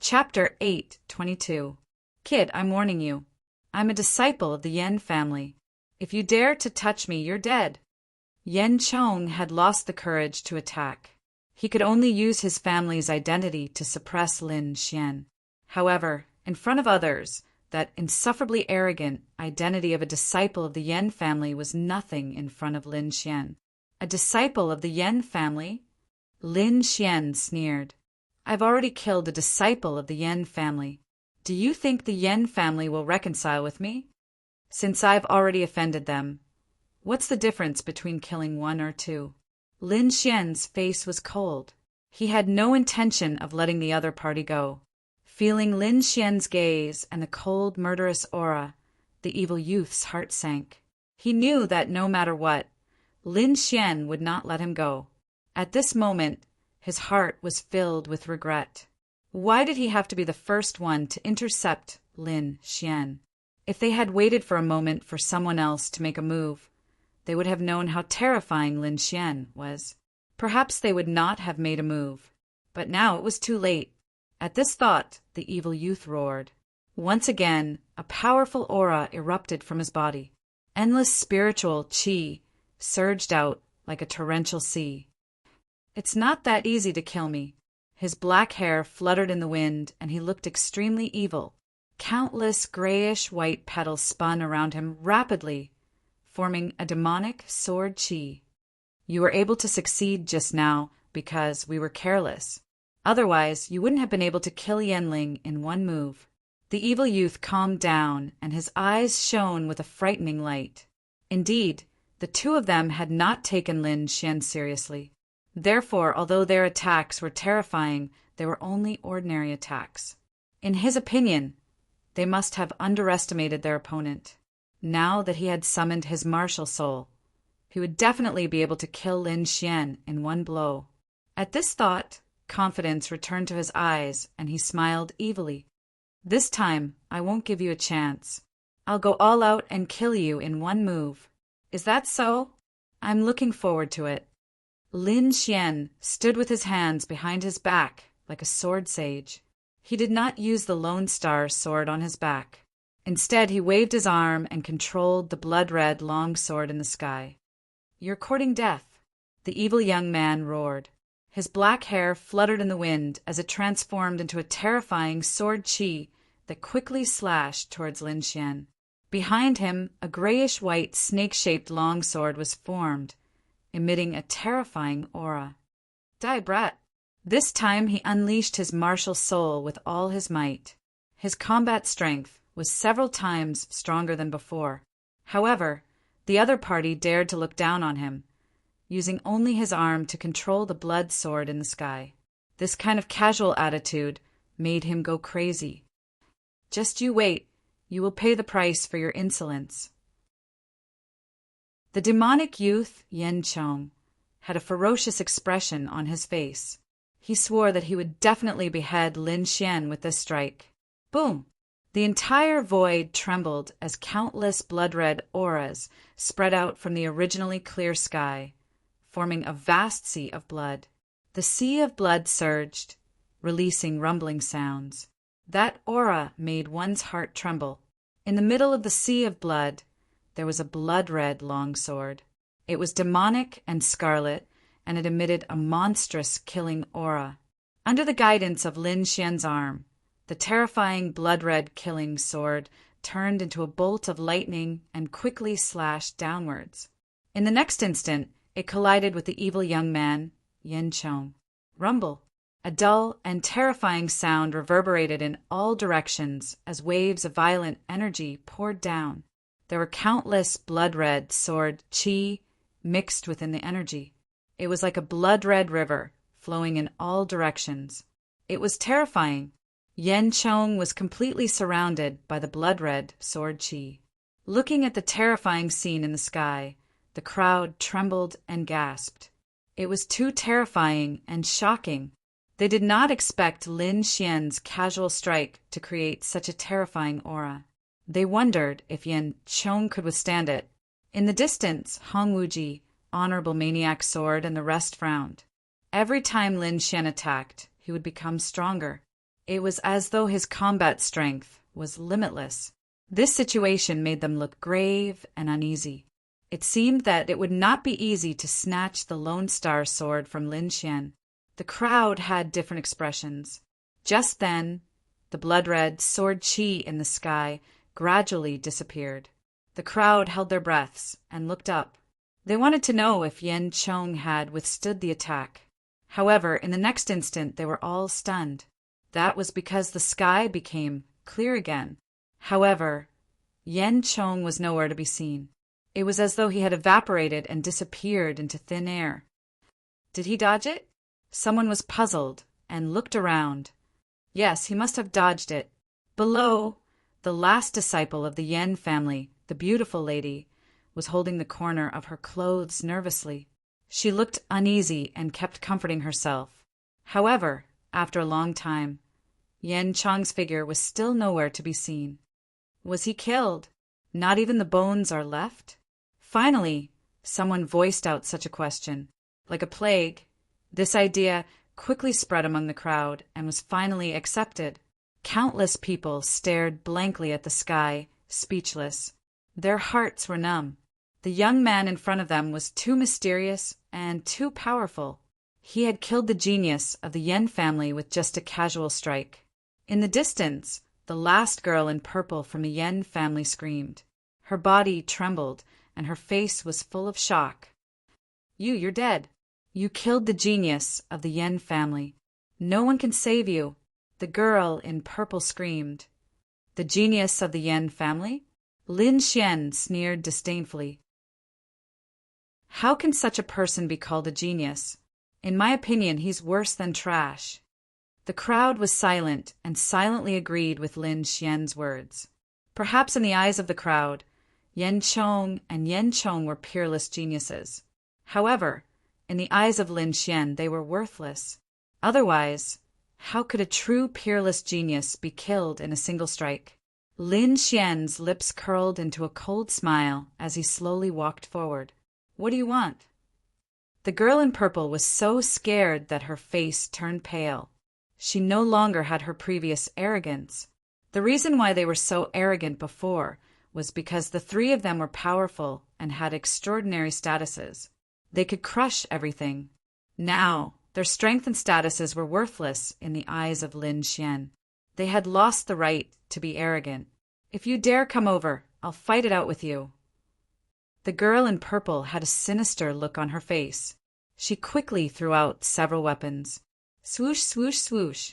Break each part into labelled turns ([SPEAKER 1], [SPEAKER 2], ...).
[SPEAKER 1] Chapter 8:22. Kid, I'm warning you. I'm a disciple of the Yen family. If you dare to touch me, you're dead. Yen Chong had lost the courage to attack. He could only use his family's identity to suppress Lin Xian. However, in front of others, that insufferably arrogant identity of a disciple of the Yen family was nothing in front of Lin Xian. A disciple of the Yen family? Lin Xian sneered. I've already killed a disciple of the Yen family. Do you think the Yen family will reconcile with me? Since I've already offended them, what's the difference between killing one or two? Lin Xian's face was cold. He had no intention of letting the other party go. Feeling Lin Xian's gaze and the cold, murderous aura, the evil youth's heart sank. He knew that no matter what, Lin Xian would not let him go. At this moment, his heart was filled with regret. Why did he have to be the first one to intercept Lin Xian? If they had waited for a moment for someone else to make a move, they would have known how terrifying Lin Xian was. Perhaps they would not have made a move. But now it was too late. At this thought, the evil youth roared. Once again, a powerful aura erupted from his body. Endless spiritual qi surged out like a torrential sea. It's not that easy to kill me. His black hair fluttered in the wind, and he looked extremely evil. Countless grayish-white petals spun around him rapidly, forming a demonic sword qi. You were able to succeed just now because we were careless. Otherwise, you wouldn't have been able to kill Yanling in one move. The evil youth calmed down, and his eyes shone with a frightening light. Indeed, the two of them had not taken Lin Xian seriously. Therefore, although their attacks were terrifying, they were only ordinary attacks. In his opinion, they must have underestimated their opponent. Now that he had summoned his martial soul, he would definitely be able to kill Lin Xian in one blow. At this thought, confidence returned to his eyes, and he smiled evilly. This time, I won't give you a chance. I'll go all out and kill you in one move. Is that so? I'm looking forward to it. Lin Xian stood with his hands behind his back like a sword sage. He did not use the Lone Star sword on his back. Instead, he waved his arm and controlled the blood-red long sword in the sky. You're courting death, the evil young man roared. His black hair fluttered in the wind as it transformed into a terrifying sword qi that quickly slashed towards Lin Xian. Behind him, a grayish-white snake-shaped longsword was formed, emitting a terrifying aura. Die, brat! This time he unleashed his martial soul with all his might. His combat strength was several times stronger than before. However, the other party dared to look down on him, using only his arm to control the blood sword in the sky. This kind of casual attitude made him go crazy. Just you wait, you will pay the price for your insolence. The demonic youth, Yen Chong, had a ferocious expression on his face. He swore that he would definitely behead Lin Xian with this strike. Boom! The entire void trembled as countless blood-red auras spread out from the originally clear sky, forming a vast sea of blood. The sea of blood surged, releasing rumbling sounds. That aura made one's heart tremble. In the middle of the sea of blood, there was a blood-red longsword. It was demonic and scarlet, and it emitted a monstrous killing aura. Under the guidance of Lin Xian's arm, the terrifying blood-red killing sword turned into a bolt of lightning and quickly slashed downwards. In the next instant, it collided with the evil young man, Yen Chong. Rumble! A dull and terrifying sound reverberated in all directions as waves of violent energy poured down. There were countless blood-red sword qi mixed within the energy. It was like a blood-red river flowing in all directions. It was terrifying. Yen Chong was completely surrounded by the blood-red sword qi. Looking at the terrifying scene in the sky, the crowd trembled and gasped. It was too terrifying and shocking. They did not expect Lin Xian's casual strike to create such a terrifying aura. They wondered if Yen Chong could withstand it. In the distance, Hong Wuji, Honorable Maniac Sword, and the rest frowned. Every time Lin Xian attacked, he would become stronger. It was as though his combat strength was limitless. This situation made them look grave and uneasy. It seemed that it would not be easy to snatch the Lone Star sword from Lin Xian. The crowd had different expressions. Just then, the blood-red sword chi in the sky gradually disappeared. The crowd held their breaths and looked up. They wanted to know if Yen Chong had withstood the attack. However, in the next instant they were all stunned. That was because the sky became clear again. However, Yen Chong was nowhere to be seen. It was as though he had evaporated and disappeared into thin air. Did he dodge it? Someone was puzzled and looked around. Yes, he must have dodged it. Below, the last disciple of the Yen family, the beautiful lady, was holding the corner of her clothes nervously. She looked uneasy and kept comforting herself. However, after a long time, Yen Chong's figure was still nowhere to be seen. Was he killed? Not even the bones are left? Finally, someone voiced out such a question. Like a plague, this idea quickly spread among the crowd and was finally accepted. Countless people stared blankly at the sky, speechless. Their hearts were numb. The young man in front of them was too mysterious and too powerful. He had killed the genius of the Yen family with just a casual strike. In the distance, the last girl in purple from the Yen family screamed. Her body trembled, and her face was full of shock. You're dead. You killed the genius of the Yen family. No one can save you. The girl in purple screamed. The genius of the Yen family? Lin Xian sneered disdainfully. How can such a person be called a genius? In my opinion, he's worse than trash. The crowd was silent and silently agreed with Lin Xian's words. Perhaps in the eyes of the crowd, Yen Chong and Yen Chong were peerless geniuses. However, in the eyes of Lin Xian, they were worthless. Otherwise, how could a true peerless genius be killed in a single strike? Lin Xian's lips curled into a cold smile as he slowly walked forward. What do you want? The girl in purple was so scared that her face turned pale. She no longer had her previous arrogance. The reason why they were so arrogant before was because the three of them were powerful and had extraordinary statuses. They could crush everything. Now, their strength and statuses were worthless in the eyes of Lin Xian. They had lost the right to be arrogant. If you dare come over, I'll fight it out with you. The girl in purple had a sinister look on her face. She quickly threw out several weapons. Swoosh, swoosh, swoosh.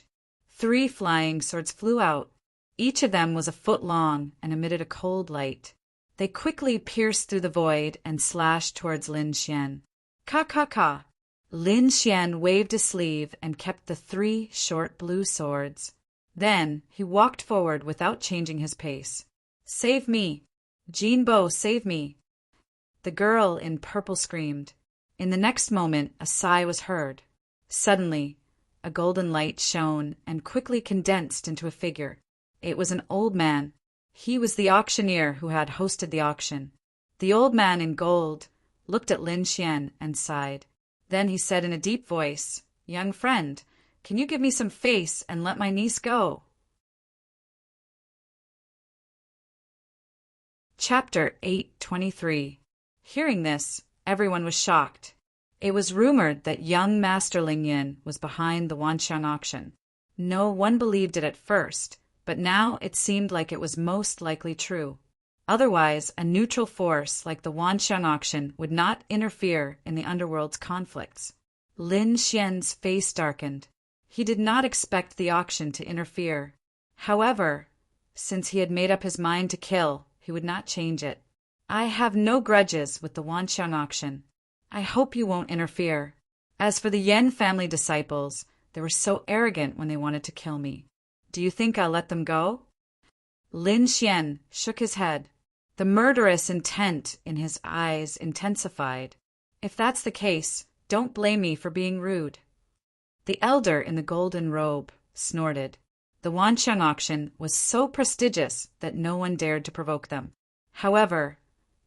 [SPEAKER 1] 3 flying swords flew out. Each of them was a foot long and emitted a cold light. They quickly pierced through the void and slashed towards Lin Xian. Ka ka ka. Lin Xian waved his sleeve and kept the 3 short blue swords. Then he walked forward without changing his pace. Save me! Jean Bo, save me! The girl in purple screamed. In the next moment, a sigh was heard. Suddenly, a golden light shone and quickly condensed into a figure. It was an old man. He was the auctioneer who had hosted the auction. The old man in gold looked at Lin Xian and sighed. Then he said in a deep voice, Young friend, can you give me some face and let my niece go? Chapter 823. Hearing this, everyone was shocked. It was rumored that young Master Ling Yin was behind the Wanxiang auction. No one believed it at first, but now it seemed like it was most likely true. Otherwise, a neutral force like the Wanxiang auction would not interfere in the underworld's conflicts. Lin Xian's face darkened. He did not expect the auction to interfere. However, since he had made up his mind to kill, he would not change it. I have no grudges with the Wanxiang auction. I hope you won't interfere. As for the Yen family disciples, they were so arrogant when they wanted to kill me. Do you think I'll let them go? Lin Xian shook his head. The murderous intent in his eyes intensified. If that's the case, don't blame me for being rude. The elder in the golden robe snorted. The Wanxiang auction was so prestigious that no one dared to provoke them. However,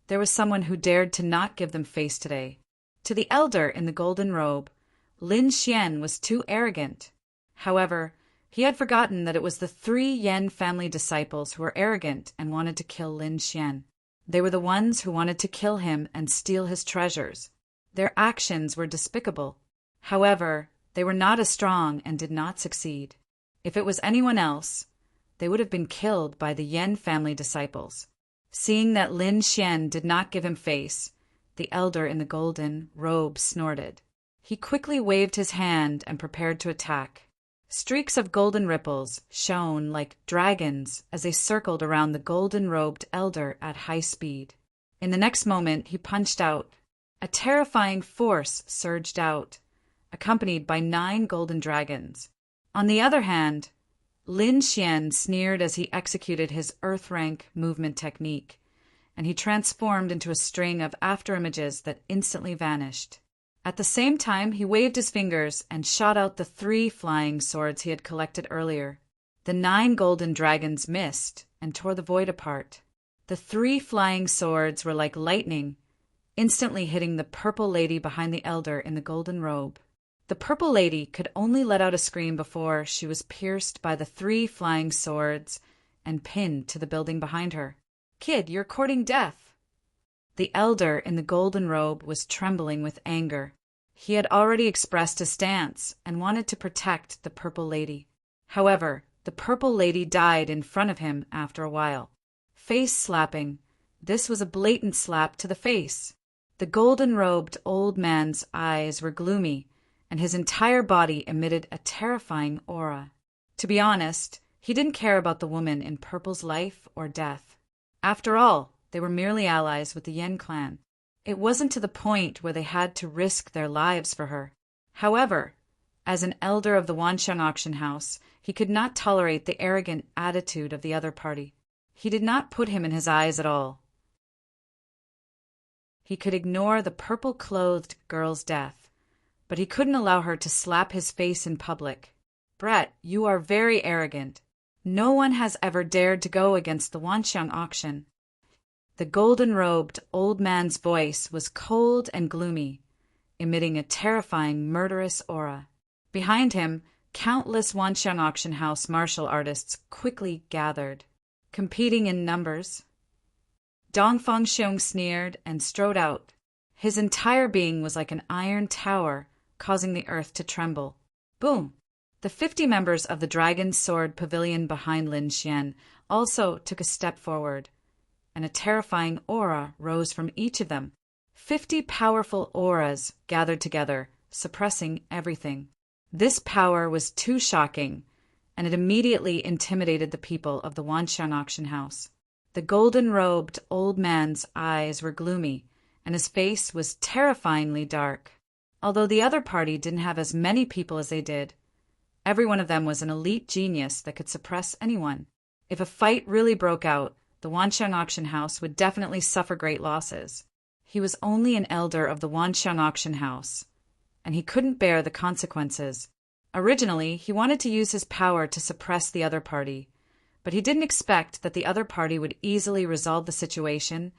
[SPEAKER 1] there was someone who dared to not give them face today. To the elder in the golden robe, Lin Xian was too arrogant. However, He had forgotten that it was the 3 Yen family disciples who were arrogant and wanted to kill Lin Xian. They were the ones who wanted to kill him and steal his treasures. Their actions were despicable. However, they were not as strong and did not succeed. If it was anyone else, they would have been killed by the Yen family disciples. Seeing that Lin Xian did not give him face, the elder in the golden robe snorted. He quickly waved his hand and prepared to attack. Streaks of golden ripples shone like dragons as they circled around the golden-robed elder at high speed. In the next moment, he punched out. A terrifying force surged out, accompanied by 9 golden dragons. On the other hand, Lin Xian sneered as he executed his earth-rank movement technique, and he transformed into a string of afterimages that instantly vanished. At the same time, he waved his fingers and shot out the 3 flying swords he had collected earlier. The 9 golden dragons missed and tore the void apart. The 3 flying swords were like lightning, instantly hitting the purple lady behind the elder in the golden robe. The purple lady could only let out a scream before she was pierced by the 3 flying swords and pinned to the building behind her. "Kid, you're courting death." The elder in the golden robe was trembling with anger. He had already expressed his stance and wanted to protect the purple lady. However, the purple lady died in front of him after a while. Face slapping. This was a blatant slap to the face. The golden-robed old man's eyes were gloomy, and his entire body emitted a terrifying aura. To be honest, he didn't care about the woman in purple's life or death. After all, they were merely allies with the Yen clan. It wasn't to the point where they had to risk their lives for her. However, as an elder of the Wanxiang auction house, he could not tolerate the arrogant attitude of the other party. He did not put him in his eyes at all. He could ignore the purple-clothed girl's death, but he couldn't allow her to slap his face in public. "Brett, you are very arrogant. No one has ever dared to go against the Wanxiang auction." The golden-robed old man's voice was cold and gloomy, emitting a terrifying, murderous aura. Behind him, countless Wanxiang auction house martial artists quickly gathered, competing in numbers. Dong Fengxiong sneered and strode out. His entire being was like an iron tower, causing the earth to tremble. Boom! The 50 members of the Dragon Sword Pavilion behind Lin Xian also took a step forward, and a terrifying aura rose from each of them. 50 powerful auras gathered together, suppressing everything. This power was too shocking, and it immediately intimidated the people of the Wanxiang auction house. The golden-robed old man's eyes were gloomy, and his face was terrifyingly dark. Although the other party didn't have as many people as they did, every one of them was an elite genius that could suppress anyone. If a fight really broke out, the Wanxiang auction house would definitely suffer great losses. He was only an elder of the Wanxiang auction house, and he couldn't bear the consequences. Originally, he wanted to use his power to suppress the other party, but he didn't expect that the other party would easily resolve the situation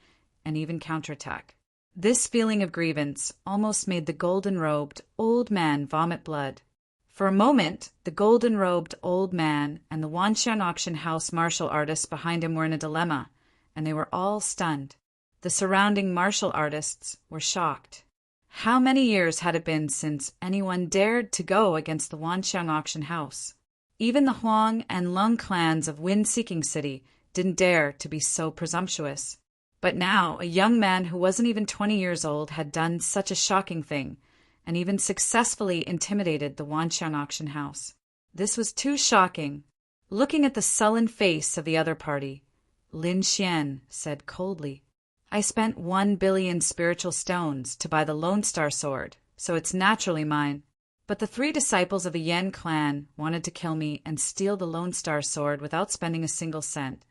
[SPEAKER 1] and even counterattack. This feeling of grievance almost made the golden-robed old man vomit blood. For a moment, the golden-robed old man and the Wanxiang auction house martial artists behind him were in a dilemma, and they were all stunned. The surrounding martial artists were shocked. How many years had it been since anyone dared to go against the Wanxiang auction house? Even the Huang and Lung clans of Wind-Seeking City didn't dare to be so presumptuous. But now, a young man who wasn't even 20 years old had done such a shocking thing, and even successfully intimidated the Wanxiang auction house. This was too shocking. Looking at the sullen face of the other party, Lin Xian said coldly, "I spent 1 billion spiritual stones to buy the Lone Star Sword, so it's naturally mine. But the 3 disciples of the Yen clan wanted to kill me and steal the Lone Star Sword without spending a single cent.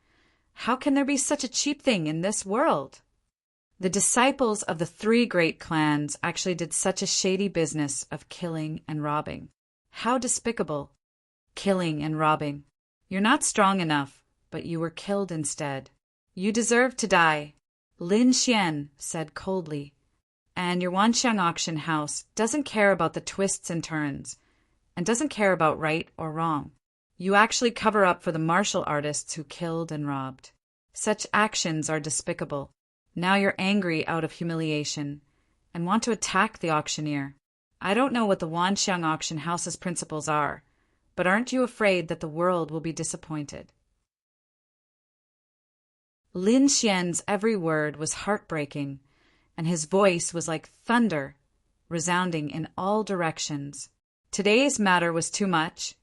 [SPEAKER 1] How can there be such a cheap thing in this world?" The disciples of the 3 great clans actually did such a shady business of killing and robbing. How despicable. Killing and robbing. You're not strong enough, but you were killed instead. You deserve to die, Lin Xian said coldly. And your Wanxiang auction house doesn't care about the twists and turns, and doesn't care about right or wrong. You actually cover up for the martial artists who killed and robbed. Such actions are despicable. Now you're angry out of humiliation and want to attack the auctioneer. I don't know what the Wanxiang auction house's principles are, but aren't you afraid that the world will be disappointed? Lin Xian's every word was heartbreaking, and his voice was like thunder, resounding in all directions. Today's matter was too much,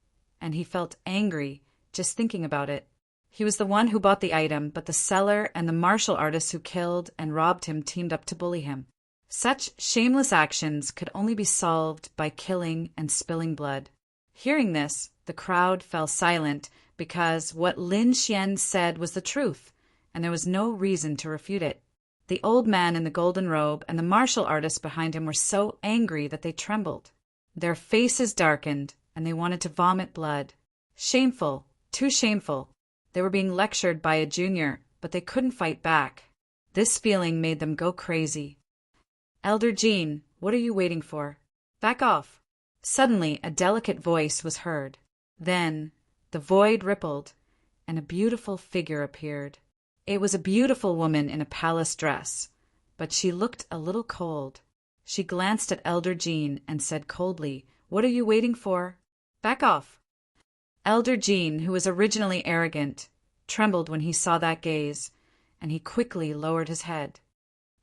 [SPEAKER 1] and he felt angry just thinking about it. He was the one who bought the item, but the seller and the martial artists who killed and robbed him teamed up to bully him. Such shameless actions could only be solved by killing and spilling blood. Hearing this, the crowd fell silent because what Lin Xian said was the truth, and there was no reason to refute it. The old man in the golden robe and the martial artists behind him were so angry that they trembled. Their faces darkened, and they wanted to vomit blood. Shameful, too shameful. They were being lectured by a junior, but they couldn't fight back. This feeling made them go crazy. Elder Jean, what are you waiting for? Back off. Suddenly, a delicate voice was heard. Then, the void rippled, and a beautiful figure appeared. It was a beautiful woman in a palace dress, but she looked a little cold. She glanced at Elder Jean and said coldly, "What are you waiting for? Back off." Elder Jean, who was originally arrogant, trembled when he saw that gaze, and he quickly lowered his head.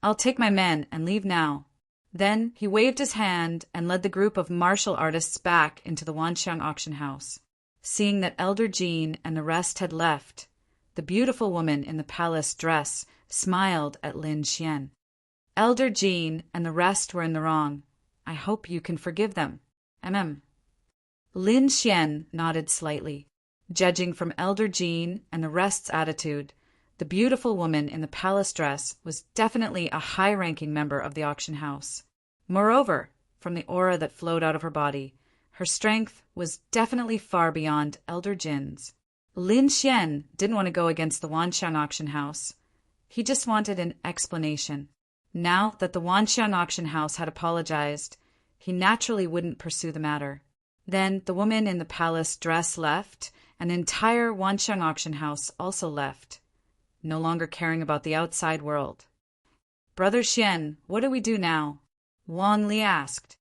[SPEAKER 1] "I'll take my men and leave now." Then he waved his hand and led the group of martial artists back into the Wanxiang auction house. Seeing that Elder Jean and the rest had left, the beautiful woman in the palace dress smiled at Lin Xian. "Elder Jean and the rest were in the wrong. I hope you can forgive them. Mm. Lin Xian nodded slightly. Judging from Elder Jean and the rest's attitude, the beautiful woman in the palace dress was definitely a high-ranking member of the auction house. Moreover, from the aura that flowed out of her body, her strength was definitely far beyond Elder Jin's. Lin Xian didn't want to go against the Wanxiang auction house. He just wanted an explanation. Now that the Wanxiang auction house had apologized, he naturally wouldn't pursue the matter. Then the woman in the palace dress left, and the entire Wanxiang auction house also left, no longer caring about the outside world. "Brother Xian, what do we do now?" Wang Li asked.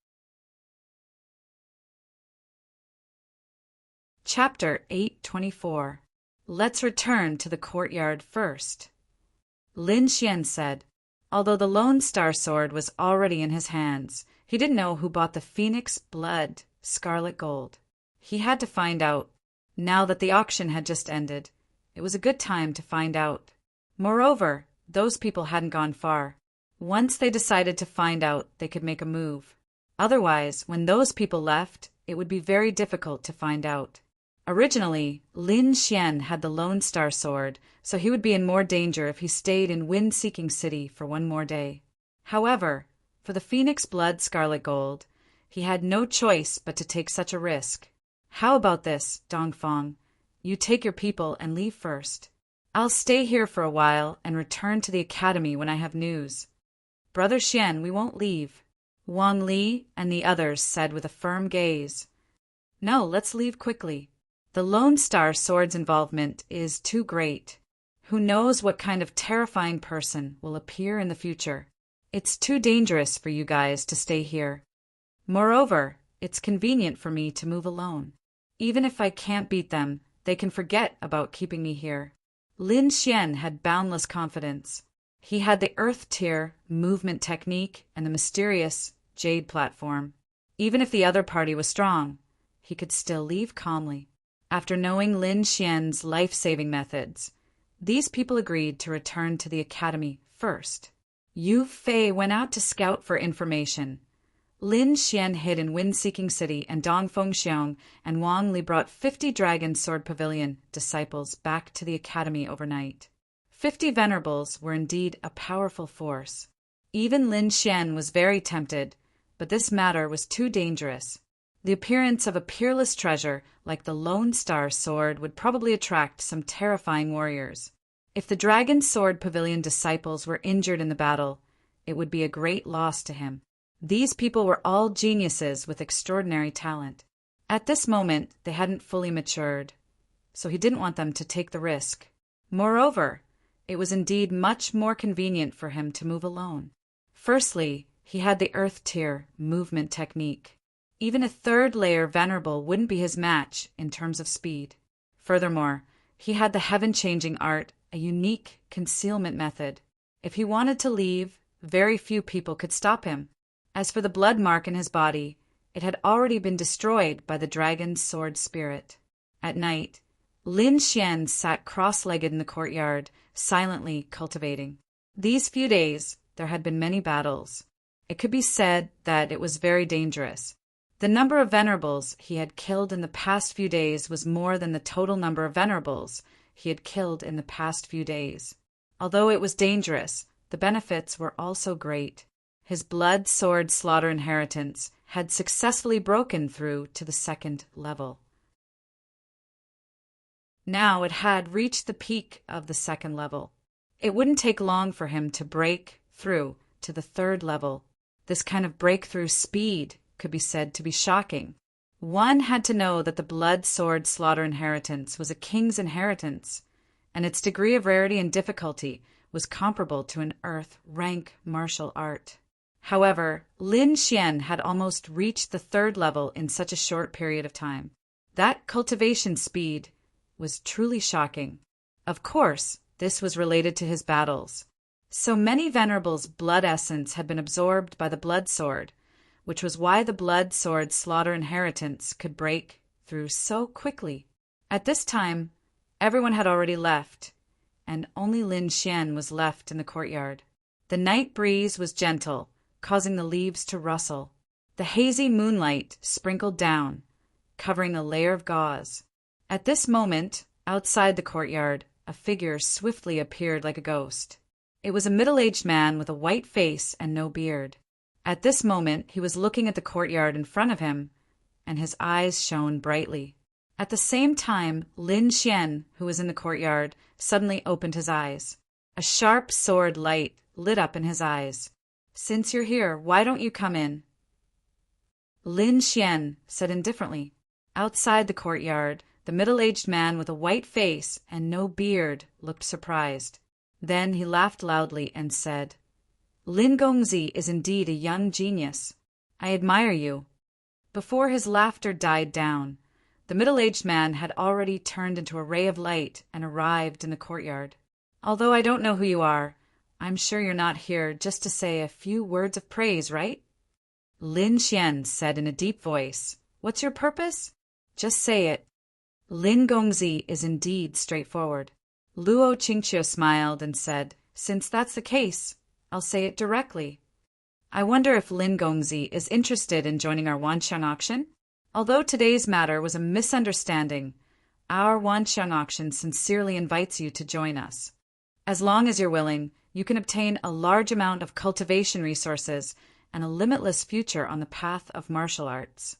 [SPEAKER 1] Chapter 824. Let's return to the courtyard first. Lin Xian said. Although the Lone Star Sword was already in his hands, he didn't know who bought the Phoenix Blood Scarlet Gold. He had to find out. Now that the auction had just ended, it was a good time to find out. Moreover, those people hadn't gone far. Once they decided to find out, they could make a move. Otherwise, when those people left, it would be very difficult to find out. Originally, Lin Xian had the Lone Star Sword, so he would be in more danger if he stayed in Wind-Seeking City for one more day. However, for the Phoenix Blood Scarlet Gold, he had no choice but to take such a risk. "How about this, Dongfang? You take your people and leave first. I'll stay here for a while and return to the academy when I have news." "Brother Xian, we won't leave," Wang Li and the others said with a firm gaze. "No, let's leave quickly. The Lone Star Sword's involvement is too great. Who knows what kind of terrifying person will appear in the future? It's too dangerous for you guys to stay here. Moreover, it's convenient for me to move alone. Even if I can't beat them, they can forget about keeping me here." Lin Xian had boundless confidence. He had the Earth Tier movement technique and the mysterious Jade platform. Even if the other party was strong, he could still leave calmly. After knowing Lin Xian's life-saving methods, these people agreed to return to the academy first. Yu Fei went out to scout for information. Lin Xian hid in Wind-Seeking City, and Dongfeng Xiong and Wang Li brought 50 Dragon Sword Pavilion disciples back to the academy overnight. 50 venerables were indeed a powerful force. Even Lin Xian was very tempted, but this matter was too dangerous. The appearance of a peerless treasure like the Lone Star Sword would probably attract some terrifying warriors. If the Dragon Sword Pavilion disciples were injured in the battle, it would be a great loss to him. These people were all geniuses with extraordinary talent. At this moment, they hadn't fully matured. so he didn't want them to take the risk. Moreover, it was indeed much more convenient for him to move alone. Firstly, he had the Earth Tier movement technique. Even a third layer venerable wouldn't be his match in terms of speed. Furthermore, he had the heaven-changing art, a unique concealment method. If he wanted to leave, very few people could stop him. As for the blood mark in his body, it had already been destroyed by the dragon's sword spirit. At night, Lin Xian sat cross-legged in the courtyard, silently cultivating. These few days, there had been many battles. It could be said that it was very dangerous. The number of venerables he had killed in the past few days was more than the total number of venerables he had killed in the past few days. Although it was dangerous, the benefits were also great. His blood sword slaughter inheritance had successfully broken through to the 2nd level. Now it had reached the peak of the 2nd level. It wouldn't take long for him to break through to the 3rd level. This kind of breakthrough speed could be said to be shocking. One had to know that the blood sword slaughter inheritance was a king's inheritance, and its degree of rarity and difficulty was comparable to an earth rank martial art. However, Lin Xian had almost reached the 3rd level in such a short period of time. That cultivation speed was truly shocking. Of course, this was related to his battles. So many venerables' blood essence had been absorbed by the blood sword, which was why the blood sword slaughter inheritance could break through so quickly. At this time, everyone had already left, and only Lin Xian was left in the courtyard. The night breeze was gentle, causing the leaves to rustle. The hazy moonlight sprinkled down, covering a layer of gauze. At this moment, outside the courtyard, a figure swiftly appeared like a ghost. It was a middle-aged man with a white face and no beard. At this moment, he was looking at the courtyard in front of him, and his eyes shone brightly. At the same time, Lin Xian, who was in the courtyard, suddenly opened his eyes. A sharp sword light lit up in his eyes. "Since you're here, why don't you come in?" Lin Xian said indifferently. Outside the courtyard, the middle-aged man with a white face and no beard looked surprised. Then he laughed loudly and said, "Lin Gongzi is indeed a young genius. I admire you." Before his laughter died down, the middle-aged man had already turned into a ray of light and arrived in the courtyard. "Although I don't know who you are, I'm sure you're not here just to say a few words of praise, right?" Lin Xian said in a deep voice, "What's your purpose? Just say it." Lin Gongzi is indeed straightforward. Luo Qingqiu smiled and said, "Since that's the case, I'll say it directly. I wonder if Lin Gongzi is interested in joining our Wanxiang auction? Although today's matter was a misunderstanding, our Wanxiang auction sincerely invites you to join us. As long as you're willing, you can obtain a large amount of cultivation resources and a limitless future on the path of martial arts."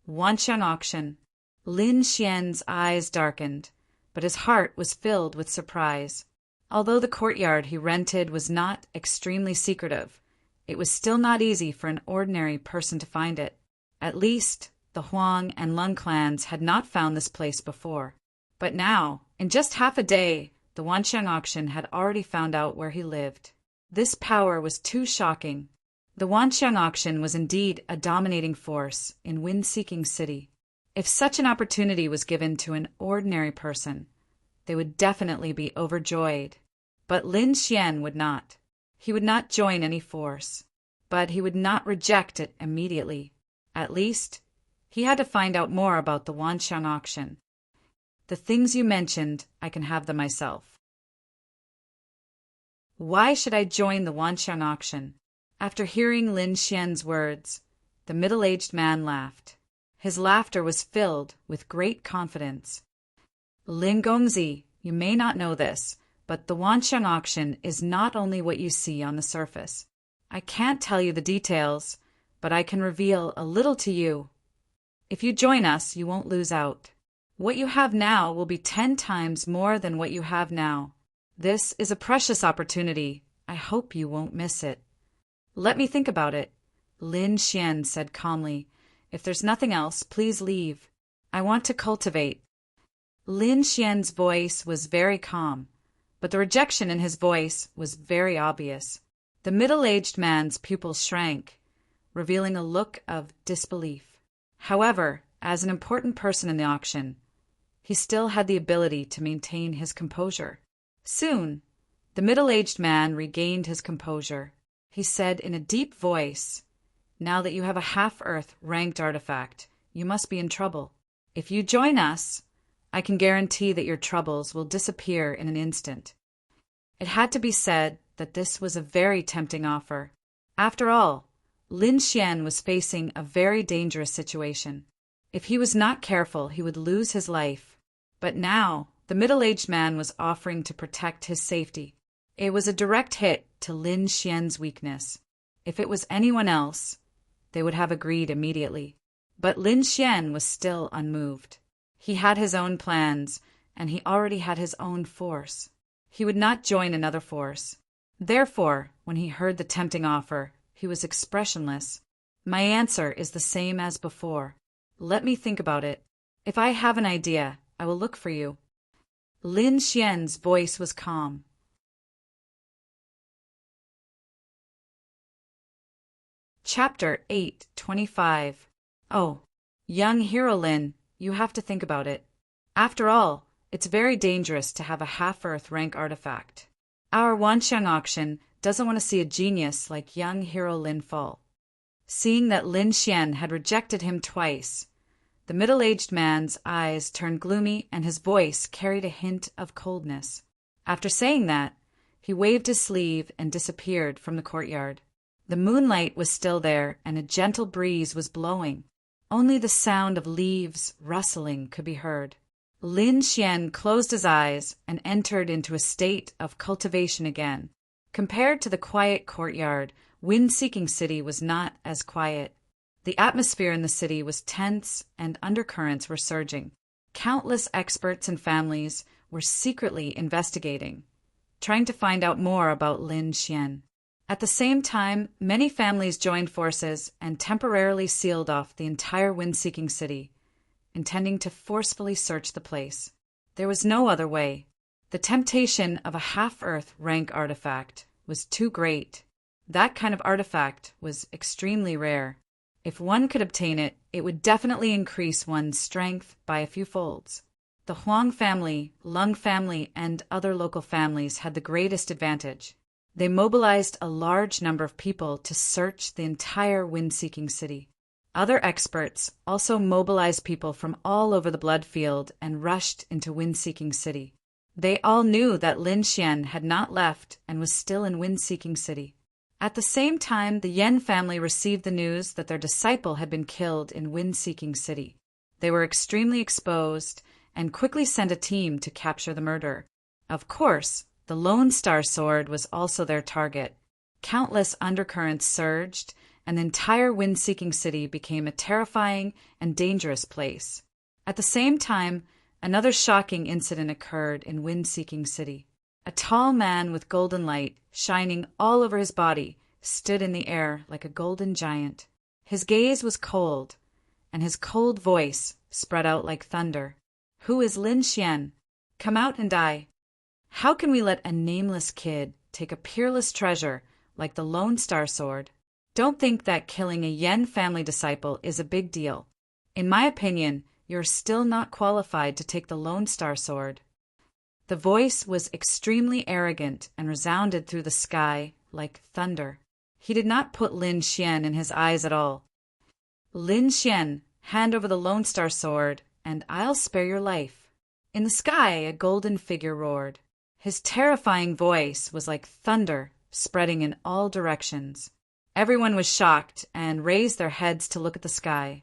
[SPEAKER 1] Wanxiang auction. Lin Xian's eyes darkened, but his heart was filled with surprise. Although the courtyard he rented was not extremely secretive, it was still not easy for an ordinary person to find it. At least, the Huang and Lung clans had not found this place before. But now, in just half a day, the Wanxiang auction had already found out where he lived. This power was too shocking. The Wanxiang auction was indeed a dominating force in wind-seeking city. If such an opportunity was given to an ordinary person, they would definitely be overjoyed. But Lin Xian would not. He would not join any force, but he would not reject it immediately. At least, he had to find out more about the Wanxiang auction. "The things you mentioned, I can have them myself." Why should I join the Wanxiang auction? After hearing Lin Xian's words, the middle-aged man laughed. His laughter was filled with great confidence. "Lin Gongzi, you may not know this, but the Wanxiang auction is not only what you see on the surface. I can't tell you the details, but I can reveal a little to you. If you join us, you won't lose out. What you have now will be 10 times more than what you have now. This is a precious opportunity. I hope you won't miss it." "Let me think about it," Lin Xian said calmly. "If there's nothing else, please leave. I want to cultivate." Lin Xian's voice was very calm, but the rejection in his voice was very obvious. The middle-aged man's pupils shrank, revealing a look of disbelief. However, as an important person in the auction, he still had the ability to maintain his composure. Soon, the middle-aged man regained his composure. He said in a deep voice, "Now that you have a half-Earth ranked artifact, you must be in trouble. If you join us, I can guarantee that your troubles will disappear in an instant." It had to be said that this was a very tempting offer. After all, Lin Xian was facing a very dangerous situation. If he was not careful, he would lose his life. But now, the middle-aged man was offering to protect his safety. It was a direct hit to Lin Xian's weakness. If it was anyone else, they would have agreed immediately. But Lin Xian was still unmoved. He had his own plans, and he already had his own force. He would not join another force. Therefore, when he heard the tempting offer, he was expressionless. "My answer is the same as before. Let me think about it. If I have an idea, I will look for you." Lin Xian's voice was calm. Chapter 8:25. Oh, young hero Lin, you have to think about it. After all, it's very dangerous to have a half-Earth rank artifact. Our Wanxiang auction doesn't want to see a genius like young hero Lin fall. Seeing that Lin Xian had rejected him twice, the middle-aged man's eyes turned gloomy and his voice carried a hint of coldness. After saying that, he waved his sleeve and disappeared from the courtyard. The moonlight was still there and a gentle breeze was blowing. Only the sound of leaves rustling could be heard. Lin Xian closed his eyes and entered into a state of cultivation again. Compared to the quiet courtyard, Wind-Seeking City was not as quiet. The atmosphere in the city was tense and undercurrents were surging. Countless experts and families were secretly investigating, trying to find out more about Lin Xian. At the same time, many families joined forces and temporarily sealed off the entire Wind-Seeking City, intending to forcefully search the place. There was no other way. The temptation of a half-Earth rank artifact was too great. That kind of artifact was extremely rare. If one could obtain it, it would definitely increase one's strength by a few folds. The Huang family, Lung family, and other local families had the greatest advantage. They mobilized a large number of people to search the entire Wind-Seeking City. Other experts also mobilized people from all over the blood field and rushed into Wind-Seeking City. They all knew that Lin Xian had not left and was still in Wind-Seeking City. At the same time, the Yan family received the news that their disciple had been killed in Wind-Seeking City. They were extremely exposed and quickly sent a team to capture the murderer. Of course, the Lone Star Sword was also their target. Countless undercurrents surged, and the entire Wind-Seeking City became a terrifying and dangerous place. At the same time, another shocking incident occurred in Wind-Seeking City. A tall man with golden light shining all over his body stood in the air like a golden giant. His gaze was cold, and his cold voice spread out like thunder. "Who is Lin Xian? Come out and die. How can we let a nameless kid take a peerless treasure like the Lone Star Sword? Don't think that killing a Yen family disciple is a big deal. In my opinion, you're still not qualified to take the Lone Star Sword." The voice was extremely arrogant and resounded through the sky like thunder. He did not put Lin Xian in his eyes at all. "Lin Xian, hand over the Lone Star Sword, and I'll spare your life." In the sky, a golden figure roared. His terrifying voice was like thunder, spreading in all directions. Everyone was shocked and raised their heads to look at the sky.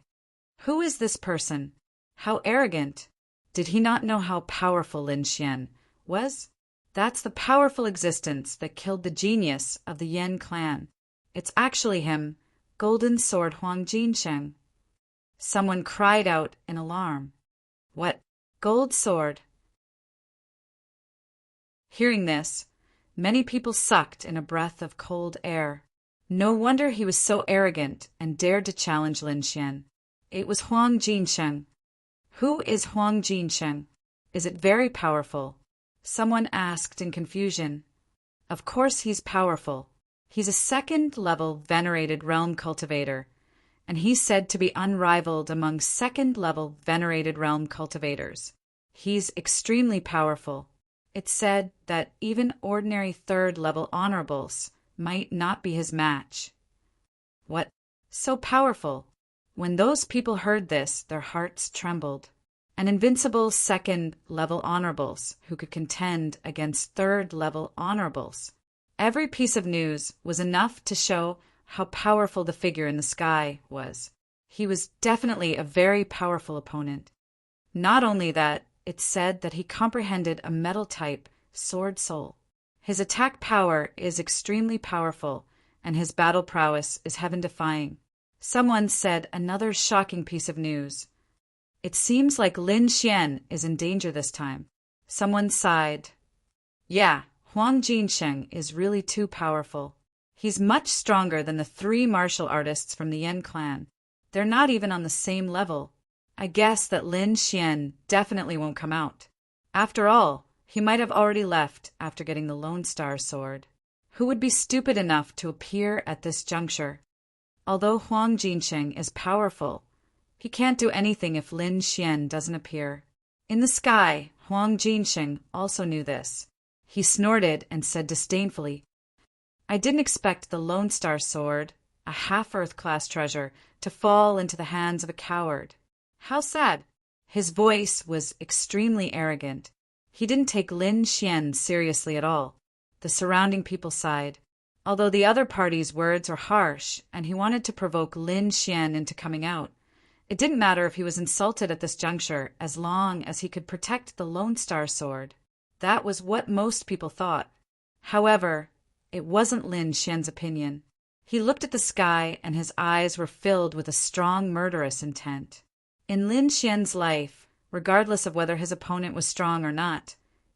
[SPEAKER 1] Who is this person? How arrogant! Did he not know how powerful Lin Xian was? That's the powerful existence that killed the genius of the Yan clan. It's actually him, Golden Sword Huang Jinsheng. Someone cried out in alarm. What? Gold sword? Hearing this, many people sucked in a breath of cold air. No wonder he was so arrogant and dared to challenge Lin Xian. It was Huang Jinsheng. Who is Huang Jinsheng? Is it very powerful? Someone asked in confusion. Of course he's powerful. He's a second-level venerated realm cultivator, and he's said to be unrivaled among second-level venerated realm cultivators. He's extremely powerful. It's said that even ordinary third-level honorables might not be his match. What? So powerful? When those people heard this, their hearts trembled. An invincible second-level honorables who could contend against third-level honorables. Every piece of news was enough to show how powerful the figure in the sky was. He was definitely a very powerful opponent. Not only that, it said that he comprehended a metal-type sword soul. His attack power is extremely powerful, and his battle prowess is heaven-defying. Someone said another shocking piece of news. It seems like Lin Xian is in danger this time. Someone sighed. Yeah, Huang Jinsheng is really too powerful. He's much stronger than the 3 martial artists from the Yan clan. They're not even on the same level. I guess that Lin Xian definitely won't come out. After all, he might have already left after getting the Lone Star Sword. Who would be stupid enough to appear at this juncture? Although Huang Jinsheng is powerful, he can't do anything if Lin Xian doesn't appear. In the sky, Huang Jinsheng also knew this. He snorted and said disdainfully, I didn't expect the Lone Star Sword, a half-Earth class treasure, to fall into the hands of a coward. How sad. His voice was extremely arrogant. He didn't take Lin Xian seriously at all. The surrounding people sighed. Although the other party's words were harsh and he wanted to provoke Lin Xian into coming out, it didn't matter if he was insulted at this juncture as long as he could protect the Lone Star Sword. That was what most people thought. However, it wasn't Lin Xian's opinion. He looked at the sky and his eyes were filled with a strong murderous intent. In Lin Xian's life, regardless of whether his opponent was strong or not,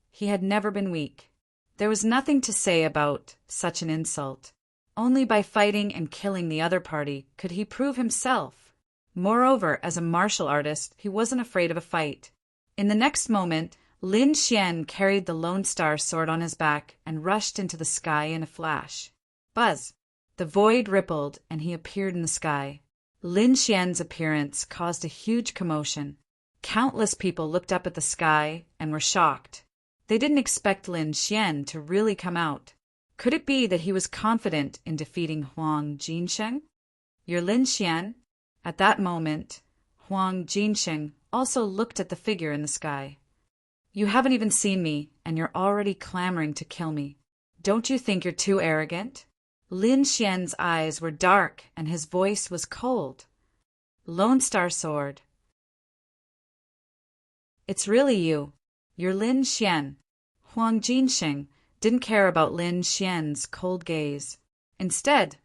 [SPEAKER 1] he had never been weak. There was nothing to say about such an insult. Only by fighting and killing the other party could he prove himself. Moreover, as a martial artist, he wasn't afraid of a fight. In the next moment, Lin Xian carried the Lone Star Sword on his back and rushed into the sky in a flash. Buzz! The void rippled and he appeared in the sky. Lin Xian's appearance caused a huge commotion. Countless people looked up at the sky and were shocked. They didn't expect Lin Xian to really come out. Could it be that he was confident in defeating Huang Jinsheng? You're Lin Xian? At that moment, Huang Jinsheng also looked at the figure in the sky. You haven't even seen me, and you're already clamoring to kill me. Don't you think you're too arrogant? Lin Xian's eyes were dark, and his voice was cold. Lone Star Sword. It's really you. You're Lin Xian. Huang Jinsheng didn't care about Lin Xian's cold gaze. Instead,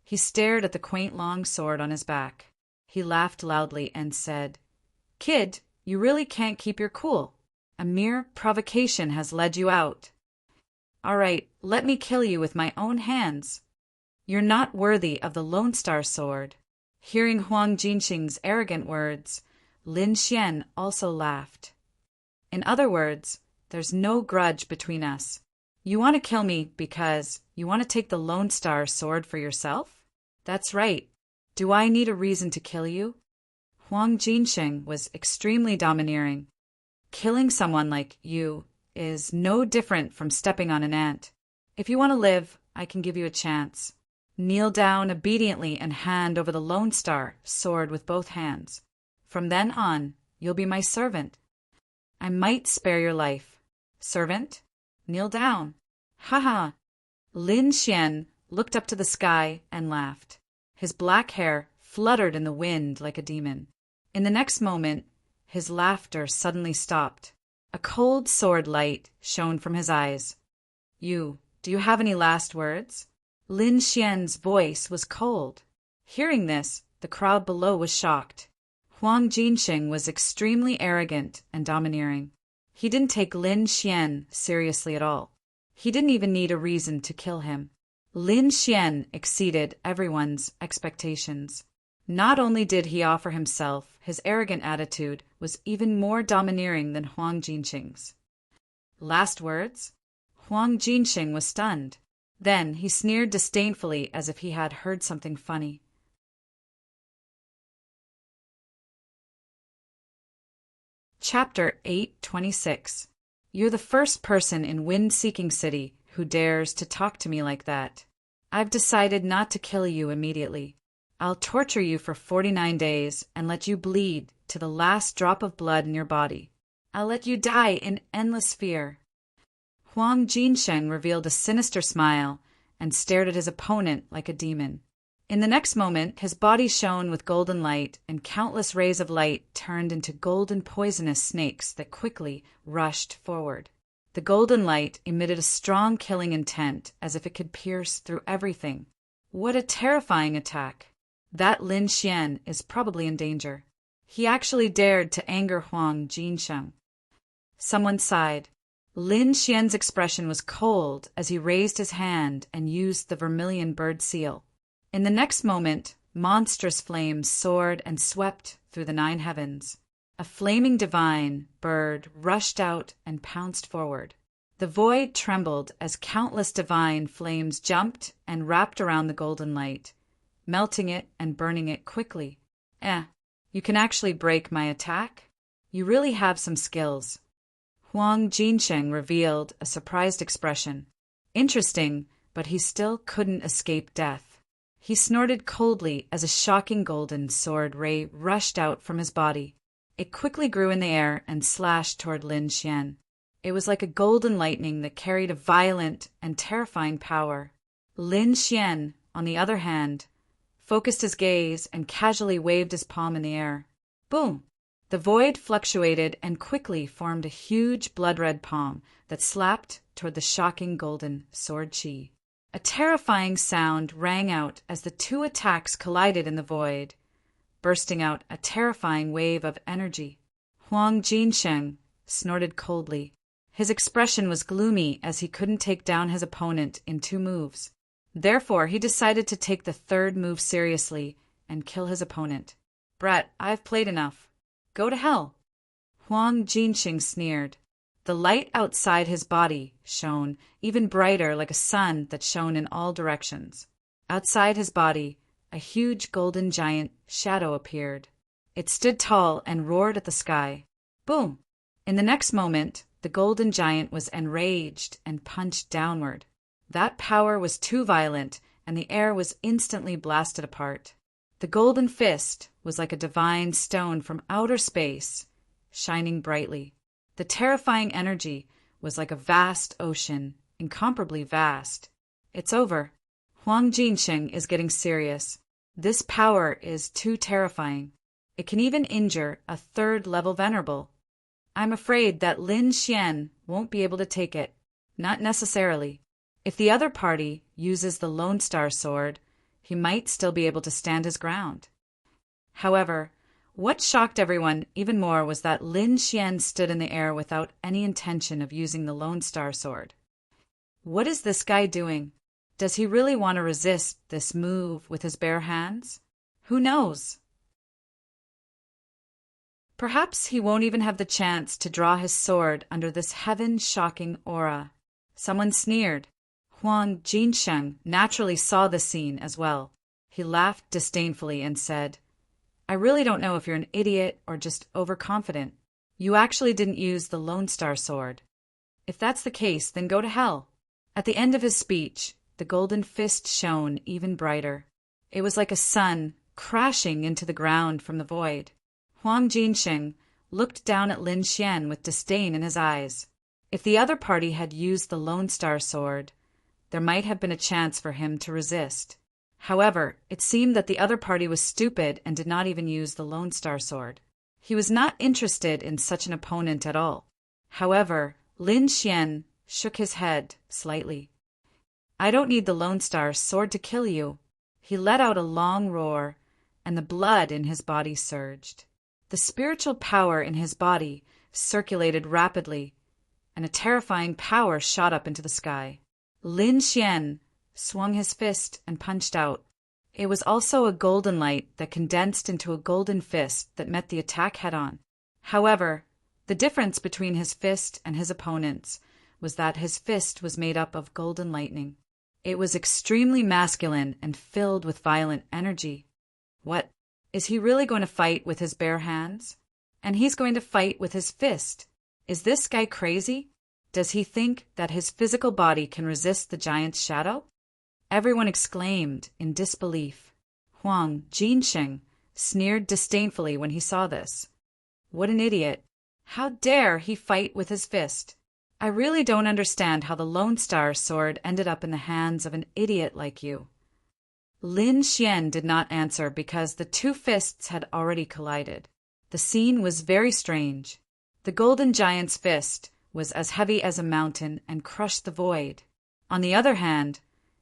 [SPEAKER 1] he stared at the quaint long sword on his back. He laughed loudly and said, Kid, you really can't keep your cool. A mere provocation has led you out. All right, let me kill you with my own hands. You're not worthy of the Lone Star Sword. Hearing Huang Jinsheng's arrogant words, Lin Xian also laughed. In other words, there's no grudge between us. You want to kill me because you want to take the Lone Star Sword for yourself? That's right. Do I need a reason to kill you? Huang Jinsheng was extremely domineering. Killing someone like you is no different from stepping on an ant. If you want to live, I can give you a chance. Kneel down obediently and hand over the Lone Star Sword with both hands. From then on, you'll be my servant. I might spare your life. Servant? Kneel down. Ha ha. Lin Xian looked up to the sky and laughed. His black hair fluttered in the wind like a demon. In the next moment, his laughter suddenly stopped. A cold sword light shone from his eyes. Do you have any last words? Lin Xian's voice was cold. Hearing this, the crowd below was shocked. Huang Jinsheng was extremely arrogant and domineering. He didn't take Lin Xian seriously at all. He didn't even need a reason to kill him. Lin Xian exceeded everyone's expectations. Not only did he offer himself, his arrogant attitude was even more domineering than Huang Jinxing's. Last words? Huang Jinxing was stunned. Then he sneered disdainfully as if he had heard something funny. Chapter 826. You're the first person in Wind-Seeking City who dares to talk to me like that. I've decided not to kill you immediately. I'll torture you for 49 days and let you bleed to the last drop of blood in your body. I'll let you die in endless fear. Huang Jinsheng revealed a sinister smile and stared at his opponent like a demon. In the next moment, his body shone with golden light, and countless rays of light turned into golden poisonous snakes that quickly rushed forward. The golden light emitted a strong killing intent, as if it could pierce through everything. What a terrifying attack! That Lin Xian is probably in danger. He actually dared to anger Huang Jinsheng. Someone sighed. Lin Xian's expression was cold as he raised his hand and used the vermilion bird seal. In the next moment, monstrous flames soared and swept through the 9 heavens. A flaming divine bird rushed out and pounced forward. The void trembled as countless divine flames jumped and wrapped around the golden light, melting it and burning it quickly. You can actually break my attack? You really have some skills. Huang Jinsheng revealed a surprised expression. Interesting, but he still couldn't escape death. He snorted coldly as a shocking golden sword ray rushed out from his body. It quickly grew in the air and slashed toward Lin Xian. It was like a golden lightning that carried a violent and terrifying power. Lin Xian, on the other hand, focused his gaze and casually waved his palm in the air. Boom! The void fluctuated and quickly formed a huge blood-red palm that slapped toward the shocking golden sword chi. A terrifying sound rang out as the 2 attacks collided in the void, bursting out a terrifying wave of energy. Huang Jinsheng snorted coldly. His expression was gloomy as he couldn't take down his opponent in 2 moves. Therefore, he decided to take the 3rd move seriously and kill his opponent. Brett, I've played enough. Go to hell. Huang Jinsheng sneered. The light outside his body shone even brighter, like a sun that shone in all directions. Outside his body, a huge golden giant shadow appeared. It stood tall and roared at the sky. Boom! In the next moment, the golden giant was enraged and punched downward. That power was too violent, and the air was instantly blasted apart. The golden fist was like a divine stone from outer space, shining brightly. The terrifying energy was like a vast ocean, incomparably vast. It's over. Huang Jinsheng is getting serious. This power is too terrifying. It can even injure a 3rd-level venerable. I'm afraid that Lin Xian won't be able to take it. Not necessarily. If the other party uses the Lone Star Sword, he might still be able to stand his ground. However, what shocked everyone even more was that Lin Xian stood in the air without any intention of using the Lone Star Sword. What is this guy doing? Does he really want to resist this move with his bare hands? Who knows? Perhaps he won't even have the chance to draw his sword under this heaven-shocking aura. Someone sneered. Huang Jinsheng naturally saw the scene as well. He laughed disdainfully and said, I really don't know if you're an idiot or just overconfident. You actually didn't use the Lone Star Sword. If that's the case, then go to hell. At the end of his speech, the golden fist shone even brighter. It was like a sun crashing into the ground from the void. Huang Jinsheng looked down at Lin Xian with disdain in his eyes. If the other party had used the Lone Star Sword, there might have been a chance for him to resist. However, it seemed that the other party was stupid and did not even use the Lone Star Sword. He was not interested in such an opponent at all. However, Lin Xian shook his head slightly. I don't need the Lone Star Sword to kill you. He let out a long roar, and the blood in his body surged. The spiritual power in his body circulated rapidly, and a terrifying power shot up into the sky. Lin Xian swung his fist and punched out. It was also a golden light that condensed into a golden fist that met the attack head-on. However, the difference between his fist and his opponent's was that his fist was made up of golden lightning. It was extremely masculine and filled with violent energy. What? Is he really going to fight with his bare hands? And he's going to fight with his fist. Is this guy crazy? Does he think that his physical body can resist the giant's shadow? Everyone exclaimed in disbelief. Huang Jinsheng sneered disdainfully when he saw this. What an idiot. How dare he fight with his fist? I really don't understand how the Lone Star sword ended up in the hands of an idiot like you. Lin Xian did not answer because the two fists had already collided. The scene was very strange. The golden giant's fist was as heavy as a mountain and crushed the void. On the other hand,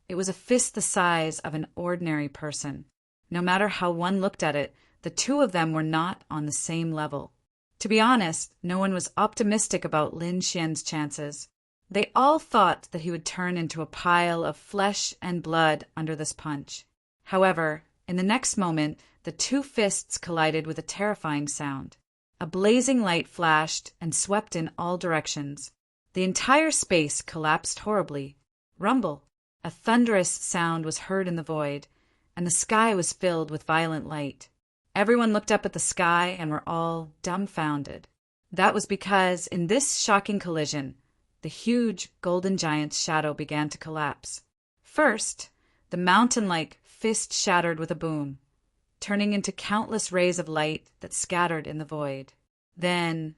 [SPEAKER 1] it was a fist the size of an ordinary person. No matter how one looked at it, the two of them were not on the same level. To be honest, no one was optimistic about Lin Xian's chances. They all thought that he would turn into a pile of flesh and blood under this punch. However, in the next moment, the two fists collided with a terrifying sound. A blazing light flashed and swept in all directions. The entire space collapsed horribly. Rumble! A thunderous sound was heard in the void, and the sky was filled with violent light. Everyone looked up at the sky and were all dumbfounded. That was because in this shocking collision, the huge golden giant's shadow began to collapse. First, the mountain-like fist shattered with a boom, turning into countless rays of light that scattered in the void. Then,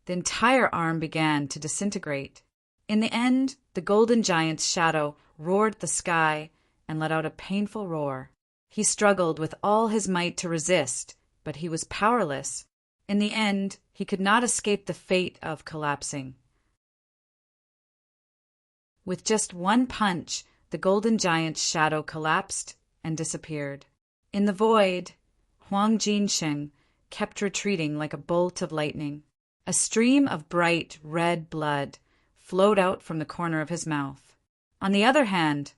[SPEAKER 1] the entire arm began to disintegrate. In the end, the golden giant's shadow roared at the sky and let out a painful roar. He struggled with all his might to resist, but he was powerless. In the end, he could not escape the fate of collapsing. With just one punch, the golden giant's shadow collapsed and disappeared. In the void, Huang Jinsheng kept retreating like a bolt of lightning. A stream of bright red blood flowed out from the corner of his mouth. On the other hand,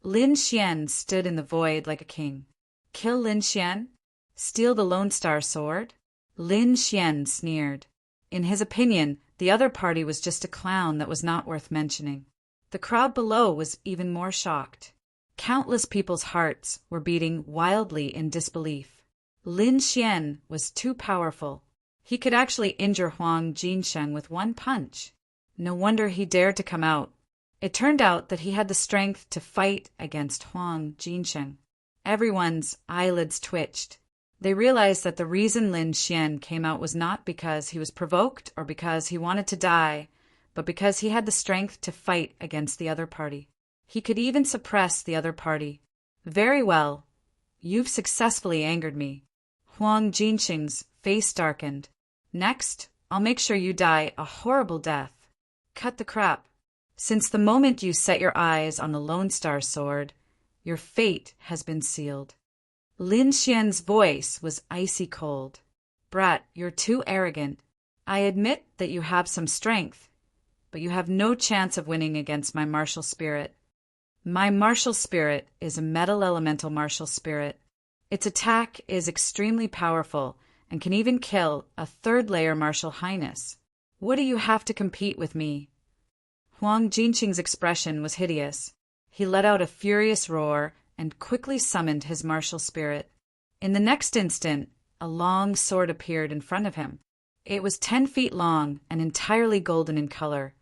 [SPEAKER 1] Lin Xian stood in the void like a king. Kill Lin Xian? Steal the Lone Star sword? Lin Xian sneered. In his opinion, the other party was just a clown that was not worth mentioning. The crowd below was even more shocked. Countless people's hearts were beating wildly in disbelief. Lin Xian was too powerful. He could actually injure Huang Jinsheng with one punch. No wonder he dared to come out. It turned out that he had the strength to fight against Huang Jinsheng. Everyone's eyelids twitched. They realized that the reason Lin Xian came out was not because he was provoked or because he wanted to die, but because he had the strength to fight against the other party. He could even suppress the other party. Very well. You've successfully angered me. Huang Jinsheng's face darkened. Next, I'll make sure you die a horrible death. Cut the crap. Since the moment you set your eyes on the Lone Star sword, your fate has been sealed. Lin Xian's voice was icy cold. Brat, you're too arrogant. I admit that you have some strength, but you have no chance of winning against my martial spirit. My martial spirit is a metal elemental martial spirit. Its attack is extremely powerful and can even kill a third-layer martial highness. What do you have to compete with me? Huang Jinsheng's expression was hideous. He let out a furious roar and quickly summoned his martial spirit. In the next instant, a long sword appeared in front of him. It was 10 feet long and entirely golden in color,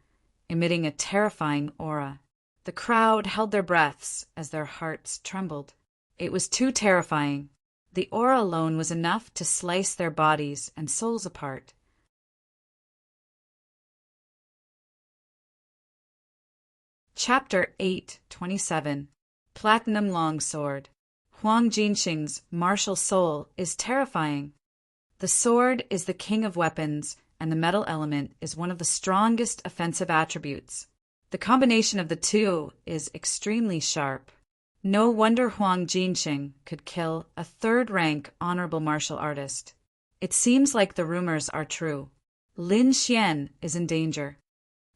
[SPEAKER 1] emitting a terrifying aura. The crowd held their breaths as their hearts trembled. It was too terrifying. The aura alone was enough to slice their bodies and souls apart. Chapter 8:27 Platinum Longsword. Huang Jinsheng's martial soul is terrifying. The sword is the king of weapons, and the metal element is one of the strongest offensive attributes. The combination of the two is extremely sharp. No wonder Huang Jinsheng could kill a third-rank honorable martial artist. It seems like the rumors are true. Lin Xian is in danger.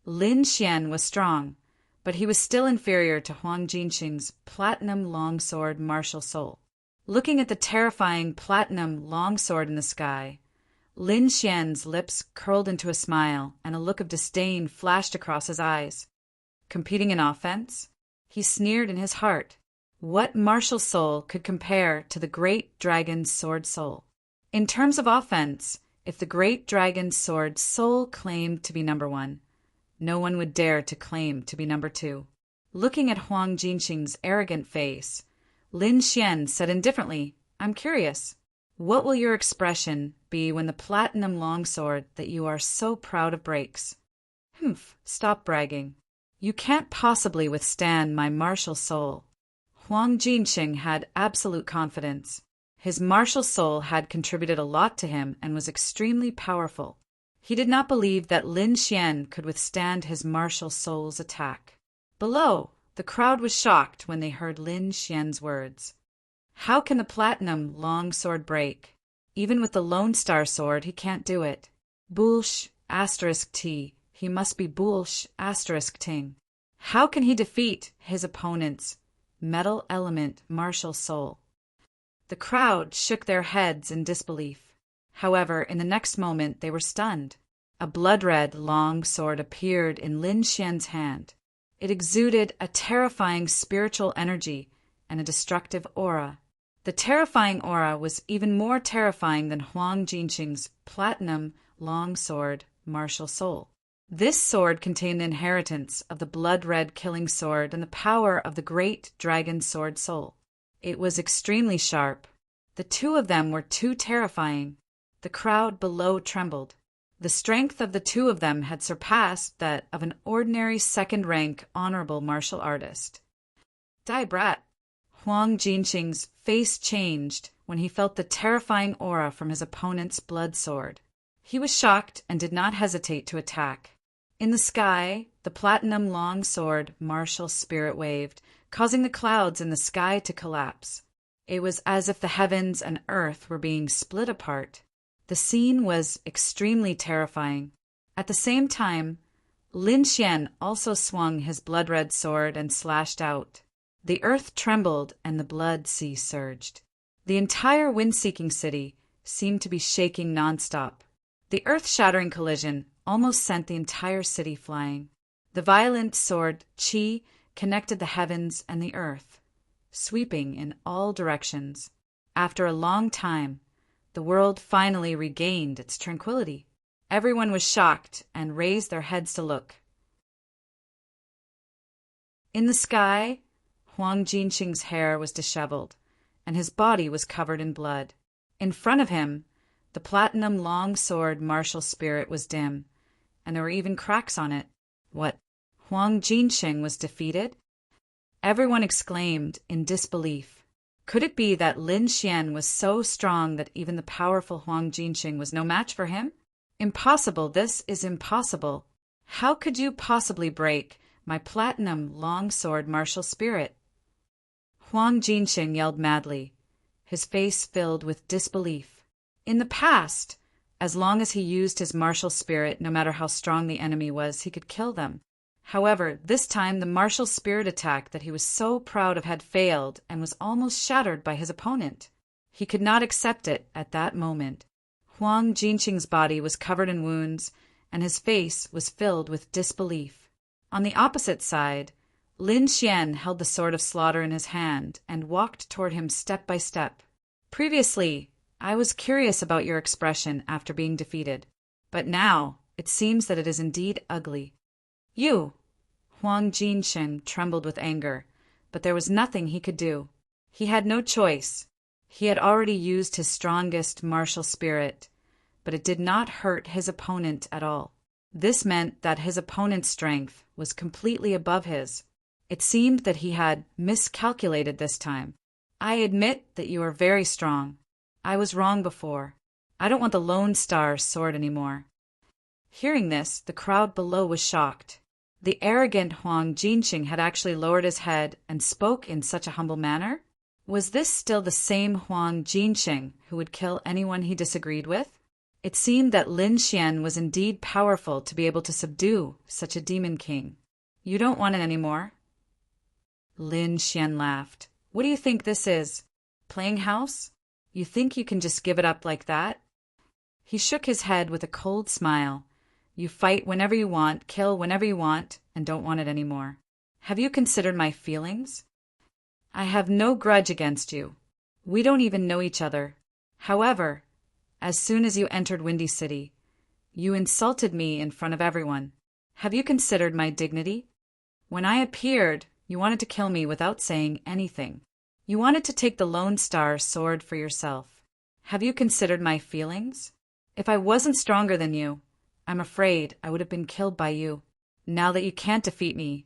[SPEAKER 1] Lin Xian was strong, but he was still inferior to Huang Jinsheng's platinum longsword martial soul. Looking at the terrifying platinum longsword in the sky, Lin Xian's lips curled into a smile and a look of disdain flashed across his eyes. Competing in offense? He sneered in his heart. What martial soul could compare to the great dragon's sword soul? In terms of offense, if the great dragon's sword soul claimed to be number one, no one would dare to claim to be number two. Looking at Huang Jinxing's arrogant face, Lin Xian said indifferently, "I'm curious. What will your expression be when the platinum longsword that you are so proud of breaks?" "Humph, stop bragging. You can't possibly withstand my martial soul." Huang Jinxing had absolute confidence. His martial soul had contributed a lot to him and was extremely powerful. He did not believe that Lin Xian could withstand his martial soul's attack. Below, the crowd was shocked when they heard Lin Xian's words. How can the platinum longsword break? Even with the Lone Star sword, he can't do it. Bulsh *T. He must be Bulsh *Ting. How can he defeat his opponent's metal element martial soul? The crowd shook their heads in disbelief. However, in the next moment they were stunned. A blood-red long sword appeared in Lin Xian's hand. It exuded a terrifying spiritual energy and a destructive aura. The terrifying aura was even more terrifying than Huang Jinxing's platinum long sword martial soul. This sword contained the inheritance of the blood-red killing sword and the power of the great dragon sword soul. It was extremely sharp. The two of them were too terrifying. The crowd below trembled. The strength of the two of them had surpassed that of an ordinary second-rank honorable martial artist. "Die brat!" Huang Jinxing's face changed when he felt the terrifying aura from his opponent's blood sword. He was shocked and did not hesitate to attack. In the sky, the platinum long sword martial spirit waved, causing the clouds in the sky to collapse. It was as if the heavens and earth were being split apart. The scene was extremely terrifying. At the same time, Lin Xian also swung his blood-red sword and slashed out. The earth trembled and the blood sea surged. The entire wind-seeking city seemed to be shaking nonstop. The earth-shattering collision almost sent the entire city flying. The violent sword qi connected the heavens and the earth, sweeping in all directions. After a long time, the world finally regained its tranquility. Everyone was shocked and raised their heads to look. In the sky, Huang Jinxing's hair was disheveled, and his body was covered in blood. In front of him, the platinum long sword martial spirit was dim, and there were even cracks on it. What? Huang Jinxing was defeated? Everyone exclaimed in disbelief. Could it be that Lin Xian was so strong that even the powerful Huang Jinxing was no match for him? Impossible, this is impossible. How could you possibly break my platinum long sword martial spirit? Huang Jinxing yelled madly, his face filled with disbelief. In the past, as long as he used his martial spirit, no matter how strong the enemy was, he could kill them. However, this time the martial spirit attack that he was so proud of had failed and was almost shattered by his opponent. He could not accept it at that moment. Huang Jinxing's body was covered in wounds, and his face was filled with disbelief. On the opposite side, Lin Xian held the sword of slaughter in his hand and walked toward him step by step. Previously, I was curious about your expression after being defeated, but now it seems that it is indeed ugly. You! Huang Jinxing trembled with anger, but there was nothing he could do. He had no choice. He had already used his strongest martial spirit, but it did not hurt his opponent at all. This meant that his opponent's strength was completely above his. It seemed that he had miscalculated this time. I admit that you are very strong. I was wrong before. I don't want the Lone Star sword anymore. Hearing this, the crowd below was shocked. The arrogant Huang Jinxing had actually lowered his head and spoke in such a humble manner? Was this still the same Huang Jinxing who would kill anyone he disagreed with? It seemed that Lin Xian was indeed powerful to be able to subdue such a demon king. You don't want it anymore? Lin Xian laughed. What do you think this is? Playing house? You think you can just give it up like that? He shook his head with a cold smile. You fight whenever you want, kill whenever you want, and don't want it anymore. Have you considered my feelings? I have no grudge against you. We don't even know each other. However, as soon as you entered Windy City, you insulted me in front of everyone. Have you considered my dignity? When I appeared, you wanted to kill me without saying anything. You wanted to take the Lone Star sword for yourself. Have you considered my feelings? If I wasn't stronger than you, I'm afraid I would have been killed by you. Now that you can't defeat me,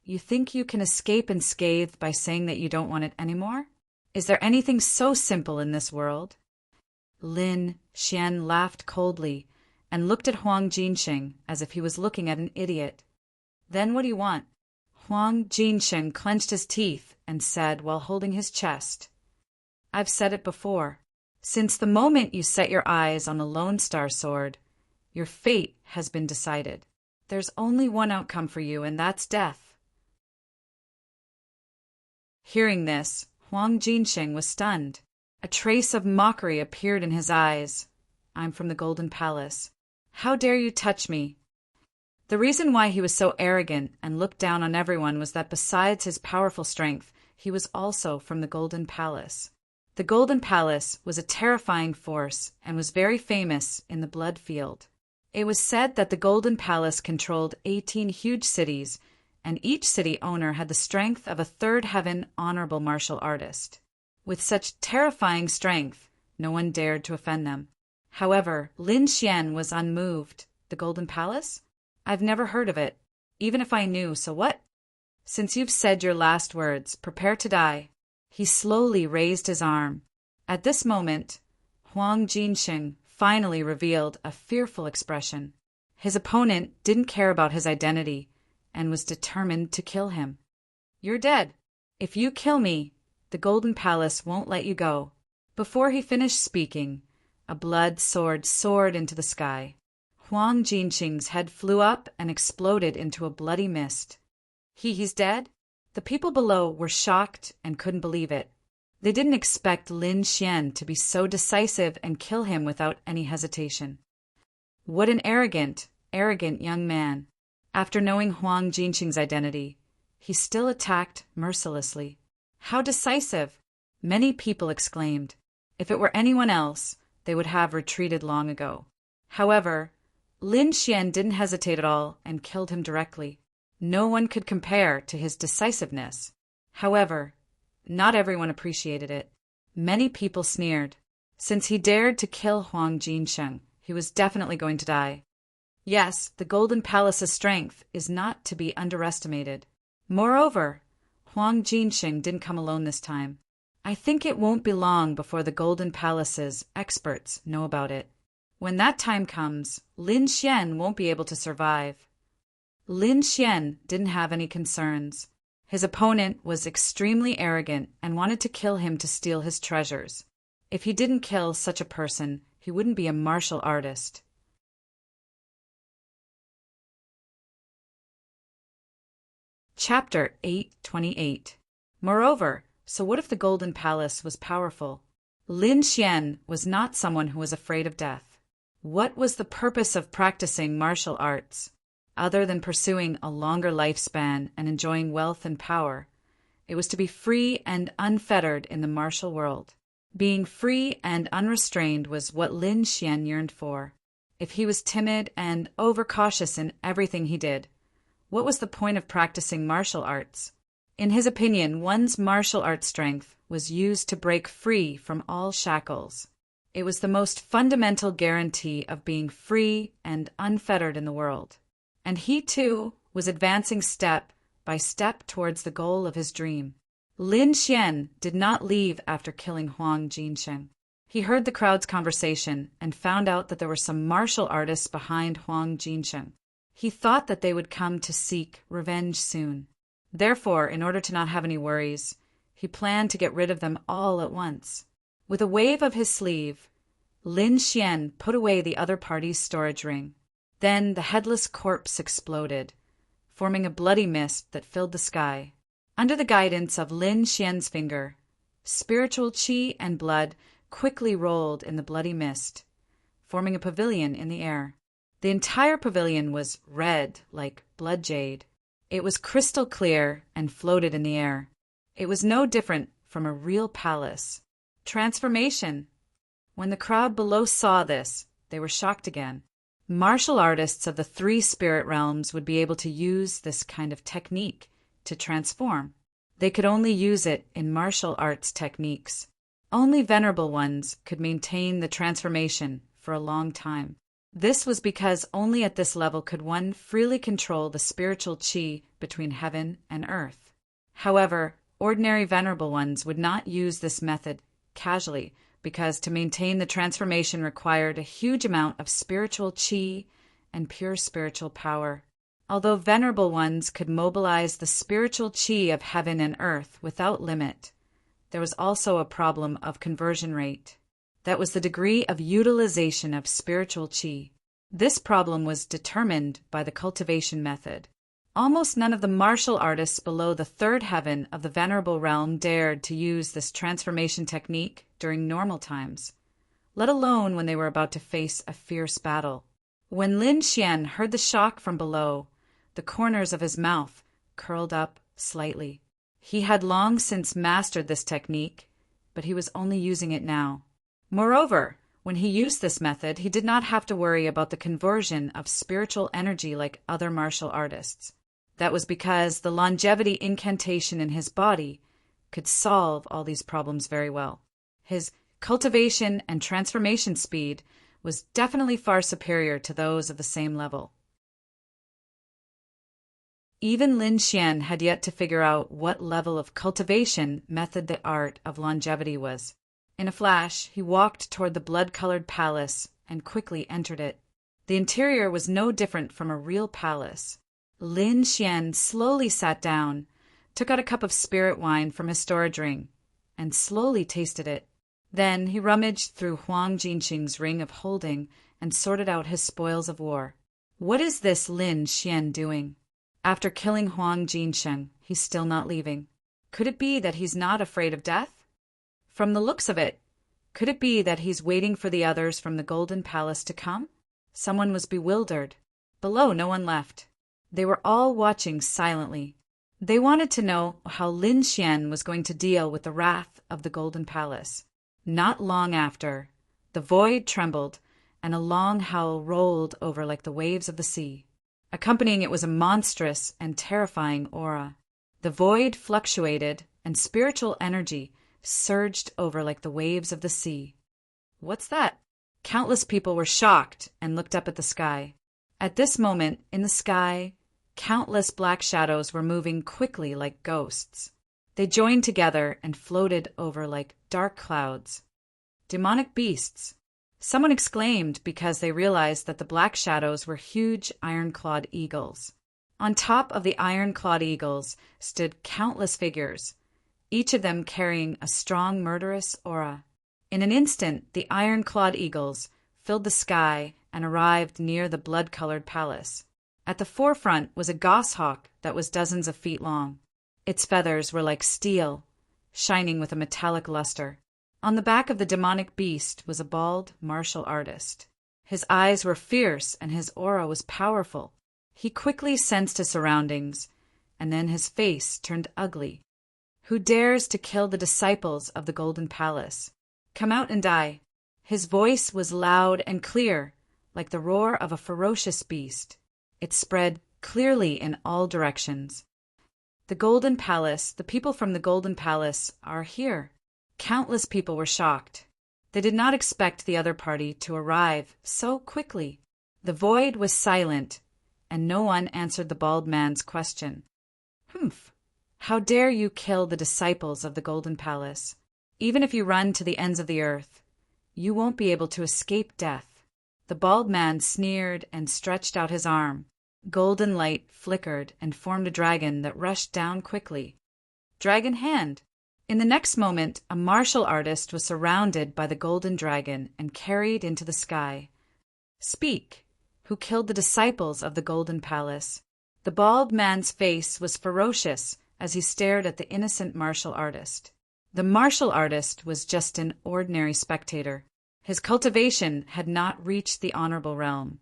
[SPEAKER 1] you think you can escape unscathed by saying that you don't want it anymore? Is there anything so simple in this world? Lin Xian laughed coldly and looked at Huang Jinsheng as if he was looking at an idiot. Then what do you want? Huang Jinsheng clenched his teeth and said while holding his chest, I've said it before. Since the moment you set your eyes on the Lone Star sword, your fate has been decided. There's only one outcome for you, and that's death. Hearing this, Huang Jinsheng was stunned. A trace of mockery appeared in his eyes. I'm from the Golden Palace. How dare you touch me? The reason why he was so arrogant and looked down on everyone was that besides his powerful strength, he was also from the Golden Palace. The Golden Palace was a terrifying force and was very famous in the blood field. It was said that the Golden Palace controlled 18 huge cities, and each city owner had the strength of a third heaven honorable martial artist. With such terrifying strength, no one dared to offend them. However, Lin Xian was unmoved. The Golden Palace? I've never heard of it. Even if I knew, so what? Since you've said your last words, prepare to die. He slowly raised his arm. At this moment, Huang Jinsheng finally revealed a fearful expression. His opponent didn't care about his identity and was determined to kill him. You're dead. If you kill me, the Golden Palace won't let you go. Before he finished speaking, a blood sword soared into the sky. Huang Jinsheng's head flew up and exploded into a bloody mist. He's dead? The people below were shocked and couldn't believe it. They didn't expect Lin Xian to be so decisive and kill him without any hesitation. What an arrogant young man. After knowing Huang Jinsheng's identity, he still attacked mercilessly. How decisive! Many people exclaimed. If it were anyone else, they would have retreated long ago. However, Lin Xian didn't hesitate at all and killed him directly. No one could compare to his decisiveness. However, not everyone appreciated it. Many people sneered. Since he dared to kill Huang Jinsheng, he was definitely going to die. Yes, the Golden Palace's strength is not to be underestimated. Moreover, Huang Jinsheng didn't come alone this time. I think it won't be long before the Golden Palace's experts know about it. When that time comes, Lin Xian won't be able to survive. Lin Xian didn't have any concerns. His opponent was extremely arrogant and wanted to kill him to steal his treasures. If he didn't kill such a person, he wouldn't be a martial artist. Chapter 828. Moreover, so what if the Golden Palace was powerful? Lin Xian was not someone who was afraid of death. What was the purpose of practicing martial arts? Other than pursuing a longer lifespan and enjoying wealth and power, it was to be free and unfettered in the martial world. Being free and unrestrained was what Lin Xian yearned for. If he was timid and overcautious in everything he did, what was the point of practicing martial arts? In his opinion, one's martial arts strength was used to break free from all shackles. It was the most fundamental guarantee of being free and unfettered in the world. And he, too, was advancing step by step towards the goal of his dream. Lin Xian did not leave after killing Huang Jinsheng. He heard the crowd's conversation and found out that there were some martial artists behind Huang Jinsheng. He thought that they would come to seek revenge soon. Therefore, in order to not have any worries, he planned to get rid of them all at once. With a wave of his sleeve, Lin Xian put away the other party's storage ring. Then the headless corpse exploded, forming a bloody mist that filled the sky. Under the guidance of Lin Xian's finger, Spiritual chi and blood quickly rolled in the bloody mist, forming a pavilion in the air. The entire pavilion was red like blood jade. It was crystal clear and floated in the air. It was no different from a real palace. Transformation! When the crowd below saw this, they were shocked again. Martial artists of the 3 spirit realms would be able to use this kind of technique to transform. They could only use it in martial arts techniques. Only venerable ones could maintain the transformation for a long time. This was because only at this level could one freely control the spiritual chi between heaven and earth. However, ordinary venerable ones would not use this method casually, because to maintain the transformation required a huge amount of spiritual chi and pure spiritual power. Although venerable ones could mobilize the spiritual chi of heaven and earth without limit, there was also a problem of conversion rate. That was the degree of utilization of spiritual chi. This problem was determined by the cultivation method. Almost none of the martial artists below the 3rd heaven of the venerable realm dared to use this transformation technique during normal times, let alone when they were about to face a fierce battle. When Lin Xian heard the shock from below, the corners of his mouth curled up slightly. He had long since mastered this technique, but he was only using it now. Moreover, when he used this method, he did not have to worry about the conversion of spiritual energy like other martial artists. That was because the longevity incantation in his body could solve all these problems very well. His cultivation and transformation speed was definitely far superior to those of the same level. Even Lin Xian had yet to figure out what level of cultivation method the art of longevity was. In a flash, he walked toward the blood-colored palace and quickly entered it. The interior was no different from a real palace. Lin Xian slowly sat down, took out a cup of spirit wine from his storage ring, and slowly tasted it. Then he rummaged through Huang Jinxing's ring of holding and sorted out his spoils of war. What is this Lin Xian doing? After killing Huang Jinxing, he's still not leaving. Could it be that he's not afraid of death? From the looks of it, could it be that he's waiting for the others from the Golden Palace to come? Someone was bewildered. Below, no one left. They were all watching silently. They wanted to know how Lin Xian was going to deal with the wrath of the Golden Palace. Not long after, the void trembled, and a long howl rolled over like the waves of the sea. Accompanying it was a monstrous and terrifying aura. The void fluctuated, and spiritual energy surged over like the waves of the sea. What's that? Countless people were shocked and looked up at the sky. At this moment, in the sky, countless black shadows were moving quickly like ghosts. They joined together and floated over like dark clouds. Demonic beasts. Someone exclaimed because they realized that the black shadows were huge iron-clawed eagles. On top of the iron-clawed eagles stood countless figures, each of them carrying a strong murderous aura. In an instant, the iron-clawed eagles filled the sky and arrived near the blood-colored palace. At the forefront was a goshawk that was dozens of feet long. Its feathers were like steel, shining with a metallic luster. On the back of the demonic beast was a bald martial artist. His eyes were fierce and his aura was powerful. He quickly sensed his surroundings, and then his face turned ugly. Who dares to kill the disciples of the Golden Palace? Come out and die. His voice was loud and clear, like the roar of a ferocious beast. It spread clearly in all directions. The Golden Palace, the people from the Golden Palace are here. Countless people were shocked. They did not expect the other party to arrive so quickly. The void was silent, and no one answered the bald man's question. Humph! How dare you kill the disciples of the Golden Palace? Even if you run to the ends of the earth, you won't be able to escape death. The bald man sneered and stretched out his arm. Golden light flickered and formed a dragon that rushed down quickly. Dragon hand! In the next moment, a martial artist was surrounded by the golden dragon and carried into the sky. Speak! Who killed the disciples of the Golden Palace? The bald man's face was ferocious as he stared at the innocent martial artist. The martial artist was just an ordinary spectator. His cultivation had not reached the honorable realm,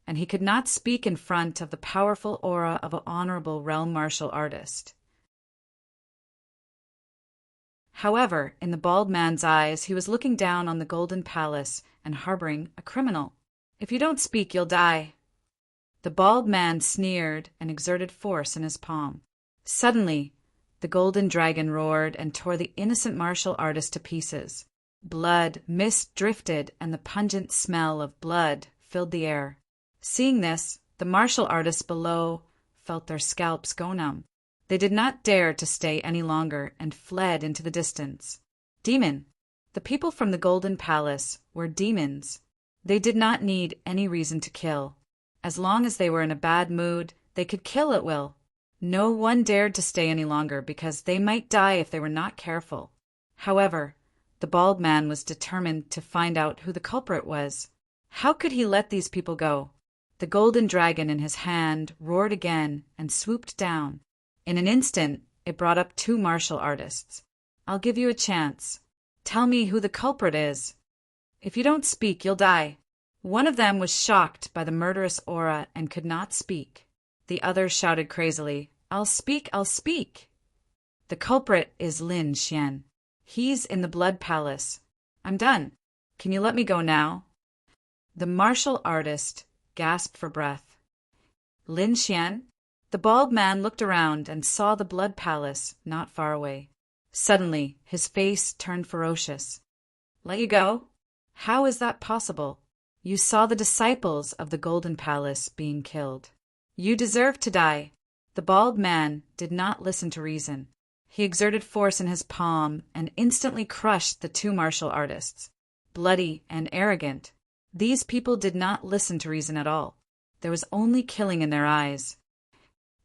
[SPEAKER 1] and he could not speak in front of the powerful aura of an honorable realm martial artist. However, in the bald man's eyes, he was looking down on the golden palace and harboring a criminal. "If you don't speak, you'll die." The bald man sneered and exerted force in his palm. Suddenly, the golden dragon roared and tore the innocent martial artist to pieces. Blood, mist drifted, and the pungent smell of blood filled the air. Seeing this, the martial artists below felt their scalps go numb. They did not dare to stay any longer and fled into the distance. Demon. The people from the Golden Palace were demons. They did not need any reason to kill. As long as they were in a bad mood, they could kill at will. No one dared to stay any longer because they might die if they were not careful. However, the bald man was determined to find out who the culprit was. How could he let these people go? The golden dragon in his hand roared again and swooped down. In an instant, it brought up two martial artists. "I'll give you a chance. Tell me who the culprit is. If you don't speak, you'll die." One of them was shocked by the murderous aura and could not speak. The other shouted crazily, "I'll speak, I'll speak." "The culprit is Lin Xian. He's in the Blood Palace. I'm done. Can you let me go now?" The martial artist gasped for breath. "Lin Xian?" The bald man looked around and saw the Blood Palace not far away. Suddenly, his face turned ferocious. "Let you go? How is that possible? You saw the disciples of the Golden Palace being killed. You deserve to die." The bald man did not listen to reason. He exerted force in his palm and instantly crushed the two martial artists. Bloody and arrogant, these people did not listen to reason at all. There was only killing in their eyes.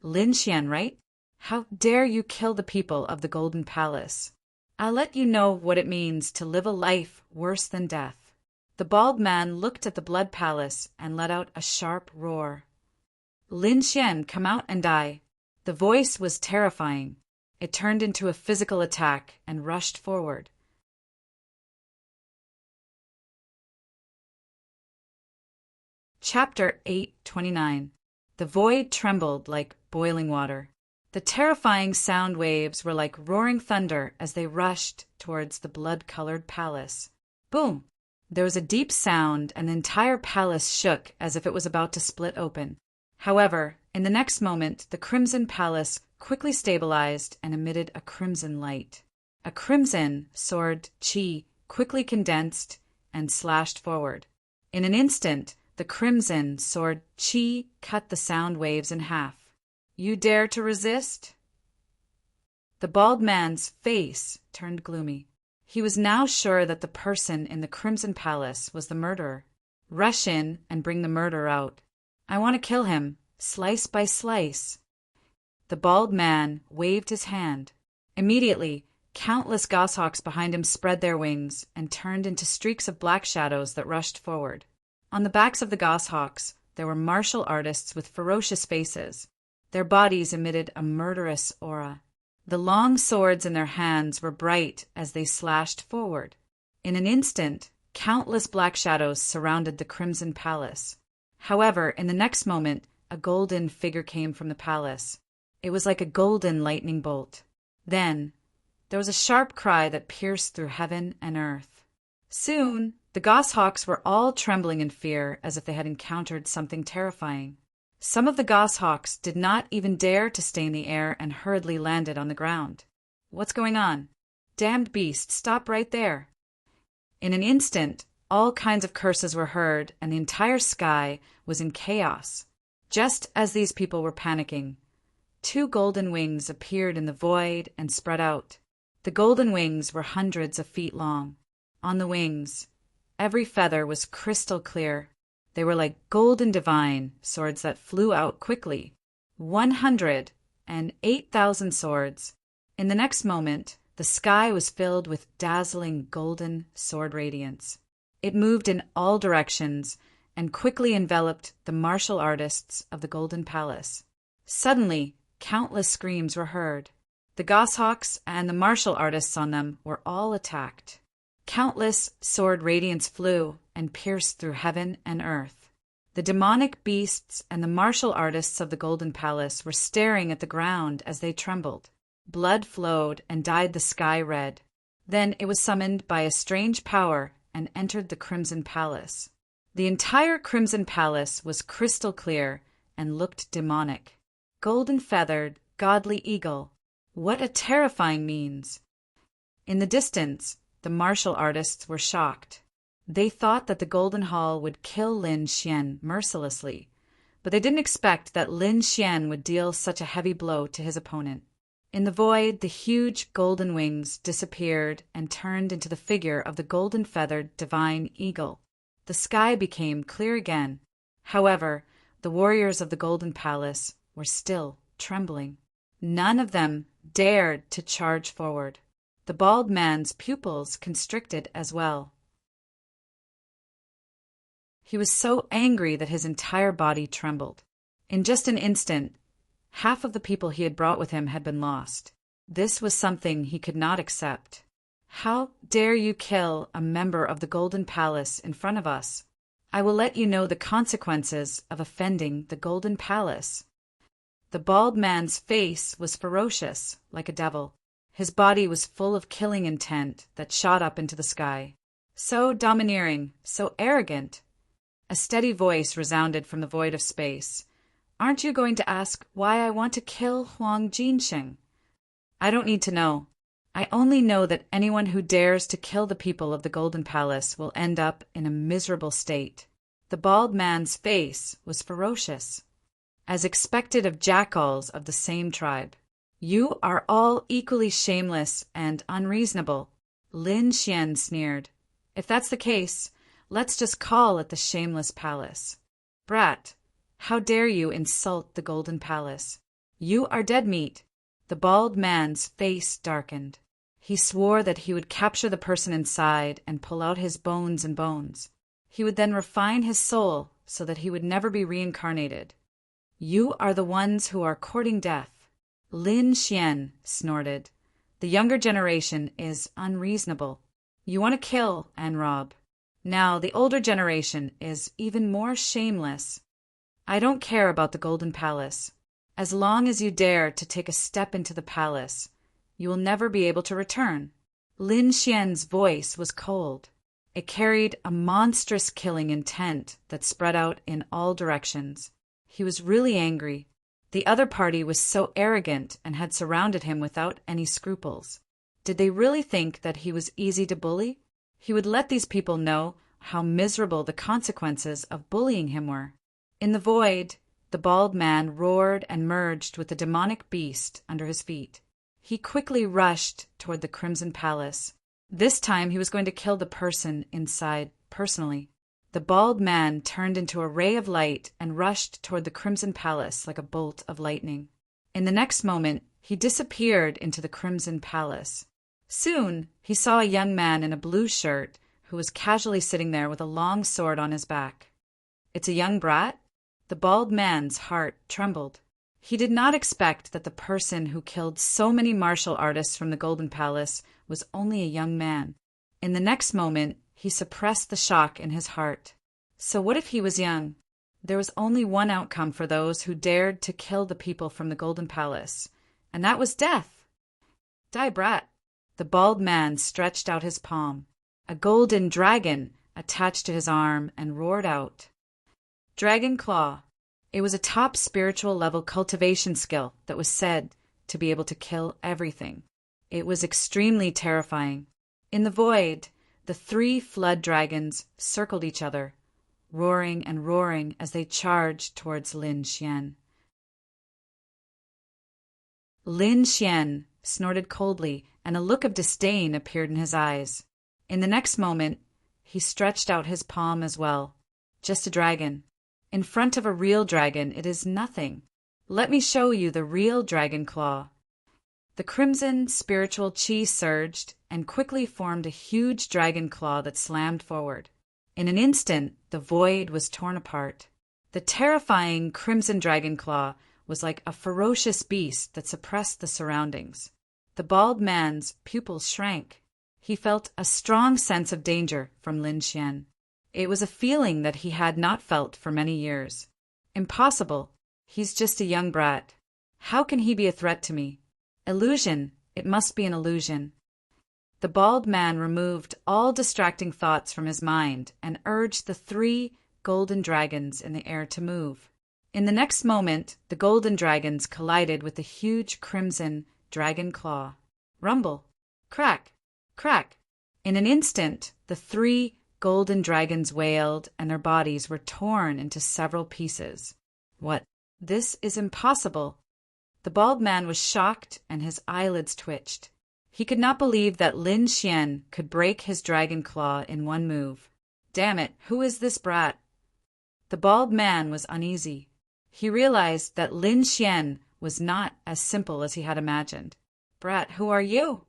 [SPEAKER 1] "Lin Xian, right? How dare you kill the people of the Golden Palace? I'll let you know what it means to live a life worse than death." The bald man looked at the Blood Palace and let out a sharp roar. "Lin Xian, come out and die." The voice was terrifying. It turned into a physical attack and rushed forward. Chapter 829. The void trembled like boiling water. The terrifying sound waves were like roaring thunder as they rushed towards the blood-colored palace. Boom! There was a deep sound, and the entire palace shook as if it was about to split open. However, in the next moment, the Crimson Palace quickly stabilized and emitted a crimson light. A crimson sword chi quickly condensed and slashed forward. In an instant, the crimson sword chi cut the sound waves in half. "You dare to resist?" The bald man's face turned gloomy. He was now sure that the person in the Crimson Palace was the murderer. "Rush in and bring the murderer out. I want to kill him, slice by slice." The bald man waved his hand. Immediately, countless goshawks behind him spread their wings and turned into streaks of black shadows that rushed forward. On the backs of the goshawks, there were martial artists with ferocious faces. Their bodies emitted a murderous aura. The long swords in their hands were bright as they slashed forward. In an instant, countless black shadows surrounded the Crimson Palace. However, in the next moment, a golden figure came from the palace. It was like a golden lightning bolt. Then, there was a sharp cry that pierced through heaven and earth. Soon, the goshawks were all trembling in fear as if they had encountered something terrifying. Some of the goshawks did not even dare to stay in the air and hurriedly landed on the ground. "What's going on? Damned beast, stop right there." In an instant, all kinds of curses were heard and the entire sky was in chaos. Just as these people were panicking, two golden wings appeared in the void and spread out. The golden wings were hundreds of feet long. On the wings, every feather was crystal clear. They were like golden divine swords that flew out quickly. 108,000 swords. In the next moment, the sky was filled with dazzling golden sword radiance. It moved in all directions and quickly enveloped the martial artists of the Golden Palace. Suddenly, countless screams were heard. The goshawks and the martial artists on them were all attacked. Countless sword radiance flew and pierced through heaven and earth. The demonic beasts and the martial artists of the Golden Palace were staring at the ground as they trembled. Blood flowed and dyed the sky red. Then it was summoned by a strange power and entered the Crimson Palace. The entire Crimson Palace was crystal clear and looked demonic. Golden-feathered, godly eagle. What a terrifying means! In the distance, the martial artists were shocked. They thought that the Golden Hall would kill Lin Xian mercilessly, but they didn't expect that Lin Xian would deal such a heavy blow to his opponent. In the void, the huge golden wings disappeared and turned into the figure of the golden-feathered divine eagle. The sky became clear again. However, the warriors of the Golden Palace were still trembling. None of them dared to charge forward. The bald man's pupils constricted as well. He was so angry that his entire body trembled. In just an instant, half of the people he had brought with him had been lost. This was something he could not accept. How dare you kill a member of the Golden Palace in front of us? I will let you know the consequences of offending the Golden Palace. The bald man's face was ferocious, like a devil. His body was full of killing intent that shot up into the sky. So domineering, so arrogant. A steady voice resounded from the void of space. Aren't you going to ask why I want to kill Huang Jinsheng? I don't need to know. I only know that anyone who dares to kill the people of the Golden Palace will end up in a miserable state. The bald man's face was ferocious, as expected of jackals of the same tribe. You are all equally shameless and unreasonable, Lin Xian sneered. If that's the case, let's just call it the Shameless Palace. Brat, how dare you insult the Golden Palace? You are dead meat. The bald man's face darkened. He swore that he would capture the person inside and pull out his bones and bones. He would then refine his soul so that he would never be reincarnated. You are the ones who are courting death. Lin Xian snorted. The younger generation is unreasonable. You want to kill and rob. Now the older generation is even more shameless. I don't care about the Golden Palace. As long as you dare to take a step into the palace, you will never be able to return. Lin Xian's voice was cold. It carried a monstrous killing intent that spread out in all directions. He was really angry. The other party was so arrogant and had surrounded him without any scruples. Did they really think that he was easy to bully? He would let these people know how miserable the consequences of bullying him were. In the void, the bald man roared and merged with the demonic beast under his feet. He quickly rushed toward the Crimson Palace. This time he was going to kill the person inside personally. The bald man turned into a ray of light and rushed toward the Crimson Palace like a bolt of lightning. In the next moment, he disappeared into the Crimson Palace. Soon, he saw a young man in a blue shirt who was casually sitting there with a long sword on his back. It's a young brat? The bald man's heart trembled. He did not expect that the person who killed so many martial artists from the Golden Palace was only a young man. In the next moment, he suppressed the shock in his heart. So what if he was young? There was only one outcome for those who dared to kill the people from the Golden Palace, and that was death. Die, brat. The bald man stretched out his palm. A golden dragon attached to his arm and roared out. Dragon Claw. It was a top spiritual level cultivation skill that was said to be able to kill everything. It was extremely terrifying. In the void, the 3 flood dragons circled each other, roaring and roaring as they charged towards Lin Xian. Lin Xian snorted coldly, and a look of disdain appeared in his eyes. In the next moment, he stretched out his palm as well. Just a dragon. In front of a real dragon, it is nothing. Let me show you the real dragon claw. The crimson spiritual chi surged and quickly formed a huge dragon claw that slammed forward. In an instant, the void was torn apart. The terrifying crimson dragon claw was like a ferocious beast that suppressed the surroundings. The bald man's pupils shrank. He felt a strong sense of danger from Lin Xian. It was a feeling that he had not felt for many years. Impossible. He's just a young brat. How can he be a threat to me? Illusion. It must be an illusion. The bald man removed all distracting thoughts from his mind and urged the 3 golden dragons in the air to move. In the next moment, the golden dragons collided with the huge crimson dragon claw. Rumble. Crack. Crack. In an instant, the 3 golden dragons wailed and their bodies were torn into several pieces. What? This is impossible. The bald man was shocked and his eyelids twitched. He could not believe that Lin Xian could break his dragon claw in one move. Damn it, who is this brat? The bald man was uneasy. He realized that Lin Xian was not as simple as he had imagined. Brat, who are you?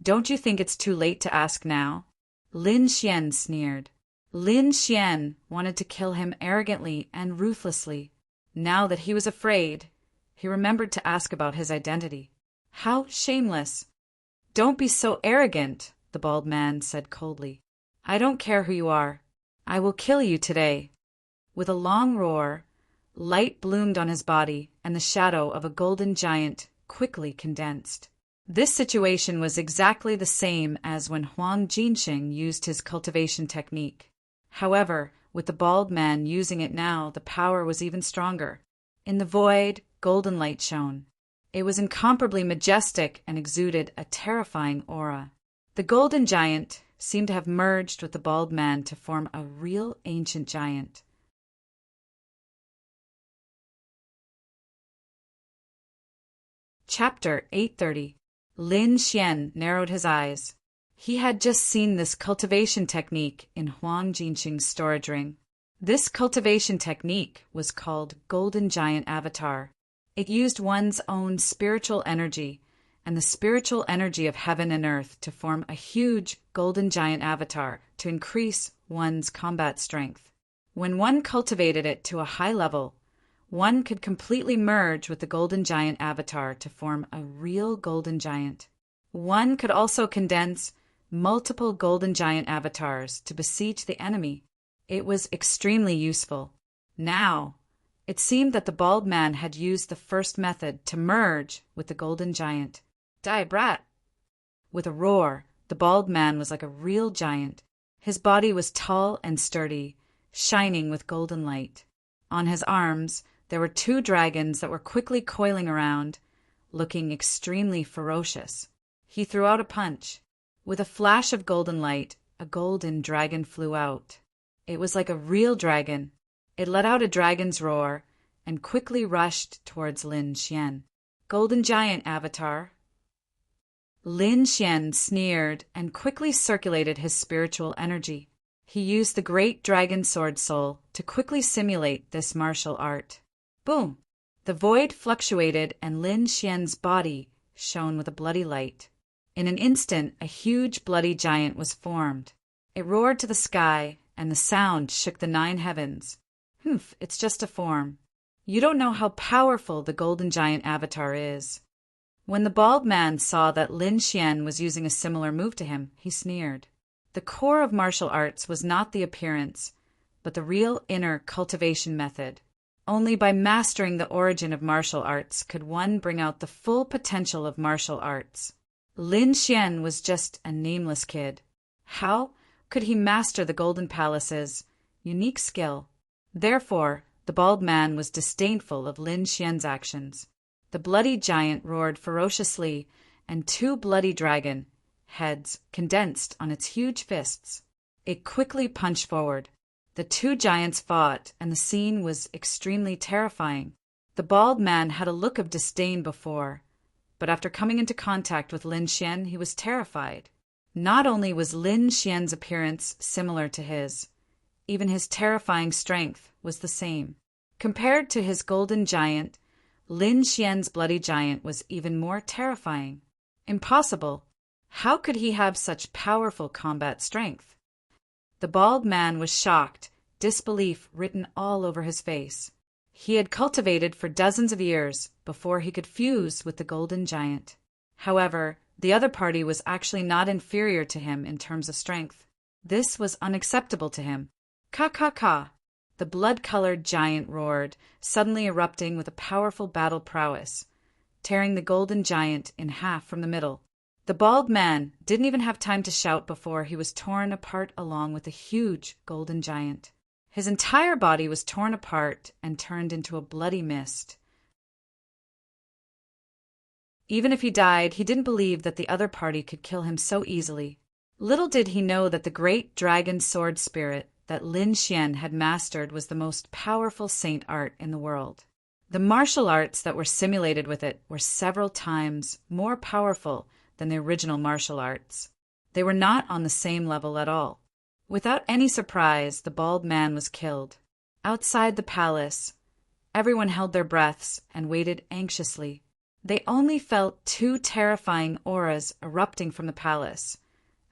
[SPEAKER 1] Don't you think it's too late to ask now? Lin Xian sneered. Lin Xian wanted to kill him arrogantly and ruthlessly. Now that he was afraid, he remembered to ask about his identity. How shameless! Don't be so arrogant, the bald man said coldly. I don't care who you are. I will kill you today. With a long roar, light bloomed on his body, and the shadow of a golden giant quickly condensed. This situation was exactly the same as when Huang Jinxing used his cultivation technique. However, with the bald man using it now, the power was even stronger. In the void, golden light shone. It was incomparably majestic and exuded a terrifying aura. The golden giant seemed to have merged with the bald man to form a real ancient giant. Chapter 830. Lin Xian narrowed his eyes. He had just seen this cultivation technique in Huang Jinxing's storage ring. This cultivation technique was called Golden Giant Avatar. It used one's own spiritual energy and the spiritual energy of heaven and earth to form a huge golden giant avatar to increase one's combat strength. When one cultivated it to a high level, one could completely merge with the golden giant avatar to form a real golden giant. One could also condense multiple golden giant avatars to besiege the enemy. It was extremely useful. Now, it seemed that the bald man had used the first method to merge with the golden giant. Die, brat! With a roar, the bald man was like a real giant. His body was tall and sturdy, shining with golden light. On his arms, there were 2 dragons that were quickly coiling around, looking extremely ferocious. He threw out a punch. With a flash of golden light, a golden dragon flew out. It was like a real dragon. It let out a dragon's roar and quickly rushed towards Lin Xian. Golden Giant Avatar. Lin Xian sneered and quickly circulated his spiritual energy. He used the great dragon sword soul to quickly simulate this martial art. Boom! The void fluctuated and Lin Xian's body shone with a bloody light. In an instant, a huge bloody giant was formed. It roared to the sky, and the sound shook the 9 heavens. Humph, it's just a form. You don't know how powerful the golden giant avatar is. When the bald man saw that Lin Xian was using a similar move to him, he sneered. The core of martial arts was not the appearance, but the real inner cultivation method. Only by mastering the origin of martial arts could one bring out the full potential of martial arts. Lin Xian was just a nameless kid. How could he master the Golden Palace's unique skill? Therefore, the bald man was disdainful of Lin Xian's actions. The bloody giant roared ferociously, and 2 bloody dragon heads condensed on its huge fists. It quickly punched forward. The 2 giants fought, and the scene was extremely terrifying. The bald man had a look of disdain before, but after coming into contact with Lin Xian, he was terrified. Not only was Lin Xian's appearance similar to his, even his terrifying strength was the same. Compared to his golden giant, Lin Xian's bloody giant was even more terrifying. Impossible. How could he have such powerful combat strength? The bald man was shocked, disbelief written all over his face. He had cultivated for dozens of years before he could fuse with the golden giant. However, the other party was actually not inferior to him in terms of strength. This was unacceptable to him. Ka ka ka! The blood-colored giant roared, suddenly erupting with a powerful battle prowess, tearing the golden giant in half from the middle. The bald man didn't even have time to shout before he was torn apart along with the huge golden giant. His entire body was torn apart and turned into a bloody mist. Even if he died, he didn't believe that the other party could kill him so easily. Little did he know that the great dragon sword spirit that Lin Xian had mastered was the most powerful saint art in the world. The martial arts that were simulated with it were several times more powerful than the original martial arts. They were not on the same level at all. Without any surprise, the bald man was killed. Outside the palace, everyone held their breaths and waited anxiously. They only felt two terrifying auras erupting from the palace,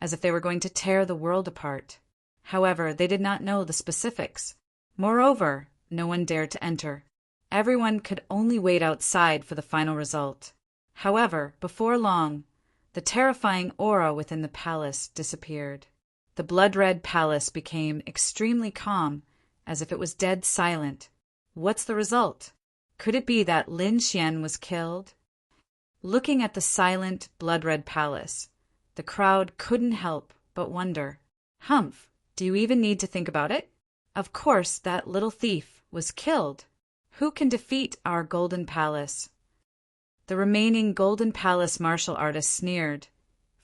[SPEAKER 1] as if they were going to tear the world apart. However, they did not know the specifics. Moreover, no one dared to enter. Everyone could only wait outside for the final result. However, before long, the terrifying aura within the palace disappeared. The blood-red palace became extremely calm, as if it was dead silent. What's the result? Could it be that Lin Xian was killed? Looking at the silent, blood-red palace, the crowd couldn't help but wonder. Humph, do you even need to think about it? Of course, that little thief was killed. Who can defeat our Golden Palace? The remaining Golden Palace martial artists sneered,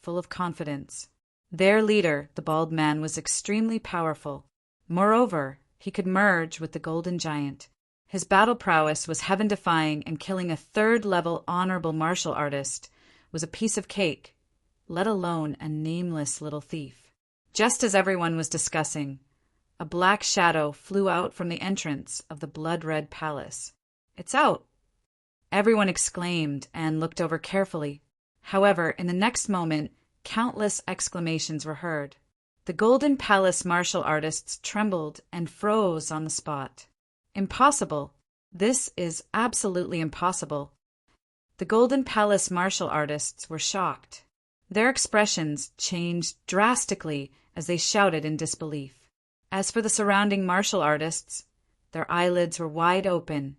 [SPEAKER 1] full of confidence. Their leader, the bald man, was extremely powerful. Moreover, he could merge with the golden giant. His battle prowess was heaven-defying, and killing a third-level honorable martial artist was a piece of cake, let alone a nameless little thief. Just as everyone was discussing, a black shadow flew out from the entrance of the blood-red palace. "It's out!" Everyone exclaimed and looked over carefully. However, in the next moment, countless exclamations were heard. The Golden Palace martial artists trembled and froze on the spot. Impossible! This is absolutely impossible. The Golden Palace martial artists were shocked. Their expressions changed drastically as they shouted in disbelief. As for the surrounding martial artists, their eyelids were wide open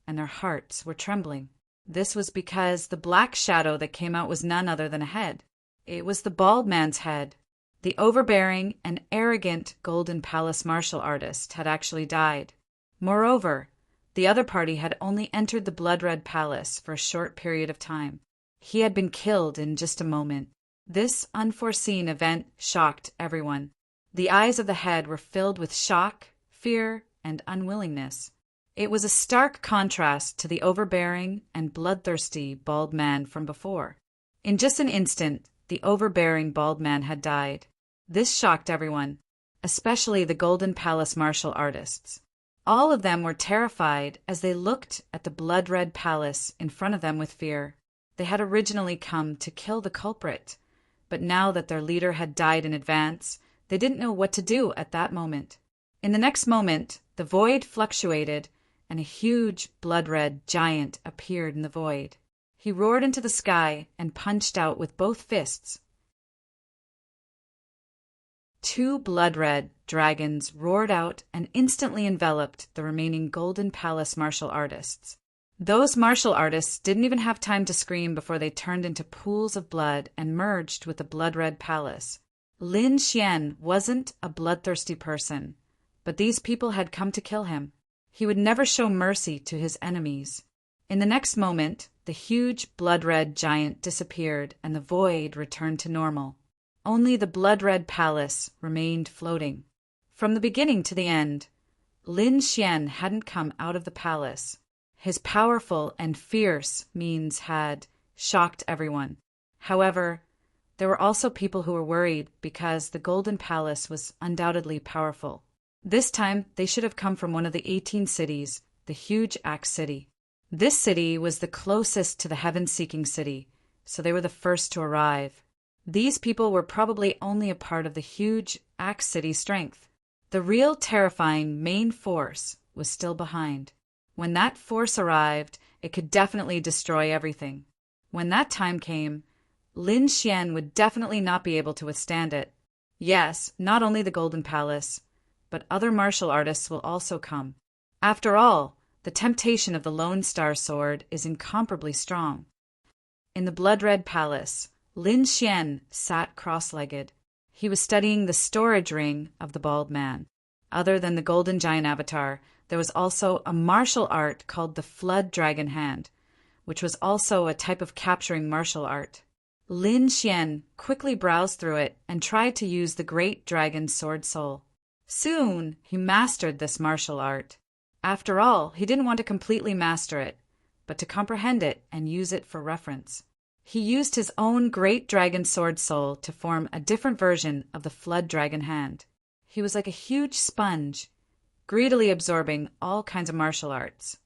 [SPEAKER 1] and their hearts were trembling. This was because the black shadow that came out was none other than a head. It was the bald man's head. The overbearing and arrogant Golden Palace martial artist had actually died. Moreover, the other party had only entered the blood-red palace for a short period of time. He had been killed in just a moment. This unforeseen event shocked everyone. The eyes of the head were filled with shock, fear, and unwillingness. It was a stark contrast to the overbearing and bloodthirsty bald man from before. In just an instant, the overbearing bald man had died. This shocked everyone, especially the Golden Palace martial artists. All of them were terrified as they looked at the blood-red palace in front of them with fear. They had originally come to kill the culprit, but now that their leader had died in advance, they didn't know what to do at that moment. In the next moment, the void fluctuated, and a huge blood-red giant appeared in the void. He roared into the sky and punched out with both fists. Two blood-red dragons roared out and instantly enveloped the remaining Golden Palace martial artists. Those martial artists didn't even have time to scream before they turned into pools of blood and merged with the blood-red palace. Lin Xian wasn't a bloodthirsty person, but these people had come to kill him. He would never show mercy to his enemies. In the next moment, the huge blood-red giant disappeared and the void returned to normal. Only the blood-red palace remained floating. From the beginning to the end, Lin Xian hadn't come out of the palace. His powerful and fierce means had shocked everyone. However, there were also people who were worried because the Golden Palace was undoubtedly powerful. This time, they should have come from one of the 18 cities, the huge Axe City. This city was the closest to the heaven-seeking city, so they were the first to arrive. These people were probably only a part of the huge Axe City strength. The real terrifying main force was still behind. When that force arrived, it could definitely destroy everything. When that time came, Lin Xian would definitely not be able to withstand it. Yes, not only the Golden Palace, but other martial artists will also come. After all, the temptation of the Lone Star Sword is incomparably strong. In the Blood-Red Palace, Lin Xian sat cross-legged. He was studying the storage ring of the bald man. Other than the Golden Giant Avatar, there was also a martial art called the Flood Dragon Hand, which was also a type of capturing martial art. Lin Xian quickly browsed through it and tried to use the Great Dragon's Sword Soul. Soon, he mastered this martial art. After all, he didn't want to completely master it, but to comprehend it and use it for reference. He used his own Great Dragon Sword Soul to form a different version of the Flood Dragon Hand. He was like a huge sponge, greedily absorbing all kinds of martial arts.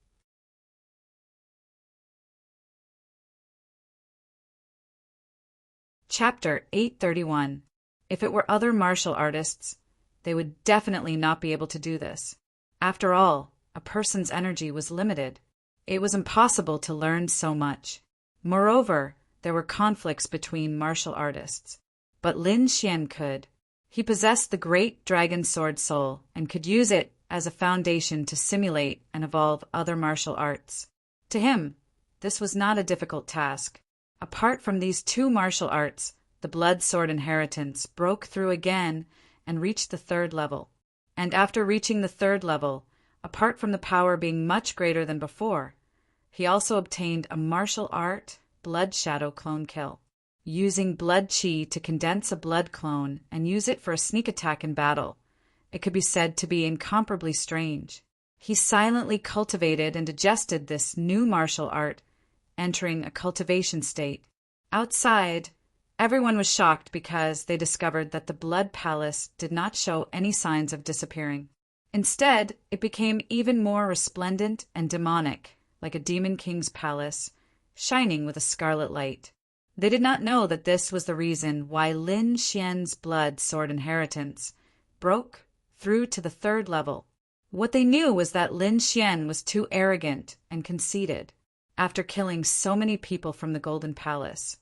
[SPEAKER 1] Chapter 831. If it were other martial artists, they would definitely not be able to do this. After all, a person's energy was limited. It was impossible to learn so much. Moreover, there were conflicts between martial artists. But Lin Xian could. He possessed the Great Dragon Sword Soul and could use it as a foundation to simulate and evolve other martial arts. To him, this was not a difficult task. Apart from these two martial arts, the Blood Sword Inheritance broke through again and reached the 3rd level. And after reaching the 3rd level, apart from the power being much greater than before, he also obtained a martial art, Blood Shadow Clone Kill. Using blood chi to condense a blood clone and use it for a sneak attack in battle, it could be said to be incomparably strange. He silently cultivated and digested this new martial art, entering a cultivation state. Outside, everyone was shocked because they discovered that the Blood Palace did not show any signs of disappearing. Instead, it became even more resplendent and demonic, like a demon king's palace, shining with a scarlet light. They did not know that this was the reason why Lin Xian's blood sword inheritance broke through to the 3rd level. What they knew was that Lin Xian was too arrogant and conceited. After killing so many people from the Golden Palace,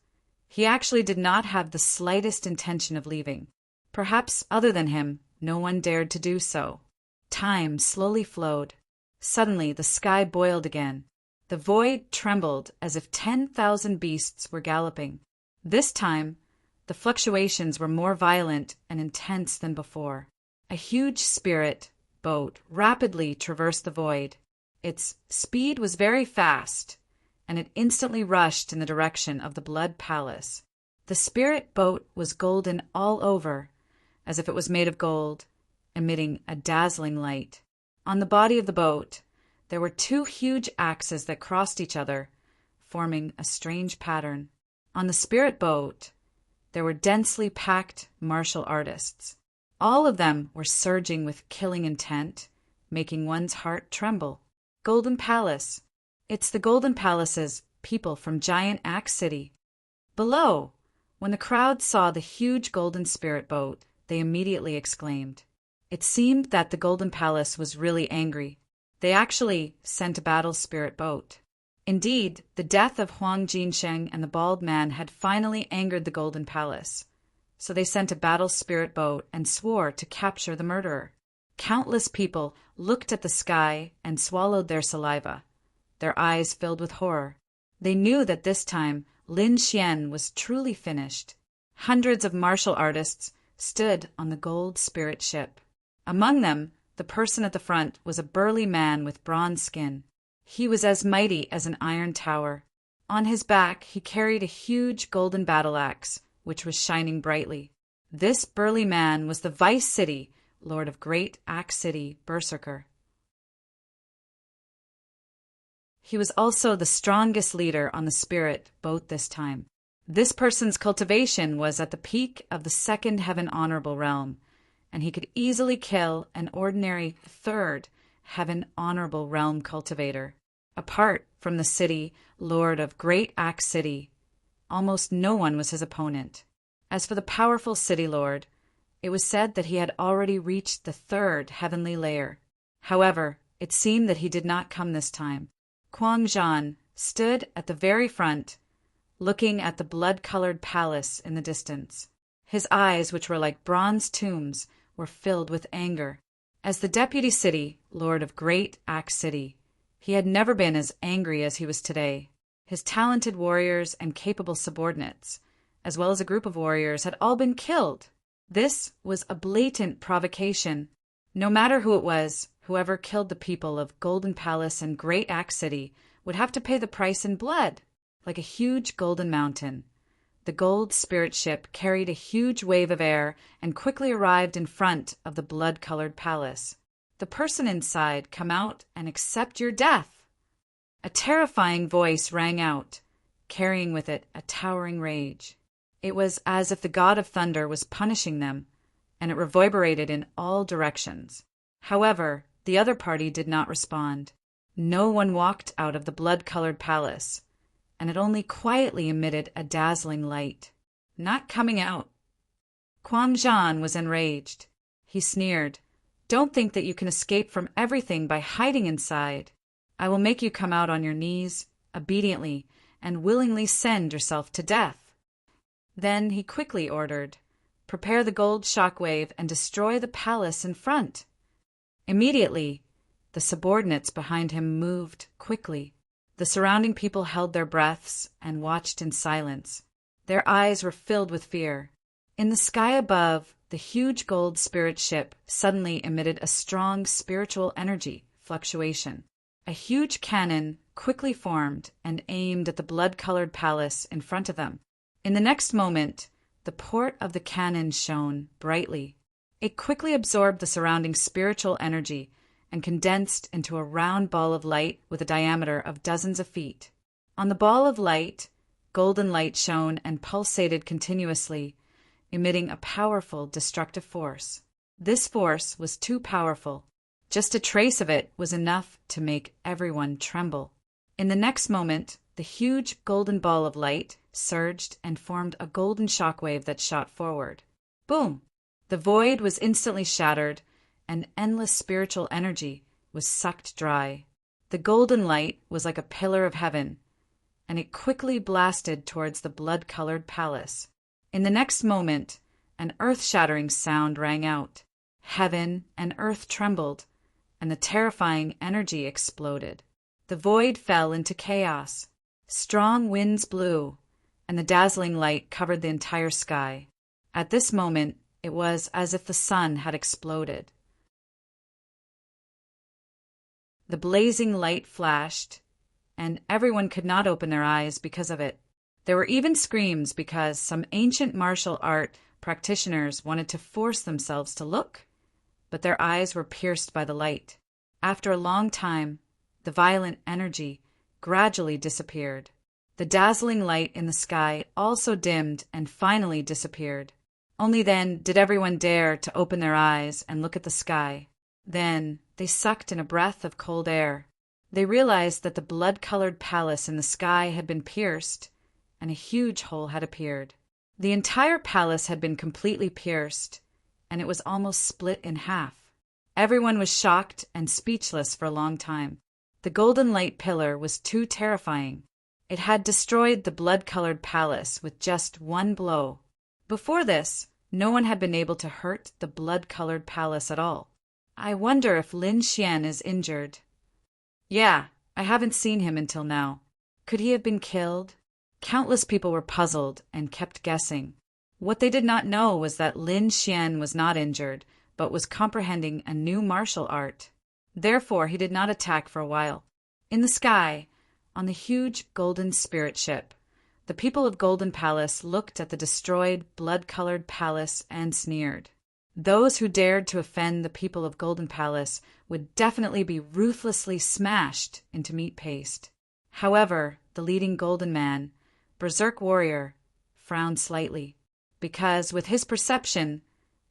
[SPEAKER 1] he actually did not have the slightest intention of leaving. Perhaps other than him, no one dared to do so. Time slowly flowed. Suddenly, the sky boiled again. The void trembled as if 10,000 beasts were galloping. This time, the fluctuations were more violent and intense than before. A huge spirit boat rapidly traversed the void. Its speed was very fast, and it instantly rushed in the direction of the Blood Palace. The spirit boat was golden all over, as if it was made of gold, emitting a dazzling light. On the body of the boat, there were 2 huge axes that crossed each other, forming a strange pattern. On the spirit boat, there were densely packed martial artists. All of them were surging with killing intent, making one's heart tremble. Golden Palace. It's the Golden Palace's people from Giant Axe City. Below, when the crowd saw the huge golden spirit boat, they immediately exclaimed. It seemed that the Golden Palace was really angry. They actually sent a battle spirit boat. Indeed, the death of Huang Jinsheng and the bald man had finally angered the Golden Palace, so they sent a battle spirit boat and swore to capture the murderer. Countless people looked at the sky and swallowed their saliva. Their eyes filled with horror. They knew that this time Lin Xian was truly finished. Hundreds of martial artists stood on the gold spirit ship. Among them, the person at the front was a burly man with bronze skin. He was as mighty as an iron tower. On his back he carried a huge golden battle axe, which was shining brightly. This burly man was the Vice City, Lord of Great Axe City, Berserker. He was also the strongest leader on the spirit boat this time. This person's cultivation was at the peak of the 2nd Heaven Honorable Realm, and he could easily kill an ordinary 3rd Heaven Honorable Realm cultivator. Apart from the city, Lord of Great Axe City, almost no one was his opponent. As for the powerful city lord, it was said that he had already reached the 3rd heavenly layer. However, it seemed that he did not come this time. Quang Zhan stood at the very front, looking at the blood-colored palace in the distance. His eyes, which were like bronze tombs, were filled with anger. As the deputy city lord of Great Axe City, he had never been as angry as he was today. His talented warriors and capable subordinates, as well as a group of warriors, had all been killed. This was a blatant provocation. No matter who it was, whoever killed the people of Golden Palace and Great Axe City would have to pay the price in blood, like a huge golden mountain. The gold spirit ship carried a huge wave of air and quickly arrived in front of the blood-colored palace. The person inside, come out and accept your death. A terrifying voice rang out, carrying with it a towering rage. It was as if the god of thunder was punishing them, and it reverberated in all directions. However, the other party did not respond. No one walked out of the blood-colored palace, and it only quietly emitted a dazzling light. Not coming out. Quan Zhan was enraged. He sneered, "Don't think that you can escape from everything by hiding inside. I will make you come out on your knees, obediently, and willingly send yourself to death." Then he quickly ordered, "Prepare the gold shockwave and destroy the palace in front." Immediately, the subordinates behind him moved quickly. The surrounding people held their breaths and watched in silence. Their eyes were filled with fear. In the sky above, the huge gold spirit ship suddenly emitted a strong spiritual energy fluctuation. A huge cannon quickly formed and aimed at the blood-colored palace in front of them. In the next moment, the port of the cannon shone brightly. It quickly absorbed the surrounding spiritual energy and condensed into a round ball of light with a diameter of dozens of feet. On the ball of light, golden light shone and pulsated continuously, emitting a powerful destructive force. This force was too powerful. Just a trace of it was enough to make everyone tremble. In the next moment, the huge golden ball of light surged and formed a golden shockwave that shot forward. Boom! The void was instantly shattered, and endless spiritual energy was sucked dry. The golden light was like a pillar of heaven, and it quickly blasted towards the blood-colored palace. In the next moment, an earth-shattering sound rang out. Heaven and earth trembled, and the terrifying energy exploded. The void fell into chaos. Strong winds blew, and the dazzling light covered the entire sky. At this moment, it was as if the sun had exploded. The blazing light flashed, and everyone could not open their eyes because of it. There were even screams because some ancient martial art practitioners wanted to force themselves to look, but their eyes were pierced by the light. After a long time, the violent energy gradually disappeared. The dazzling light in the sky also dimmed and finally disappeared. Only then did everyone dare to open their eyes and look at the sky. Then they sucked in a breath of cold air. They realized that the blood-colored palace in the sky had been pierced, and a huge hole had appeared. The entire palace had been completely pierced, and it was almost split in half. Everyone was shocked and speechless for a long time. The golden light pillar was too terrifying. It had destroyed the blood-colored palace with just one blow. Before this, no one had been able to hurt the blood-colored palace at all. I wonder if Lin Xian is injured. Yeah, I haven't seen him until now. Could he have been killed? Countless people were puzzled and kept guessing. What they did not know was that Lin Xian was not injured, but was comprehending a new martial art. Therefore, he did not attack for a while. In the sky, on the huge golden spirit ship, the people of Golden Palace looked at the destroyed, blood-colored palace and sneered. Those who dared to offend the people of Golden Palace would definitely be ruthlessly smashed into meat paste. However, the leading golden man, Berserk Warrior, frowned slightly, because with his perception,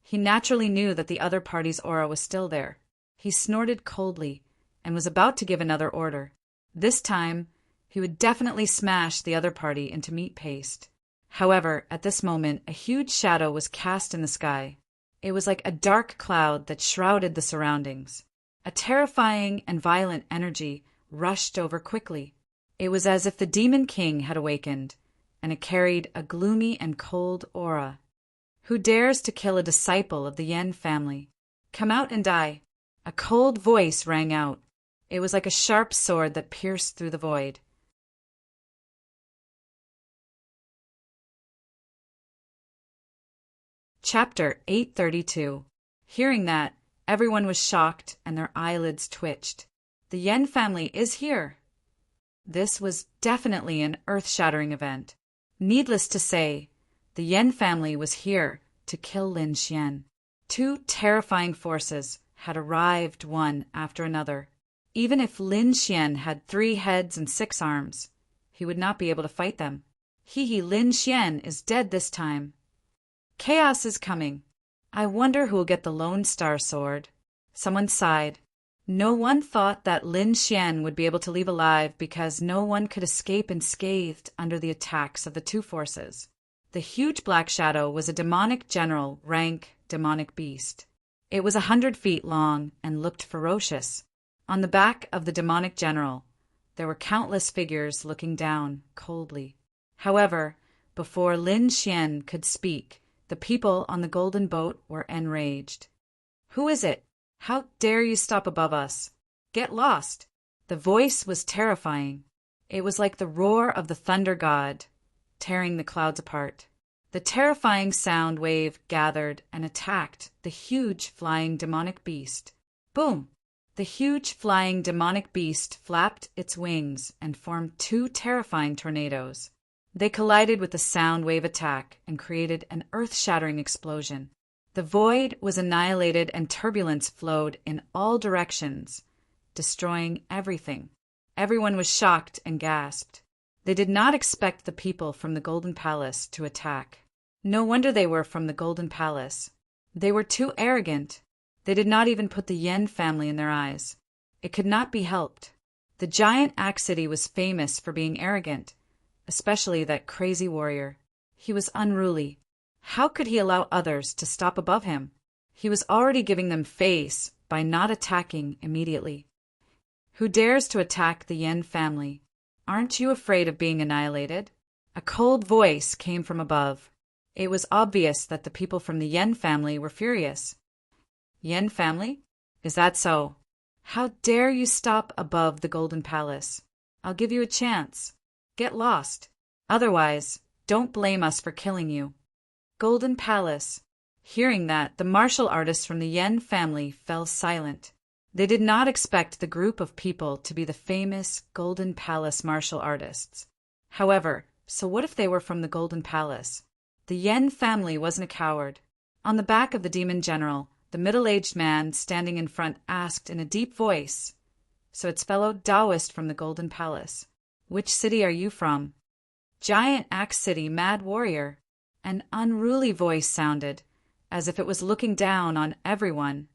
[SPEAKER 1] he naturally knew that the other party's aura was still there. He snorted coldly and was about to give another order. This time, he would definitely smash the other party into meat paste. However, at this moment, a huge shadow was cast in the sky. It was like a dark cloud that shrouded the surroundings. A terrifying and violent energy rushed over quickly. It was as if the Demon King had awakened, and it carried a gloomy and cold aura. Who dares to kill a disciple of the Yen family? Come out and die. A cold voice rang out. It was like a sharp sword that pierced through the void. Chapter 832. Hearing that, everyone was shocked and their eyelids twitched. The Yen family is here. This was definitely an earth-shattering event. Needless to say, the Yen family was here to kill Lin Xian. Two terrifying forces had arrived one after another. Even if Lin Xian had 3 heads and 6 arms, he would not be able to fight them. Lin Xian is dead this time. Chaos is coming. I wonder who will get the Lone Star Sword. Someone sighed. No one thought that Lin Xian would be able to leave alive because no one could escape unscathed under the attacks of the two forces. The huge black shadow was a demonic general, rank demonic beast. It was 100 feet long and looked ferocious. On the back of the demonic general, there were countless figures looking down coldly. However, before Lin Xian could speak, the people on the golden boat were enraged. Who is it? How dare you stop above us? Get lost! The voice was terrifying. It was like the roar of the thunder god, tearing the clouds apart. The terrifying sound wave gathered and attacked the huge flying demonic beast. Boom! The huge flying demonic beast flapped its wings and formed 2 terrifying tornadoes. They collided with the sound wave attack and created an earth-shattering explosion. The void was annihilated and turbulence flowed in all directions, destroying everything. Everyone was shocked and gasped. They did not expect the people from the Golden Palace to attack. No wonder they were from the Golden Palace. They were too arrogant. They did not even put the Yen family in their eyes. It could not be helped. The giant Axe City was famous for being arrogant, especially that crazy warrior. He was unruly. How could he allow others to stop above him? He was already giving them face by not attacking immediately. Who dares to attack the Yen family? Aren't you afraid of being annihilated? A cold voice came from above. It was obvious that the people from the Yen family were furious. Yen family? Is that so? How dare you stop above the Golden Palace? I'll give you a chance. Get lost. Otherwise, don't blame us for killing you. Golden Palace. Hearing that, the martial artists from the Yen family fell silent. They did not expect the group of people to be the famous Golden Palace martial artists. However, so what if they were from the Golden Palace? The Yen family wasn't a coward. On the back of the demon general, the middle-aged man standing in front asked in a deep voice, so its fellow Taoist from the Golden Palace, "Which city are you from?" "Giant Axe City, mad warrior." An unruly voice sounded, as if it was looking down on everyone.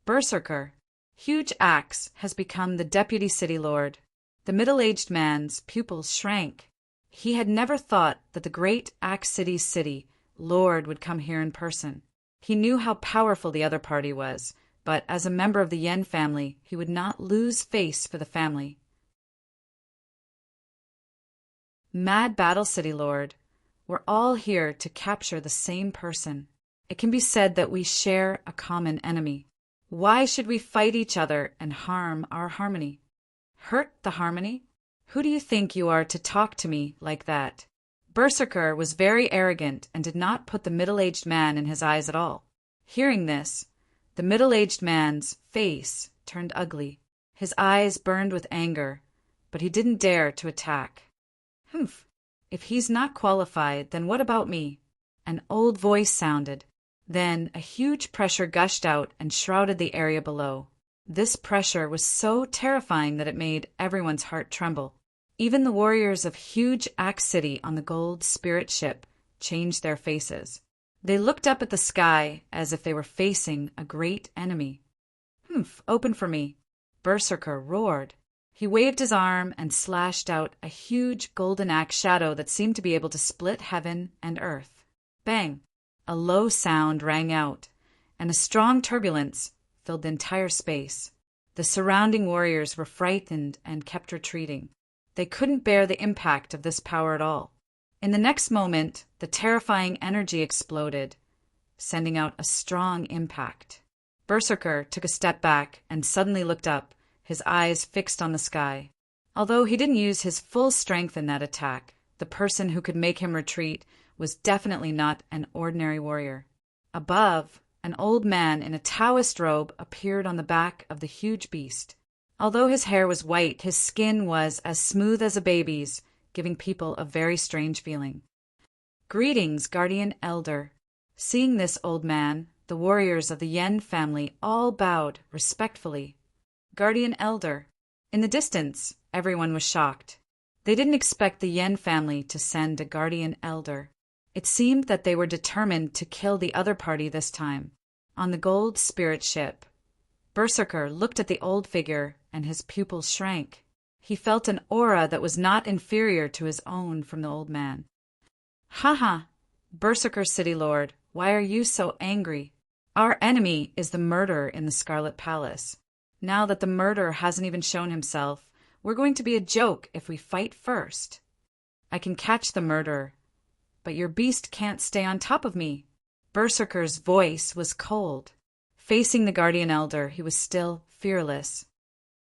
[SPEAKER 1] "Berserker. Huge Axe has become the deputy city lord." The middle-aged man's pupils shrank. He had never thought that the great Axe City's city lord would come here in person. He knew how powerful the other party was, but as a member of the Yen family, he would not lose face for the family. Mad Battle City Lord. We're all here to capture the same person. It can be said that we share a common enemy. Why should we fight each other and harm our harmony? Hurt the harmony? Who do you think you are to talk to me like that? Berserker was very arrogant and did not put the middle-aged man in his eyes at all. Hearing this, the middle-aged man's face turned ugly. His eyes burned with anger, but he didn't dare to attack. "Humph! If he's not qualified, then what about me?" An old voice sounded. Then a huge pressure gushed out and shrouded the area below. This pressure was so terrifying that it made everyone's heart tremble. Even the warriors of huge Axe City on the gold spirit ship changed their faces. They looked up at the sky as if they were facing a great enemy. "Humph, open for me." Berserker roared. He waved his arm and slashed out a huge golden axe shadow that seemed to be able to split heaven and earth. Bang! A low sound rang out, and a strong turbulence filled the entire space. The surrounding warriors were frightened and kept retreating. They couldn't bear the impact of this power at all. In the next moment, the terrifying energy exploded, sending out a strong impact. Berserker took a step back and suddenly looked up, his eyes fixed on the sky. Although he didn't use his full strength in that attack, the person who could make him retreat was definitely not an ordinary warrior. Above, an old man in a Taoist robe appeared on the back of the huge beast. Although his hair was white, his skin was as smooth as a baby's, giving people a very strange feeling. "Greetings, Guardian Elder." Seeing this old man, the warriors of the Yen family all bowed respectfully. "Guardian Elder." In the distance, everyone was shocked. They didn't expect the Yen family to send a Guardian Elder. It seemed that they were determined to kill the other party this time. On the gold spirit ship, Berserker looked at the old figure and his pupils shrank. He felt an aura that was not inferior to his own from the old man. "Haha, Berserker City Lord, why are you so angry? Our enemy is the murderer in the Scarlet Palace. Now that the murderer hasn't even shown himself, we're going to be a joke if we fight first. I can catch the murderer, but your beast can't stay on top of me." Berserker's voice was cold. Facing the Guardian Elder, he was still fearless.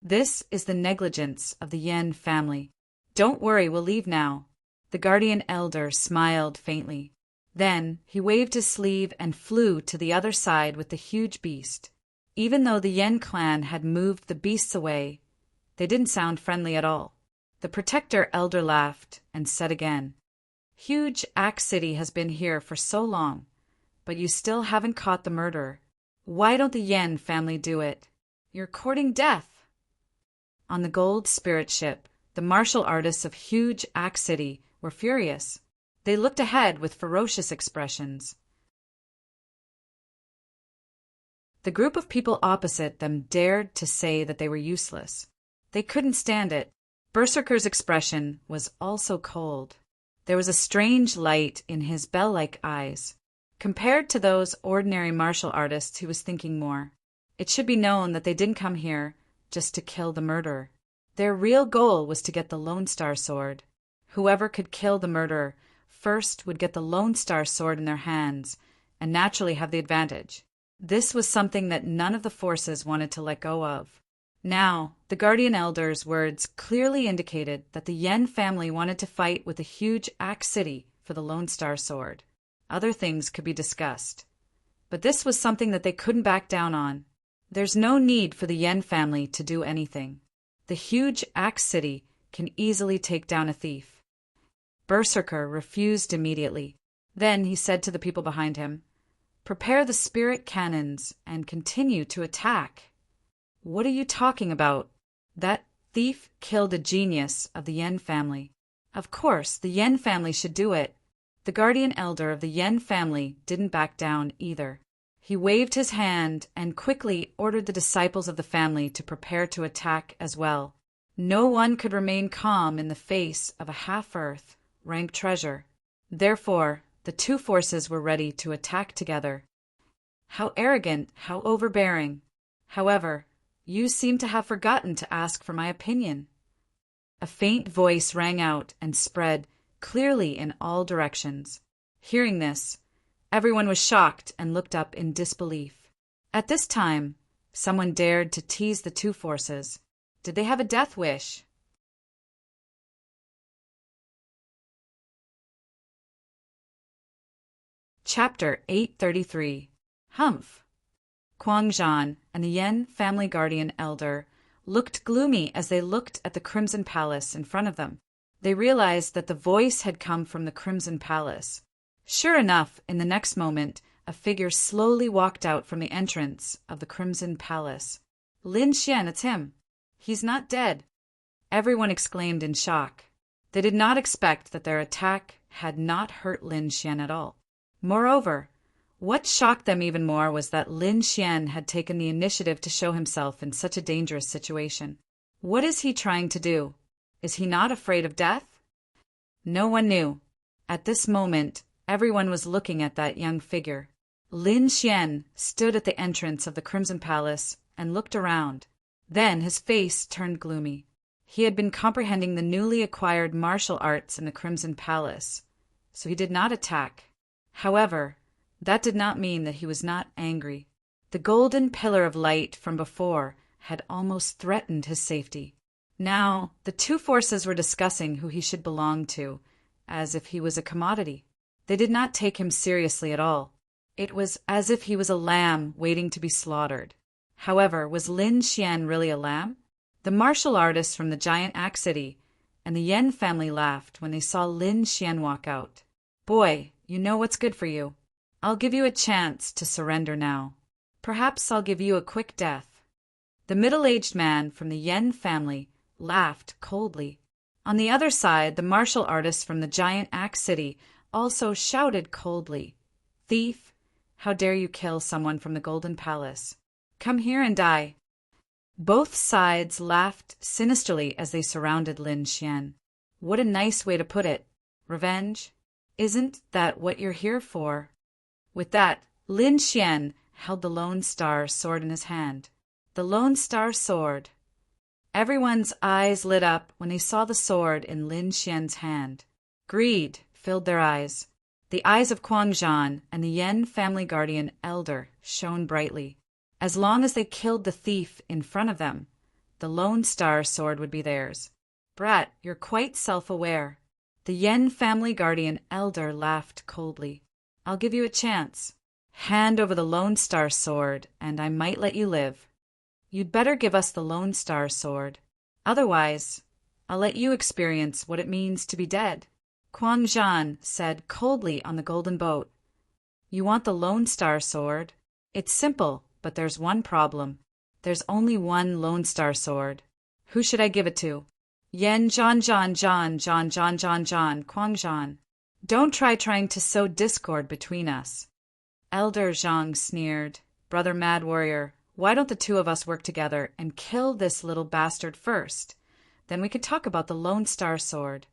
[SPEAKER 1] "This is the negligence of the Yen family. Don't worry, we'll leave now." The Guardian Elder smiled faintly. Then he waved his sleeve and flew to the other side with the huge beast. Even though the Yen clan had moved the beasts away, they didn't sound friendly at all. The Protector Elder laughed and said again, "Huge Axe City has been here for so long, but you still haven't caught the murderer. Why don't the Yen family do it? You're courting death." On the gold spirit ship, the martial artists of Huge Axe City were furious. They looked ahead with ferocious expressions. The group of people opposite them dared to say that they were useless. They couldn't stand it. Berserker's expression was also cold. There was a strange light in his bell-like eyes. Compared to those ordinary martial artists, he was thinking more. It should be known that they didn't come here just to kill the murderer. Their real goal was to get the Lone Star Sword. Whoever could kill the murderer first would get the Lone Star Sword in their hands and naturally have the advantage. This was something that none of the forces wanted to let go of. Now, the Guardian Elder's words clearly indicated that the Yen family wanted to fight with the Huge Axe City for the Lone Star Sword. Other things could be discussed, but this was something that they couldn't back down on. There's no need for the Yen family to do anything. The Huge Axe City can easily take down a thief. Berserker refused immediately. Then he said to the people behind him, "Prepare the spirit cannons and continue to attack." "What are you talking about? That thief killed a genius of the Yen family. Of course, the Yen family should do it." The Guardian Elder of the Yen family didn't back down either. He waved his hand and quickly ordered the disciples of the family to prepare to attack as well. No one could remain calm in the face of a half-Earth rank treasure. Therefore, the two forces were ready to attack together. How arrogant, how overbearing. However, you seem to have forgotten to ask for my opinion. A faint voice rang out and spread clearly in all directions. Hearing this, everyone was shocked and looked up in disbelief. At this time, someone dared to tease the two forces. Did they have a death wish? Chapter 833. Humph! Quang-Zhan and the Yen family guardian elder looked gloomy as they looked at the Crimson Palace in front of them. They realized that the voice had come from the Crimson Palace. Sure enough, in the next moment, a figure slowly walked out from the entrance of the Crimson Palace. "Lin Xian, it's him. He's not dead." Everyone exclaimed in shock. They did not expect that their attack had not hurt Lin Xian at all. Moreover, what shocked them even more was that Lin Xian had taken the initiative to show himself in such a dangerous situation. What is he trying to do? Is he not afraid of death? No one knew. At this moment, everyone was looking at that young figure. Lin Xian stood at the entrance of the Crimson Palace and looked around. Then his face turned gloomy. He had been comprehending the newly acquired martial arts in the Crimson Palace. so he did not attack. However, that did not mean that he was not angry. The golden pillar of light from before had almost threatened his safety. Now, the two forces were discussing who he should belong to, as if he was a commodity. They did not take him seriously at all. It was as if he was a lamb waiting to be slaughtered. However, was Lin Xian really a lamb? The martial artists from the giant axe city and the Yen family laughed when they saw Lin Xian walk out. Boy, you know what's good for you. I'll give you a chance to surrender now. Perhaps I'll give you a quick death. The middle-aged man from the Yen family laughed coldly. On the other side, the martial artists from the giant axe city also shouted coldly, Thief! How dare you kill someone from the Golden Palace? Come here and die. Both sides laughed sinisterly as they surrounded Lin Xian. What a nice way to put it. Revenge? Isn't that what you're here for? With that, Lin Xian held the Lone Star sword in his hand. The Lone Star sword. Everyone's eyes lit up when they saw the sword in Lin Xian's hand. Greed filled their eyes. The eyes of Quang Zhan and the Yen family guardian elder shone brightly. As long as they killed the thief in front of them, the Lone Star sword would be theirs. Brat, you're quite self-aware. The Yen family guardian elder laughed coldly. I'll give you a chance. Hand over the Lone Star sword, and I might let you live. You'd better give us the Lone Star sword. Otherwise, I'll let you experience what it means to be dead. Quang Zhan said coldly on the golden boat. You want the Lone Star sword? It's simple, but there's one problem. There's only one Lone Star sword. Who should I give it to? Yen Zhan Zhan Zhan Zhan Zhan Zhan Zhan Quang Zhan. Don't trying to sow discord between us. Elder Zhang sneered. Brother Mad Warrior, why don't the two of us work together and kill this little bastard first? Then we could talk about the Lone Star sword.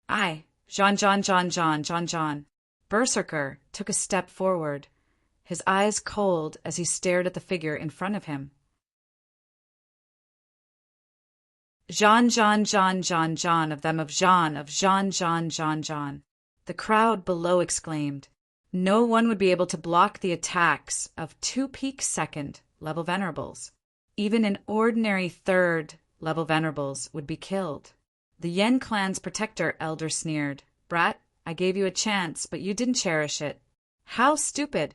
[SPEAKER 1] Aye, Zhan Zhan Zhan Zhan Zhan Zhan. Berserker took a step forward, his eyes cold as he stared at the figure in front of him. Zhan Zhan Zhan Zhan Zhan of them of Zhan Zhan Zhan Zhan. The crowd below exclaimed. No one would be able to block the attacks of 2 peak second level venerables. Even an ordinary 3rd level venerables would be killed. The Yen clan's protector elder sneered. Brat, I gave you a chance, but you didn't cherish it. How stupid.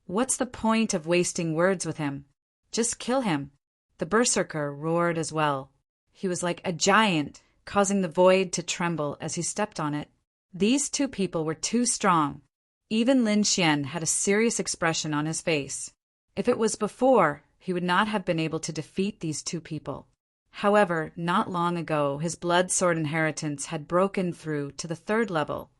[SPEAKER 1] What's the point of wasting words with him? Just kill him. The berserker roared as well. He was like a giant, causing the void to tremble as he stepped on it. These two people were too strong. Even Lin Xian had a serious expression on his face. If it was before, he would not have been able to defeat these two people. However, not long ago, his blood sword inheritance had broken through to the 3rd level,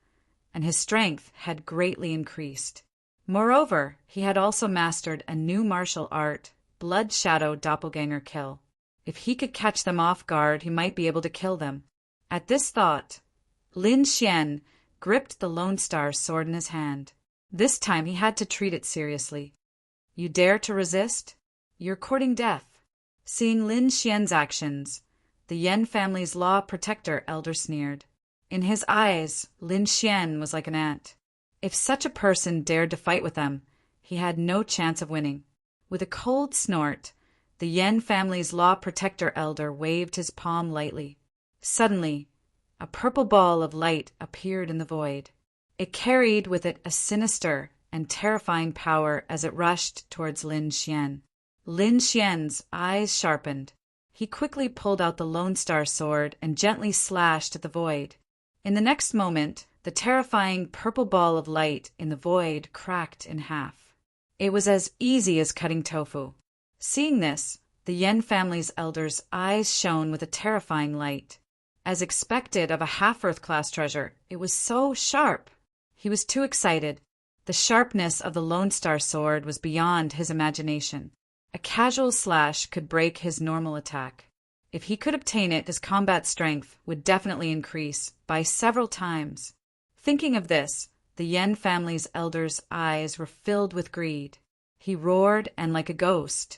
[SPEAKER 1] and his strength had greatly increased. Moreover, he had also mastered a new martial art, Blood Shadow Doppelganger Kill. If he could catch them off guard, he might be able to kill them. At this thought, Lin Xian gripped the Lone Star sword in his hand. This time he had to treat it seriously. You dare to resist? You're courting death. Seeing Lin Xian's actions, the Yen family's law protector elder sneered. In his eyes, Lin Xian was like an ant. If such a person dared to fight with them, he had no chance of winning. With a cold snort, the Yen family's law protector elder waved his palm lightly. Suddenly, a purple ball of light appeared in the void. It carried with it a sinister and terrifying power as it rushed towards Lin Xian. Lin Xian's eyes sharpened. He quickly pulled out the Lone Star sword and gently slashed at the void. In the next moment, the terrifying purple ball of light in the void cracked in half. It was as easy as cutting tofu. Seeing this, the Yen family's elders' eyes shone with a terrifying light. As expected of a half-Earth class treasure, it was so sharp. He was too excited. The sharpness of the Lone Star sword was beyond his imagination. A casual slash could break his normal attack. If he could obtain it, his combat strength would definitely increase by several times. Thinking of this, the Yen family's elders' eyes were filled with greed. He roared, and like a ghost,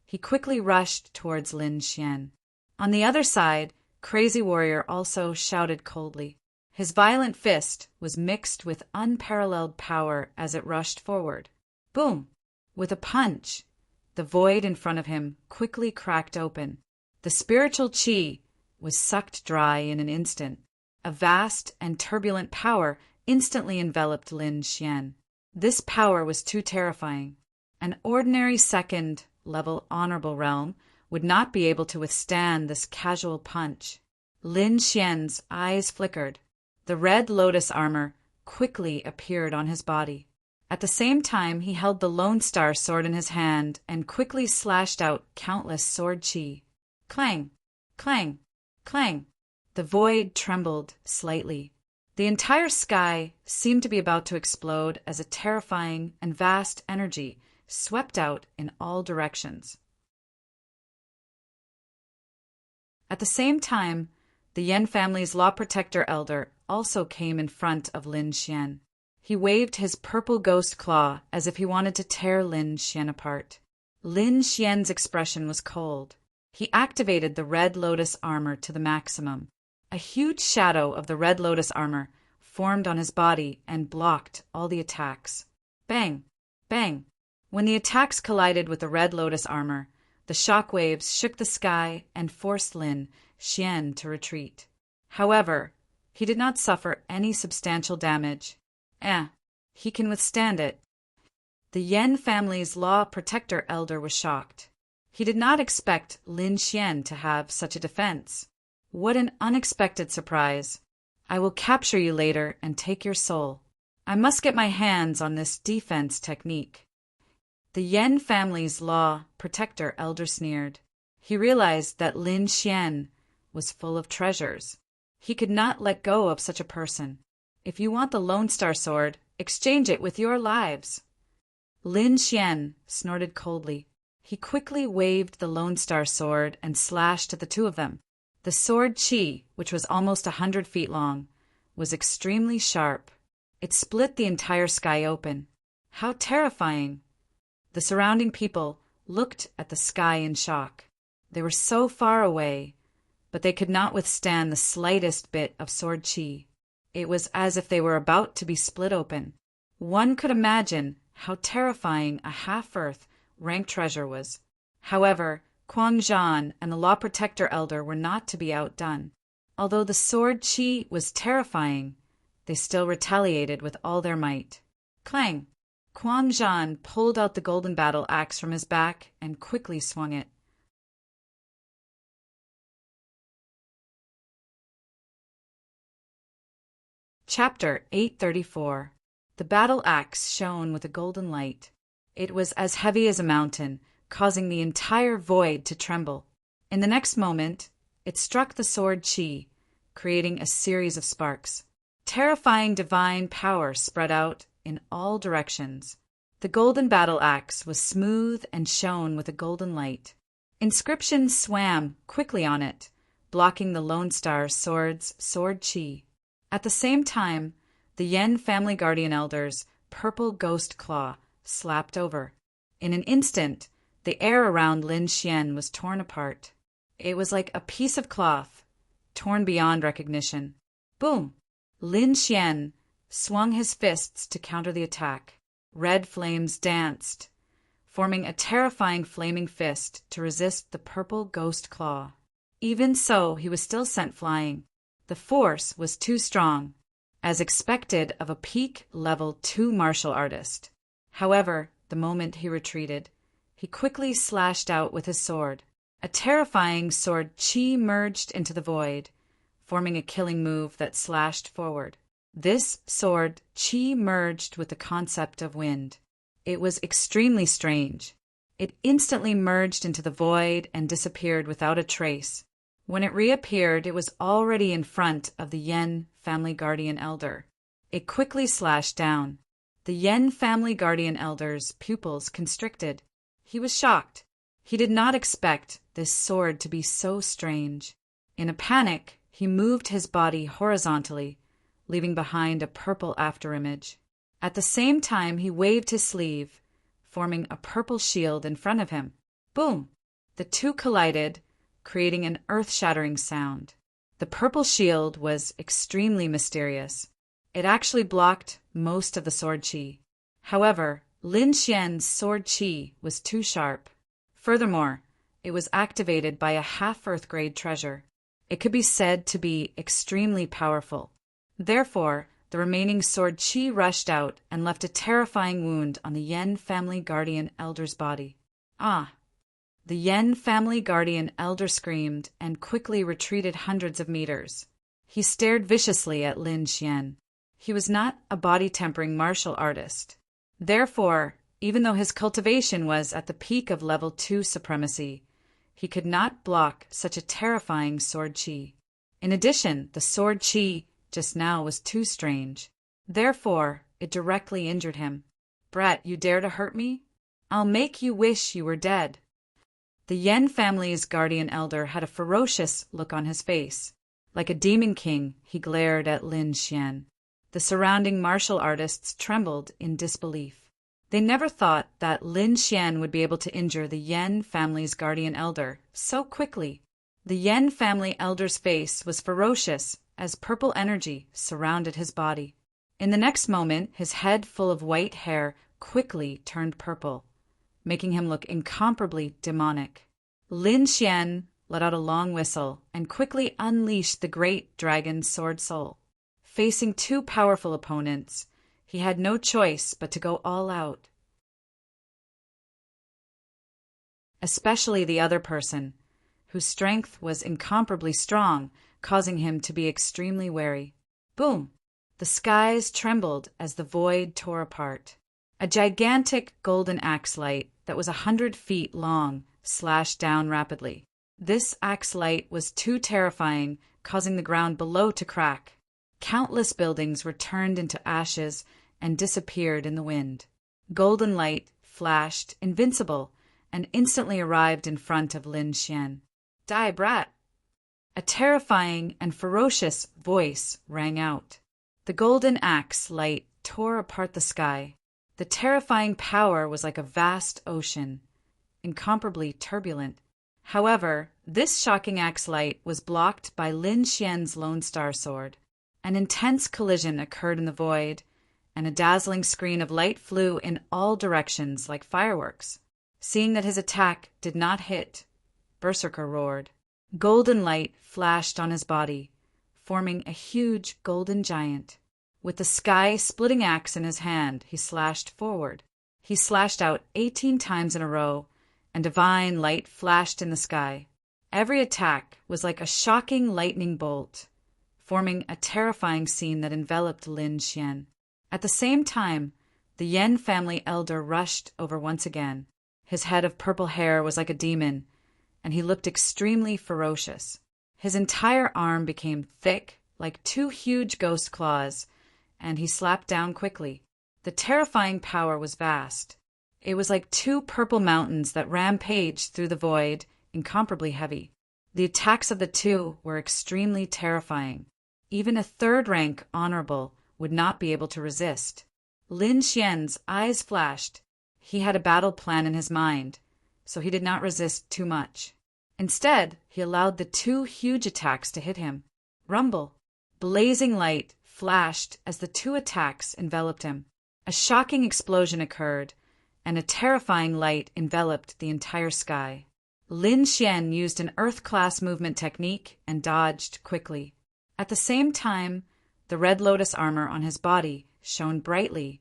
[SPEAKER 1] he quickly rushed towards Lin Xian. On the other side, Crazy Warrior also shouted coldly. His violent fist was mixed with unparalleled power as it rushed forward. Boom! With a punch, the void in front of him quickly cracked open. The spiritual qi was sucked dry in an instant. A vast and turbulent power instantly enveloped Lin Xian. This power was too terrifying. An ordinary second-level honorable realm would not be able to withstand this casual punch. Lin Xian's eyes flickered. The red lotus armor quickly appeared on his body. At the same time, he held the Lone Star sword in his hand and quickly slashed out countless sword qi. Clang! Clang! Clang! The void trembled slightly. The entire sky seemed to be about to explode as a terrifying and vast energy swept out in all directions. At the same time, the Yan family's Law Protector Elder also came in front of Lin Xian. He waved his purple ghost claw as if he wanted to tear Lin Xian apart. Lin Xian's expression was cold. He activated the Red Lotus armor to the maximum. A huge shadow of the Red Lotus armor formed on his body and blocked all the attacks. Bang! Bang! When the attacks collided with the Red Lotus armor, the shock waves shook the sky and forced Lin Xian to retreat. However, he did not suffer any substantial damage. He can withstand it. The Yan family's Law Protector Elder was shocked. He did not expect Lin Xian to have such a defense. What an unexpected surprise. I will capture you later and take your soul. I must get my hands on this defense technique. The Yan family's Law Protector Elder sneered. He realized that Lin Xian was full of treasures. He could not let go of such a person. If you want the Lone Star sword, exchange it with your lives. Lin Xian snorted coldly. He quickly waved the Lone Star sword and slashed at the two of them. The sword qi, which was almost 100 feet long, was extremely sharp. It split the entire sky open. How terrifying! The surrounding people looked at the sky in shock. They were so far away, but they could not withstand the slightest bit of sword qi. It was as if they were about to be split open. One could imagine how terrifying a half-earth ranked treasure was. However, Quang Zhan and the Law Protector Elder were not to be outdone. Although the sword qi was terrifying, they still retaliated with all their might. Clang! Quang Zhan pulled out the golden battle axe from his back and quickly swung it. Chapter 834. The battle axe shone with a golden light. It was as heavy as a mountain, causing the entire void to tremble. In the next moment, it struck the sword qi, creating a series of sparks. Terrifying divine power spread out in all directions. The golden battle axe was smooth and shone with a golden light. Inscriptions swam quickly on it, blocking the Lone Star sword's sword qi. At the same time, the Yan family guardian elder's purple ghost claw slapped over. In an instant, the air around Lin Xian was torn apart. It was like a piece of cloth, torn beyond recognition. Boom! Lin Xian swung his fists to counter the attack. Red flames danced, forming a terrifying flaming fist to resist the purple ghost claw. Even so, he was still sent flying. The force was too strong, as expected of a peak level 2 martial artist. However, the moment he retreated, he quickly slashed out with his sword. A terrifying sword qi merged into the void, forming a killing move that slashed forward. This sword qi merged with the concept of wind. It was extremely strange. It instantly merged into the void and disappeared without a trace. When it reappeared, it was already in front of the Yan family guardian elder. It quickly slashed down. The Yan family guardian elder's pupils constricted. He was shocked. He did not expect this sword to be so strange. In a panic, he moved his body horizontally, leaving behind a purple afterimage. At the same time, he waved his sleeve, forming a purple shield in front of him. Boom! The two collided, creating an earth-shattering sound. The purple shield was extremely mysterious. It actually blocked most of the sword chi. However, Lin Xian's sword chi was too sharp. Furthermore, it was activated by a half-Earth grade treasure. It could be said to be extremely powerful. Therefore, the remaining sword chi rushed out and left a terrifying wound on the Yen family guardian elder's body. Ah! The Yen family guardian elder screamed and quickly retreated hundreds of meters. He stared viciously at Lin Xian. He was not a body-tempering martial artist. Therefore, even though his cultivation was at the peak of level 2 supremacy, he could not block such a terrifying sword chi. In addition, the sword chi just now was too strange. Therefore, it directly injured him. "Brat, you dare to hurt me? I'll make you wish you were dead." The Yen family's guardian elder had a ferocious look on his face. Like a demon king, he glared at Lin Xian. The surrounding martial artists trembled in disbelief. They never thought that Lin Xian would be able to injure the Yen family's guardian elder so quickly. The Yen family elder's face was ferocious as purple energy surrounded his body. In the next moment, his head full of white hair quickly turned purple, making him look incomparably demonic. Lin Xian let out a long whistle and quickly unleashed the great dragon sword soul. Facing two powerful opponents, he had no choice but to go all out. Especially the other person, whose strength was incomparably strong, causing him to be extremely wary. Boom! The skies trembled as the void tore apart. A gigantic golden axe light that was 100 feet long slashed down rapidly. This axe light was too terrifying, causing the ground below to crack. Countless buildings were turned into ashes and disappeared in the wind. Golden light flashed, invincible, and instantly arrived in front of Lin Xian. "Die, brat!" A terrifying and ferocious voice rang out. The golden axe light tore apart the sky. The terrifying power was like a vast ocean, incomparably turbulent. However, this shocking axe light was blocked by Lin Xian's Lone Star sword. An intense collision occurred in the void, and a dazzling screen of light flew in all directions like fireworks. Seeing that his attack did not hit, Berserker roared. Golden light flashed on his body, forming a huge golden giant. With the sky-splitting axe in his hand, he slashed forward. He slashed out 18 times in a row, and divine light flashed in the sky. Every attack was like a shocking lightning bolt, forming a terrifying scene that enveloped Lin Xian. At the same time, the Yen family elder rushed over once again. His head of purple hair was like a demon, and he looked extremely ferocious. His entire arm became thick, like two huge ghost claws, and he slapped down quickly. The terrifying power was vast. It was like two purple mountains that rampaged through the void, incomparably heavy. The attacks of the two were extremely terrifying. Even a third-rank honorable would not be able to resist. Lin Xian's eyes flashed. He had a battle plan in his mind, so he did not resist too much. Instead, he allowed the two huge attacks to hit him. Rumble! Blazing light flashed as the two attacks enveloped him. A shocking explosion occurred, and a terrifying light enveloped the entire sky. Lin Xian used an Earth-class movement technique and dodged quickly. At the same time, the red lotus armor on his body shone brightly,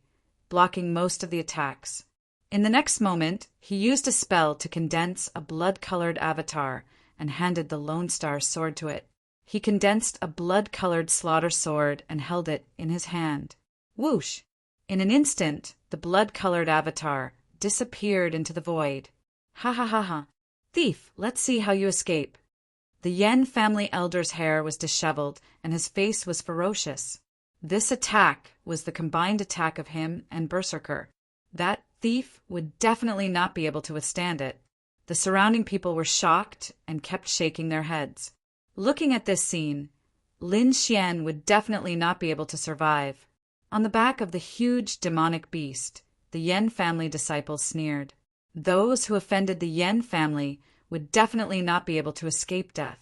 [SPEAKER 1] blocking most of the attacks. In the next moment, he used a spell to condense a blood-colored avatar and handed the Lone Star sword to it. He condensed a blood-colored slaughter sword and held it in his hand. Whoosh! In an instant, the blood-colored avatar disappeared into the void. Ha ha ha ha! Thief, let's see how you escape. The Yen family elder's hair was disheveled and his face was ferocious. This attack was the combined attack of him and Berserker. That thief would definitely not be able to withstand it. The surrounding people were shocked and kept shaking their heads. Looking at this scene, Lin Xian would definitely not be able to survive. On the back of the huge demonic beast, the Yen family disciples sneered. Those who offended the Yen family would definitely not be able to escape death.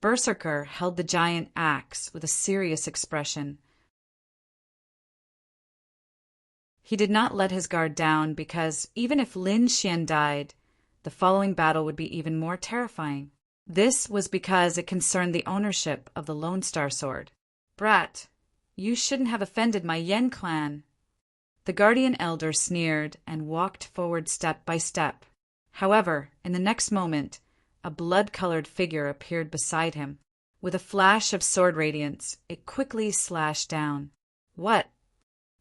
[SPEAKER 1] Berserker held the giant axe with a serious expression. He did not let his guard down because, even if Lin Xian died, the following battle would be even more terrifying. This was because it concerned the ownership of the Lone Star Sword. "Brat, you shouldn't have offended my Yen clan." The guardian elder sneered and walked forward step by step. However, in the next moment, a blood-colored figure appeared beside him. With a flash of sword radiance, it quickly slashed down. "What?"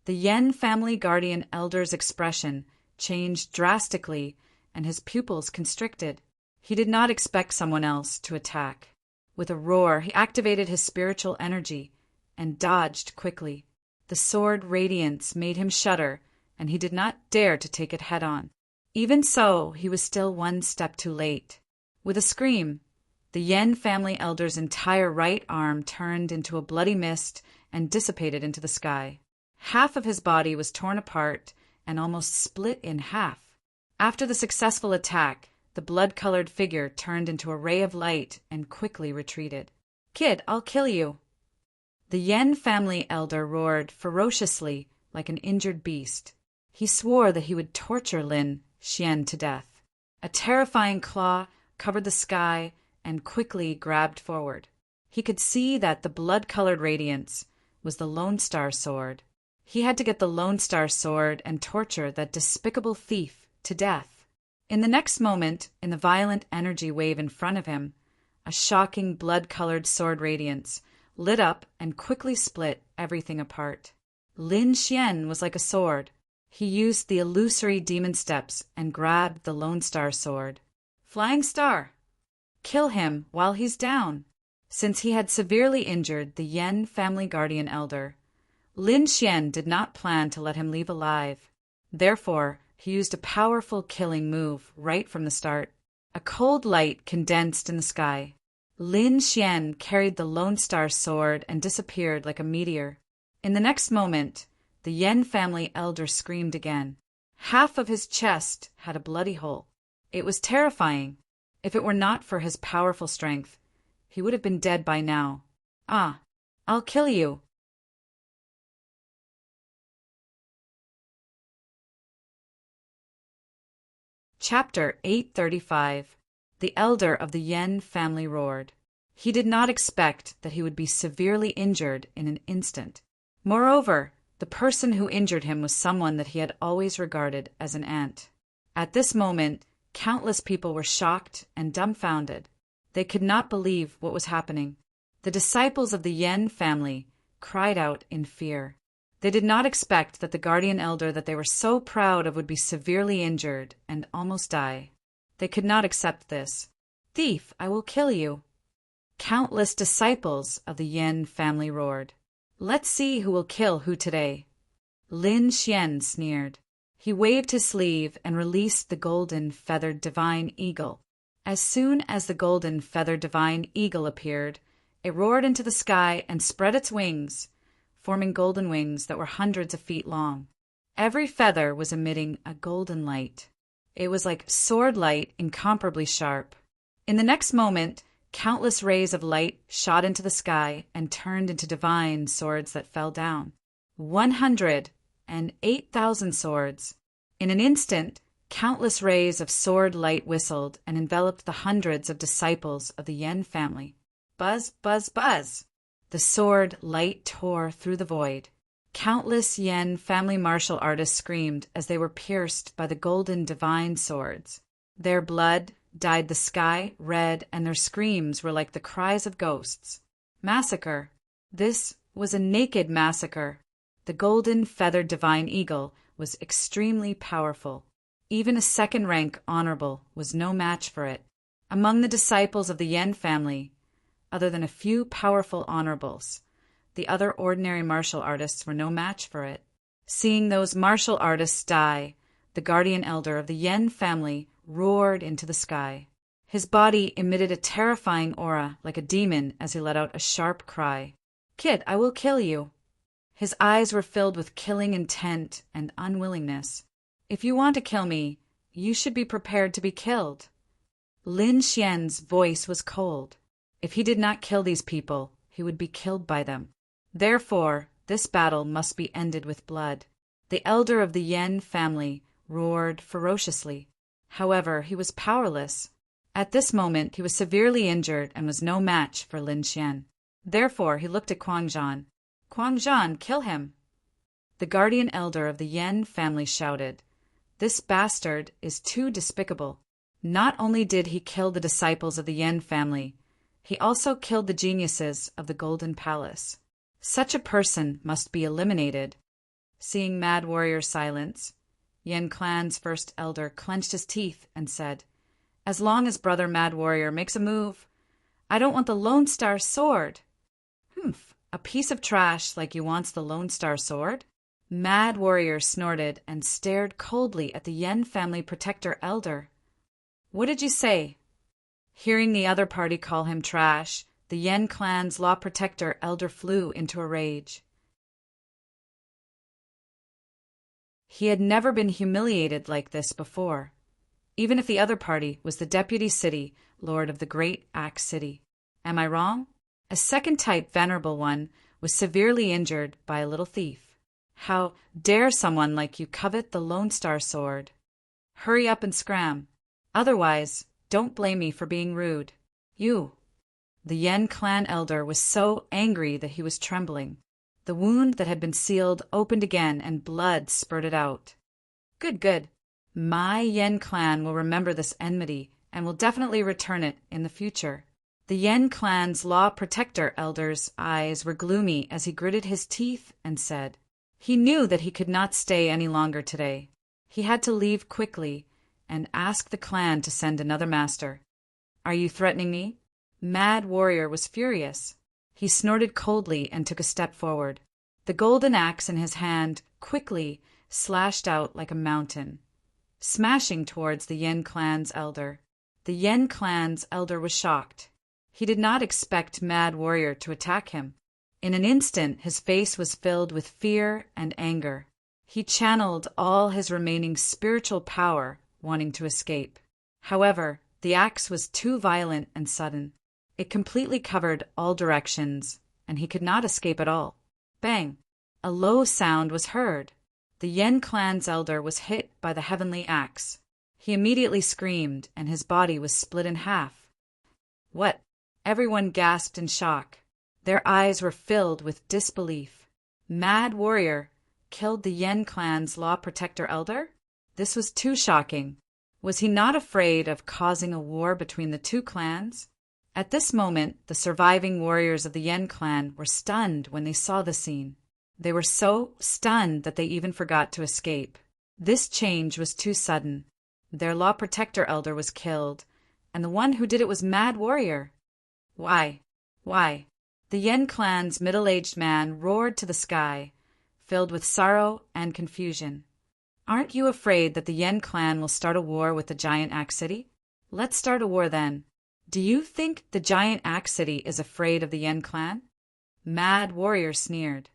[SPEAKER 1] The Yen family guardian elder's expression changed drastically and his pupils constricted. He did not expect someone else to attack. With a roar, he activated his spiritual energy and dodged quickly. The sword radiance made him shudder, and he did not dare to take it head-on. Even so, he was still one step too late. With a scream, the Yen family elder's entire right arm turned into a bloody mist and dissipated into the sky. Half of his body was torn apart and almost split in half. After the successful attack, the blood-colored figure turned into a ray of light and quickly retreated. "Kid, I'll kill you." The Yen family elder roared ferociously like an injured beast. He swore that he would torture Lin Xian to death. A terrifying claw covered the sky and quickly grabbed forward. He could see that the blood-colored radiance was the Lone Star Sword. He had to get the Lone Star Sword and torture that despicable thief to death. In the next moment, in the violent energy wave in front of him, a shocking blood-colored sword radiance lit up and quickly split everything apart. Lin Xian was like a sword. He used the illusory demon steps and grabbed the Lone Star Sword. "Flying Star! Kill him while he's down." Since he had severely injured the Yen family guardian elder, Lin Xian did not plan to let him leave alive. Therefore, he used a powerful killing move right from the start. A cold light condensed in the sky. Lin Xian carried the Lone Star Sword and disappeared like a meteor. In the next moment, the Yen family elder screamed again. Half of his chest had a bloody hole. It was terrifying. If it were not for his powerful strength, he would have been dead by now. "Ah, I'll kill you." Chapter 835. The elder of the Yen family roared. He did not expect that he would be severely injured in an instant. Moreover, the person who injured him was someone that he had always regarded as an aunt. At this moment, countless people were shocked and dumbfounded. They could not believe what was happening. The disciples of the Yen family cried out in fear. They did not expect that the guardian elder that they were so proud of would be severely injured and almost die. They could not accept this. "Thief, I will kill you." Countless disciples of the Yen family roared. "Let's see who will kill who today." Lin Xian sneered. He waved his sleeve and released the golden feathered divine eagle. As soon as the golden feathered divine eagle appeared, it roared into the sky and spread its wings, forming golden wings that were hundreds of feet long. Every feather was emitting a golden light. It was like sword light, incomparably sharp. In the next moment, countless rays of light shot into the sky and turned into divine swords that fell down. 108,000 swords. In an instant, countless rays of sword light whistled and enveloped the hundreds of disciples of the Yen family. Buzz, buzz, buzz! The sword light tore through the void. Countless Yen family martial artists screamed as they were pierced by the golden divine swords. Their blood dyed the sky red, and their screams were like the cries of ghosts. Massacre. This was a naked massacre. The golden feathered divine eagle was extremely powerful. Even a second-rank honorable was no match for it. Among the disciples of the Yen family, other than a few powerful honorables, the other ordinary martial artists were no match for it. Seeing those martial artists die, the guardian elder of the Yen family roared into the sky. His body emitted a terrifying aura like a demon as he let out a sharp cry. "Kid, I will kill you." His eyes were filled with killing intent and unwillingness. "If you want to kill me, you should be prepared to be killed." Lin Xian's voice was cold. If he did not kill these people, he would be killed by them. Therefore, this battle must be ended with blood. The elder of the Yen family roared ferociously. However, he was powerless. At this moment, he was severely injured and was no match for Lin Xian. Therefore, he looked at Quang Zhan. Quang Zhan, kill him! The guardian elder of the Yen family shouted. This bastard is too despicable. Not only did he kill the disciples of the Yen family, he also killed the geniuses of the Golden Palace. Such a person must be eliminated. Seeing Mad Warrior's silence, Yen Clan's first elder clenched his teeth and said, As long as Brother Mad Warrior makes a move, I don't want the Lone Star Sword. Humph, a piece of trash like you wants the Lone Star Sword? Mad Warrior snorted and stared coldly at the Yen family protector elder. What did you say? Hearing the other party call him trash, the Yen clan's law protector elder flew into a rage. He had never been humiliated like this before, even if the other party was the deputy city lord of the great Axe City. Am I wrong? A second type venerable one was severely injured by a little thief. How dare someone like you covet the Lone Star Sword? Hurry up and scram. Otherwise, don't blame me for being rude. You. The Yen clan elder was so angry that he was trembling. The wound that had been sealed opened again and blood spurted out. Good, good. My Yen clan will remember this enmity and will definitely return it in the future. The Yen clan's law protector elder's eyes were gloomy as he gritted his teeth and said, He knew that he could not stay any longer today. He had to leave quickly and ask the clan to send another master. Are you threatening me? Mad Warrior was furious. He snorted coldly and took a step forward. The golden axe in his hand quickly slashed out like a mountain, smashing towards the Yen clan's elder. The Yen clan's elder was shocked. He did not expect Mad Warrior to attack him. In an instant, his face was filled with fear and anger. He channeled all his remaining spiritual power, wanting to escape. However, the axe was too violent and sudden. It completely covered all directions, and he could not escape at all. Bang! A low sound was heard. The Yen clan's elder was hit by the heavenly axe. He immediately screamed, and his body was split in half. What? Everyone gasped in shock. Their eyes were filled with disbelief. Mad Warrior killed the Yen clan's law protector elder? This was too shocking. Was he not afraid of causing a war between the two clans? At this moment, the surviving warriors of the Yen clan were stunned when they saw the scene. They were so stunned that they even forgot to escape. This change was too sudden. Their law protector elder was killed, and the one who did it was Mad Warrior. Why? Why? The Yen clan's middle-aged man roared to the sky, filled with sorrow and confusion. Aren't you afraid that the Yen clan will start a war with the giant Axe City? Let's start a war then. Do you think the giant Axe City is afraid of the Yen clan? Mad Warrior sneered.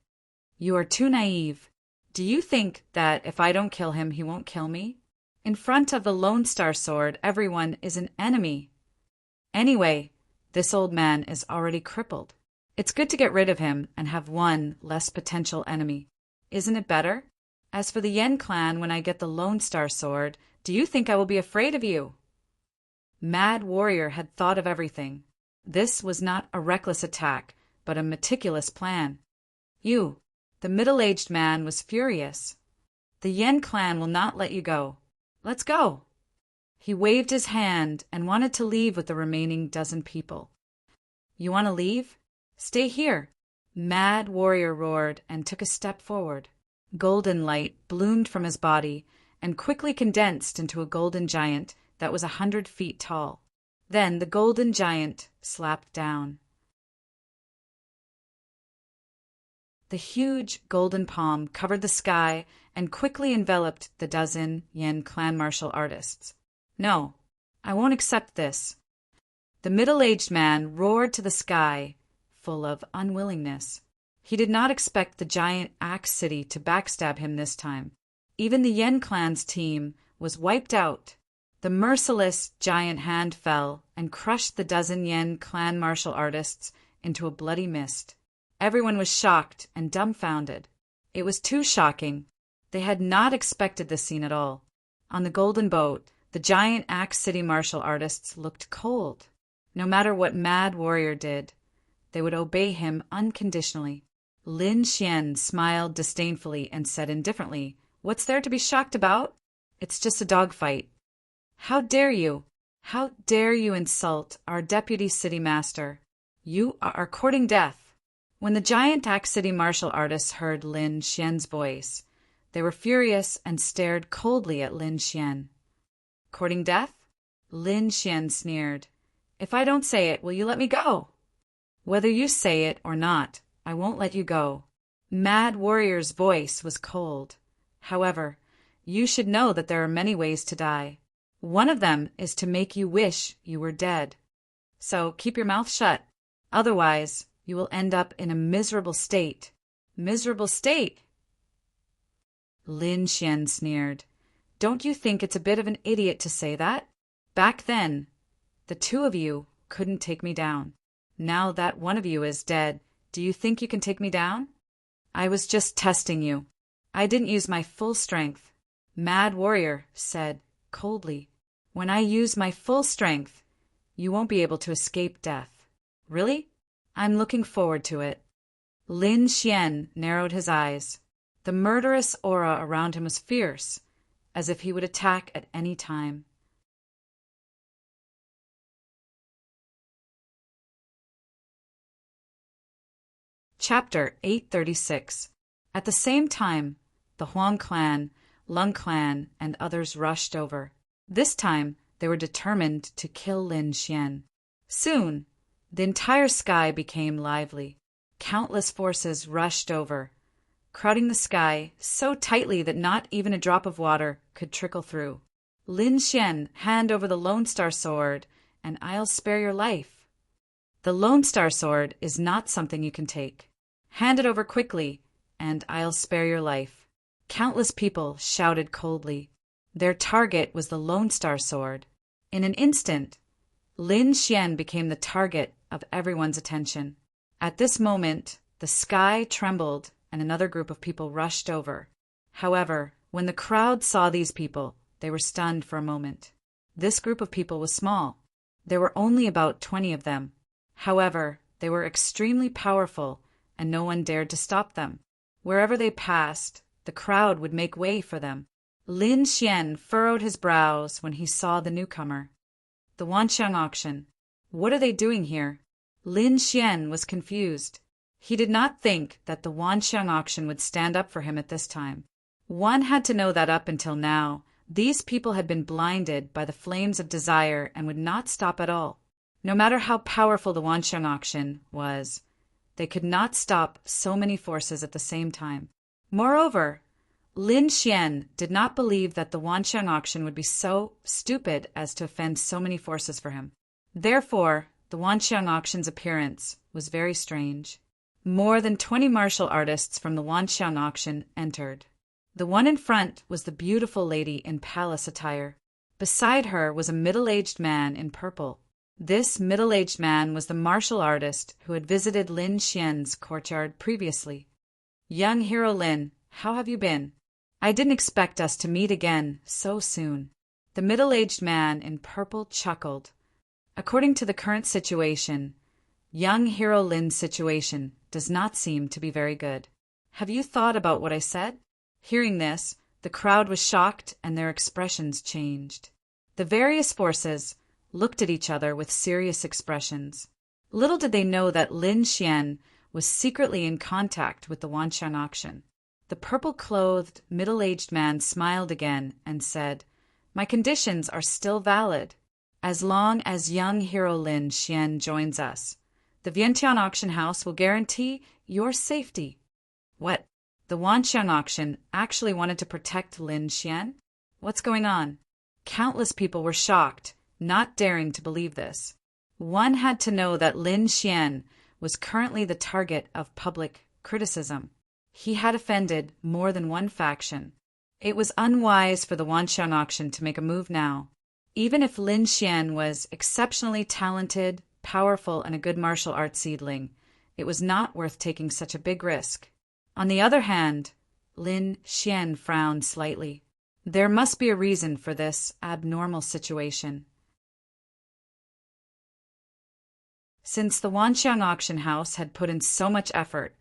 [SPEAKER 1] You are too naive. Do you think that if I don't kill him, he won't kill me? In front of the Lone Star Sword, everyone is an enemy. Anyway, this old man is already crippled. It's good to get rid of him and have one less potential enemy. Isn't it better? As for the Yen clan, when I get the Lone Star Sword, do you think I will be afraid of you? Mad Warrior had thought of everything. This was not a reckless attack, but a meticulous plan. You, the middle-aged man, was furious. The Yen clan will not let you go. Let's go. He waved his hand and wanted to leave with the remaining dozen people. You want to leave? Stay here. Mad Warrior roared and took a step forward. Golden light bloomed from his body and quickly condensed into a golden giant that was 100 feet tall. Then the golden giant slapped down. The huge golden palm covered the sky and quickly enveloped the dozen Yen clan martial artists. No, I won't accept this. The middle-aged man roared to the sky, full of unwillingness. He did not expect the giant Axe City to backstab him this time. Even the Yen clan's team was wiped out. The merciless giant hand fell and crushed the dozen Yen clan martial artists into a bloody mist. Everyone was shocked and dumbfounded. It was too shocking. They had not expected this scene at all. On the golden boat, the giant Axe City martial artists looked cold. No matter what Mad Warrior did, they would obey him unconditionally. Lin Xian smiled disdainfully and said indifferently, "What's there to be shocked about? It's just a dogfight." "How dare you? How dare you insult our deputy city master? You are courting death." When the giant Axe City martial artists heard Lin Xian's voice, they were furious and stared coldly at Lin Xian. "Courting death?" Lin Xian sneered. "If I don't say it, will you let me go?" "Whether you say it or not, I won't let you go." Mad Warrior's voice was cold. "However, you should know that there are many ways to die. One of them is to make you wish you were dead. So keep your mouth shut. Otherwise, you will end up in a miserable state." "Miserable state?" Lin Xian sneered. "Don't you think it's a bit of an idiot to say that? Back then, the two of you couldn't take me down. Now that one of you is dead, do you think you can take me down?" "I was just testing you. I didn't use my full strength," Mad Warrior said coldly. "When I use my full strength, you won't be able to escape death." "Really? I'm looking forward to it." Lin Xian narrowed his eyes. The murderous aura around him was fierce, as if he would attack at any time. Chapter 836. At the same time, the Huang clan, Lung clan, and others rushed over. This time, they were determined to kill Lin Xian. Soon, the entire sky became lively. Countless forces rushed over, crowding the sky so tightly that not even a drop of water could trickle through. "Lin Xian, hand over the Lone Star Sword, and I'll spare your life." "The Lone Star Sword is not something you can take. Hand it over quickly, and I'll spare your life." Countless people shouted coldly. Their target was the Lone Star Sword. In an instant, Lin Xian became the target of everyone's attention. At this moment, the sky trembled and another group of people rushed over. However, when the crowd saw these people, they were stunned for a moment. This group of people was small. There were only about 20 of them. However, they were extremely powerful, and no one dared to stop them. Wherever they passed, the crowd would make way for them. Lin Xian furrowed his brows when he saw the newcomer. The Wanxiang auction. What are they doing here? Lin Xian was confused. He did not think that the Wanxiang auction would stand up for him at this time. One had to know that up until now, these people had been blinded by the flames of desire and would not stop at all. No matter how powerful the Wanxiang auction was, they could not stop so many forces at the same time. Moreover, Lin Xian did not believe that the Wanxiang auction would be so stupid as to offend so many forces for him. Therefore, the Wanxiang auction's appearance was very strange. More than 20 martial artists from the Wanxiang auction entered. The one in front was the beautiful lady in palace attire. Beside her was a middle-aged man in purple. This middle-aged man was the martial artist who had visited Lin Xian's courtyard previously. "Young hero Lin, how have you been? I didn't expect us to meet again so soon." The middle-aged man in purple chuckled. According to the current situation, young hero Lin's situation does not seem to be very good. Have you thought about what I said? Hearing this, the crowd was shocked and their expressions changed. The various forces looked at each other with serious expressions. Little did they know that Lin Xian was secretly in contact with the Wanxiang auction. The purple-clothed, middle-aged man smiled again and said, "My conditions are still valid. As long as young hero Lin Xian joins us, the Vientiane auction house will guarantee your safety." What? The Wanxiang auction actually wanted to protect Lin Xian? What's going on? Countless people were shocked, not daring to believe this. One had to know that Lin Xian was currently the target of public criticism. He had offended more than one faction. It was unwise for the Wanxiang auction to make a move now. Even if Lin Xian was exceptionally talented, powerful, and a good martial arts seedling, it was not worth taking such a big risk. On the other hand, Lin Xian frowned slightly. There must be a reason for this abnormal situation. Since the Wanxiang auction house had put in so much effort,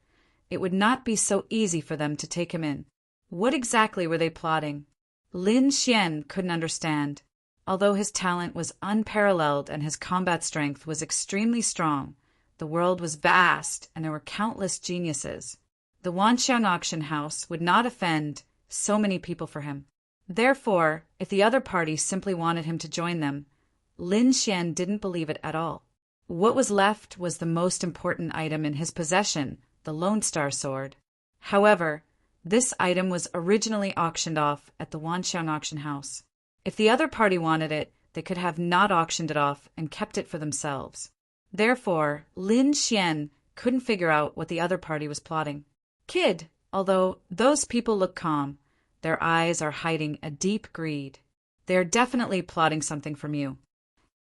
[SPEAKER 1] it would not be so easy for them to take him in. What exactly were they plotting? Lin Xian couldn't understand. Although his talent was unparalleled and his combat strength was extremely strong, the world was vast and there were countless geniuses. The Wanxiang auction house would not offend so many people for him. Therefore, if the other party simply wanted him to join them, Lin Xian didn't believe it at all. What was left was the most important item in his possession, the Lone Star Sword. However, this item was originally auctioned off at the Wanxiang auction house. If the other party wanted it, they could have not auctioned it off and kept it for themselves. Therefore, Lin Xian couldn't figure out what the other party was plotting. Kid, although those people look calm, their eyes are hiding a deep greed. They are definitely plotting something from you.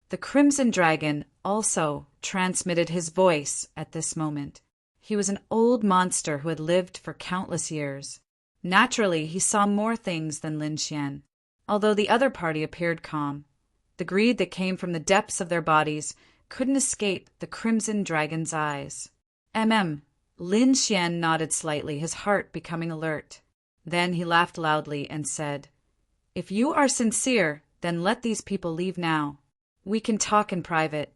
[SPEAKER 1] The Crimson Dragon also transmitted his voice at this moment. He was an old monster who had lived for countless years. Naturally, he saw more things than Lin Xian. Although the other party appeared calm, the greed that came from the depths of their bodies couldn't escape the Crimson Dragon's eyes. Lin Xian nodded slightly, his heart becoming alert. Then he laughed loudly and said, "If you are sincere, then let these people leave now. We can talk in private."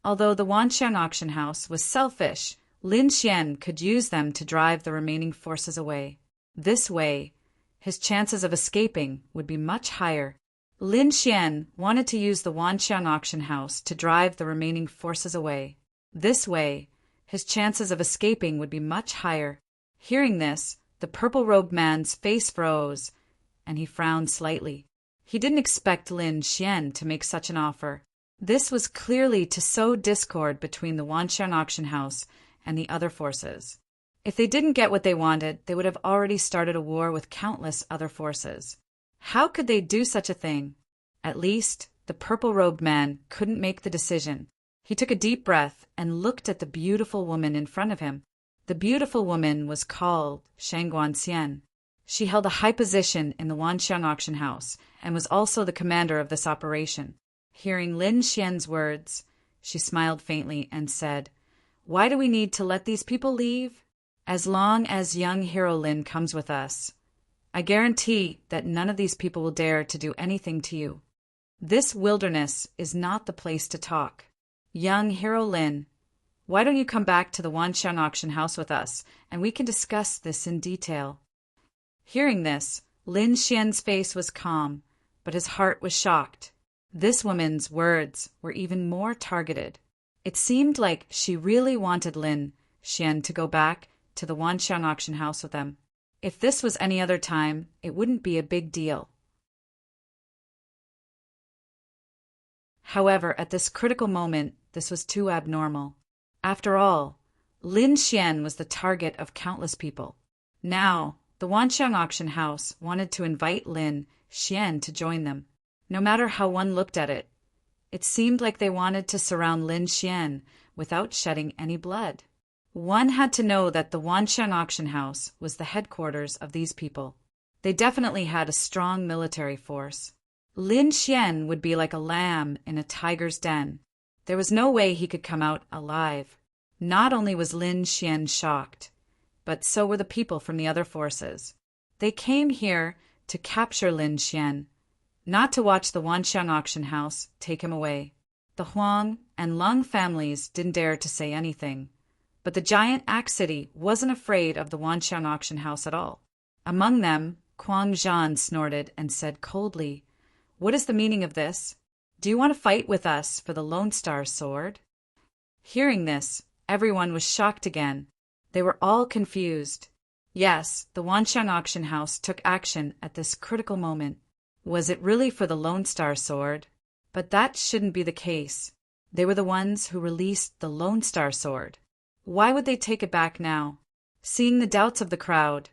[SPEAKER 1] Although the Wanxiang auction house was selfish, Lin Xian could use them to drive the remaining forces away. This way, his chances of escaping would be much higher. Lin Xian wanted to use the Wanxiang auction house to drive the remaining forces away. This way, his chances of escaping would be much higher. Hearing this, the purple-robed man's face froze, and he frowned slightly. He didn't expect Lin Xian to make such an offer. This was clearly to sow discord between the Wanxiang auction house and the other forces. If they didn't get what they wanted, they would have already started a war with countless other forces. How could they do such a thing? At least, the purple-robed man couldn't make the decision. He took a deep breath and looked at the beautiful woman in front of him. The beautiful woman was called Shangguan Xian. She held a high position in the Wanxiang auction house and was also the commander of this operation. Hearing Lin Xian's words, she smiled faintly and said, "Why do we need to let these people leave? As long as young hero Lin comes with us, I guarantee that none of these people will dare to do anything to you. This wilderness is not the place to talk. Young hero Lin, why don't you come back to the Wanxiang auction house with us, and we can discuss this in detail." Hearing this, Lin Xian's face was calm, but his heart was shocked. This woman's words were even more targeted. It seemed like she really wanted Lin Xian to go back to the Wanxiang auction house with them. If this was any other time, it wouldn't be a big deal. However, at this critical moment, this was too abnormal. After all, Lin Xian was the target of countless people. Now, the Wanxiang auction house wanted to invite Lin Xian to join them. No matter how one looked at it, it seemed like they wanted to surround Lin Xian without shedding any blood. One had to know that the Wanxiang auction house was the headquarters of these people. They definitely had a strong military force. Lin Xian would be like a lamb in a tiger's den. There was no way he could come out alive. Not only was Lin Xian shocked, but so were the people from the other forces. They came here to capture Lin Xian, not to watch the Wanxiang auction house take him away. The Huang and Lung families didn't dare to say anything. But the giant Axe City wasn't afraid of the Wanxiang auction house at all. Among them, Kuang Zhan snorted and said coldly, "What is the meaning of this? Do you want to fight with us for the Lone Star Sword?" Hearing this, everyone was shocked again. They were all confused. Yes, the Wanxiang auction house took action at this critical moment. Was it really for the Lone Star Sword? But that shouldn't be the case. They were the ones who released the Lone Star Sword. Why would they take it back now? Seeing the doubts of the crowd,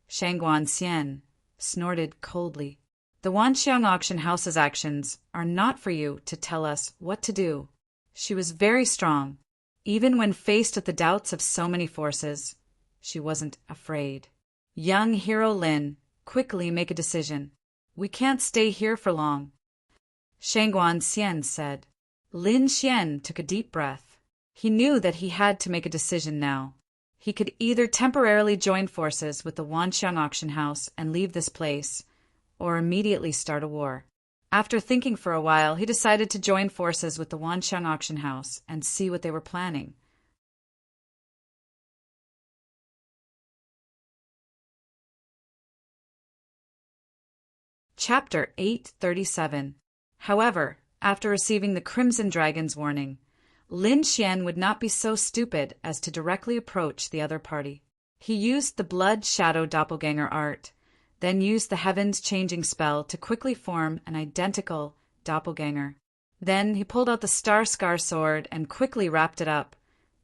[SPEAKER 1] Shangguan Xian snorted coldly. The Wanxiang auction house's actions are not for you to tell us what to do. She was very strong. Even when faced with the doubts of so many forces, she wasn't afraid. Young hero Lin, quickly make a decision. We can't stay here for long. Shangguan Xian said. Lin Xian took a deep breath. He knew that he had to make a decision now. He could either temporarily join forces with the Wanxiang auction house and leave this place, or immediately start a war. After thinking for a while, he decided to join forces with the Wanxiang auction house and see what they were planning. Chapter 837. However, after receiving the Crimson Dragon's warning, Lin Xian would not be so stupid as to directly approach the other party. He used the Blood Shadow Doppelganger art, then used the Heavens Changing spell to quickly form an identical doppelganger. Then he pulled out the Star Scar sword and quickly wrapped it up,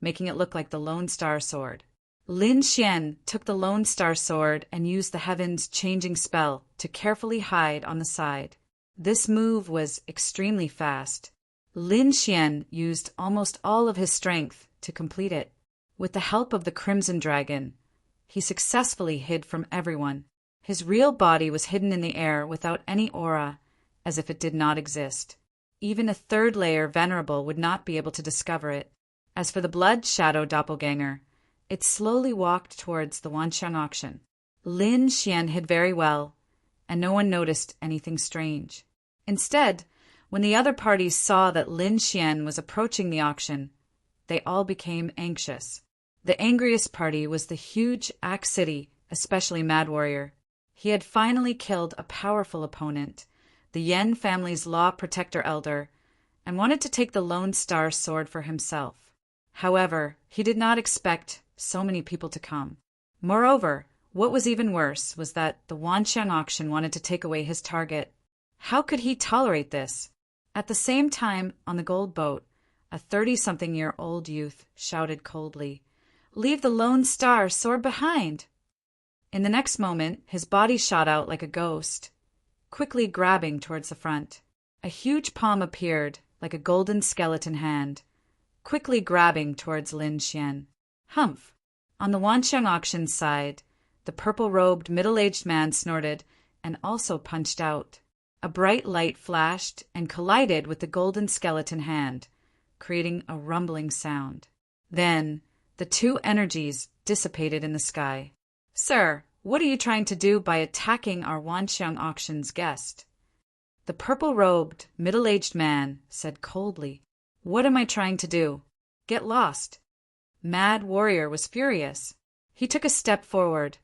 [SPEAKER 1] making it look like the Lone Star sword. Lin Xian took the Lone Star sword and used the Heavens Changing spell to carefully hide on the side. This move was extremely fast. Lin Xian used almost all of his strength to complete it. With the help of the Crimson Dragon, he successfully hid from everyone. His real body was hidden in the air without any aura, as if it did not exist. Even a third-layer venerable would not be able to discover it. As for the Blood Shadow Doppelganger, it slowly walked towards the Wanxiang auction. Lin Xian hid very well, and no one noticed anything strange. Instead, when the other parties saw that Lin Xian was approaching the auction, they all became anxious. The angriest party was the huge Axe City, especially Mad Warrior. He had finally killed a powerful opponent, the Yen family's law protector elder, and wanted to take the Lone Star sword for himself. However, he did not expect so many people to come. Moreover, what was even worse was that the Wanxiang auction wanted to take away his target. How could he tolerate this? At the same time, on the gold boat, a 30-something-year-old youth shouted coldly, "Leave the Lone Star sword behind!" In the next moment, his body shot out like a ghost, quickly grabbing towards the front. A huge palm appeared, like a golden skeleton hand, quickly grabbing towards Lin Xian. Humph! On the Wanxiang auction side, the purple-robed middle-aged man snorted and also punched out. A bright light flashed and collided with the golden skeleton hand, creating a rumbling sound. Then, the two energies dissipated in the sky. "Sir, what are you trying to do by attacking our Wanxiang auction's guest?" The purple-robed, middle-aged man said coldly, "What am I trying to do? Get lost." Mad Warrior was furious. He took a step forward,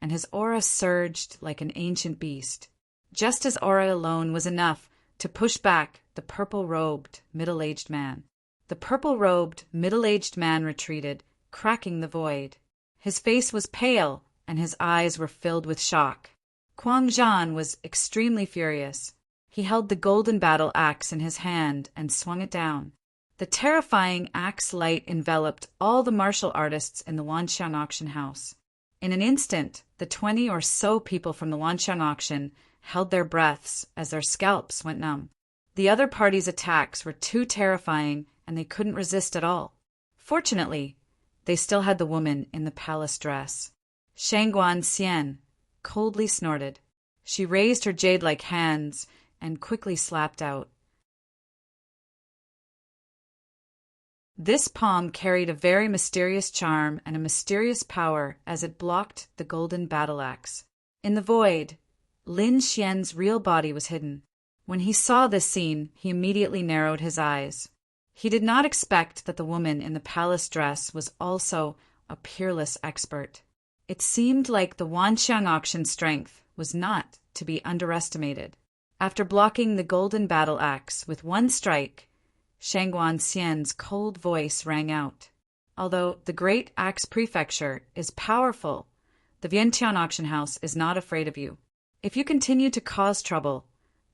[SPEAKER 1] and his aura surged like an ancient beast. Just his aura alone was enough to push back the purple-robed, middle-aged man. The purple-robed, middle-aged man retreated, cracking the void. His face was pale, and his eyes were filled with shock. Quang Zhan was extremely furious. He held the golden battle axe in his hand and swung it down. The terrifying axe light enveloped all the martial artists in the Wanxiang auction house. In an instant, the 20 or so people from the Wanxiang auction held their breaths as their scalps went numb. The other party's attacks were too terrifying, and they couldn't resist at all. Fortunately, they still had the woman in the palace dress. Shangguan Xian coldly snorted. She raised her jade-like hands and quickly slapped out. This palm carried a very mysterious charm and a mysterious power as it blocked the golden battle axe. In the void, Lin Xian's real body was hidden. When he saw this scene, he immediately narrowed his eyes. He did not expect that the woman in the palace dress was also a peerless expert. It seemed like the Wanxiang auction strength was not to be underestimated. After blocking the golden battle axe with one strike, Shangguan Xian's cold voice rang out. Although the great axe prefecture is powerful, the Vientiane auction house is not afraid of you. If you continue to cause trouble,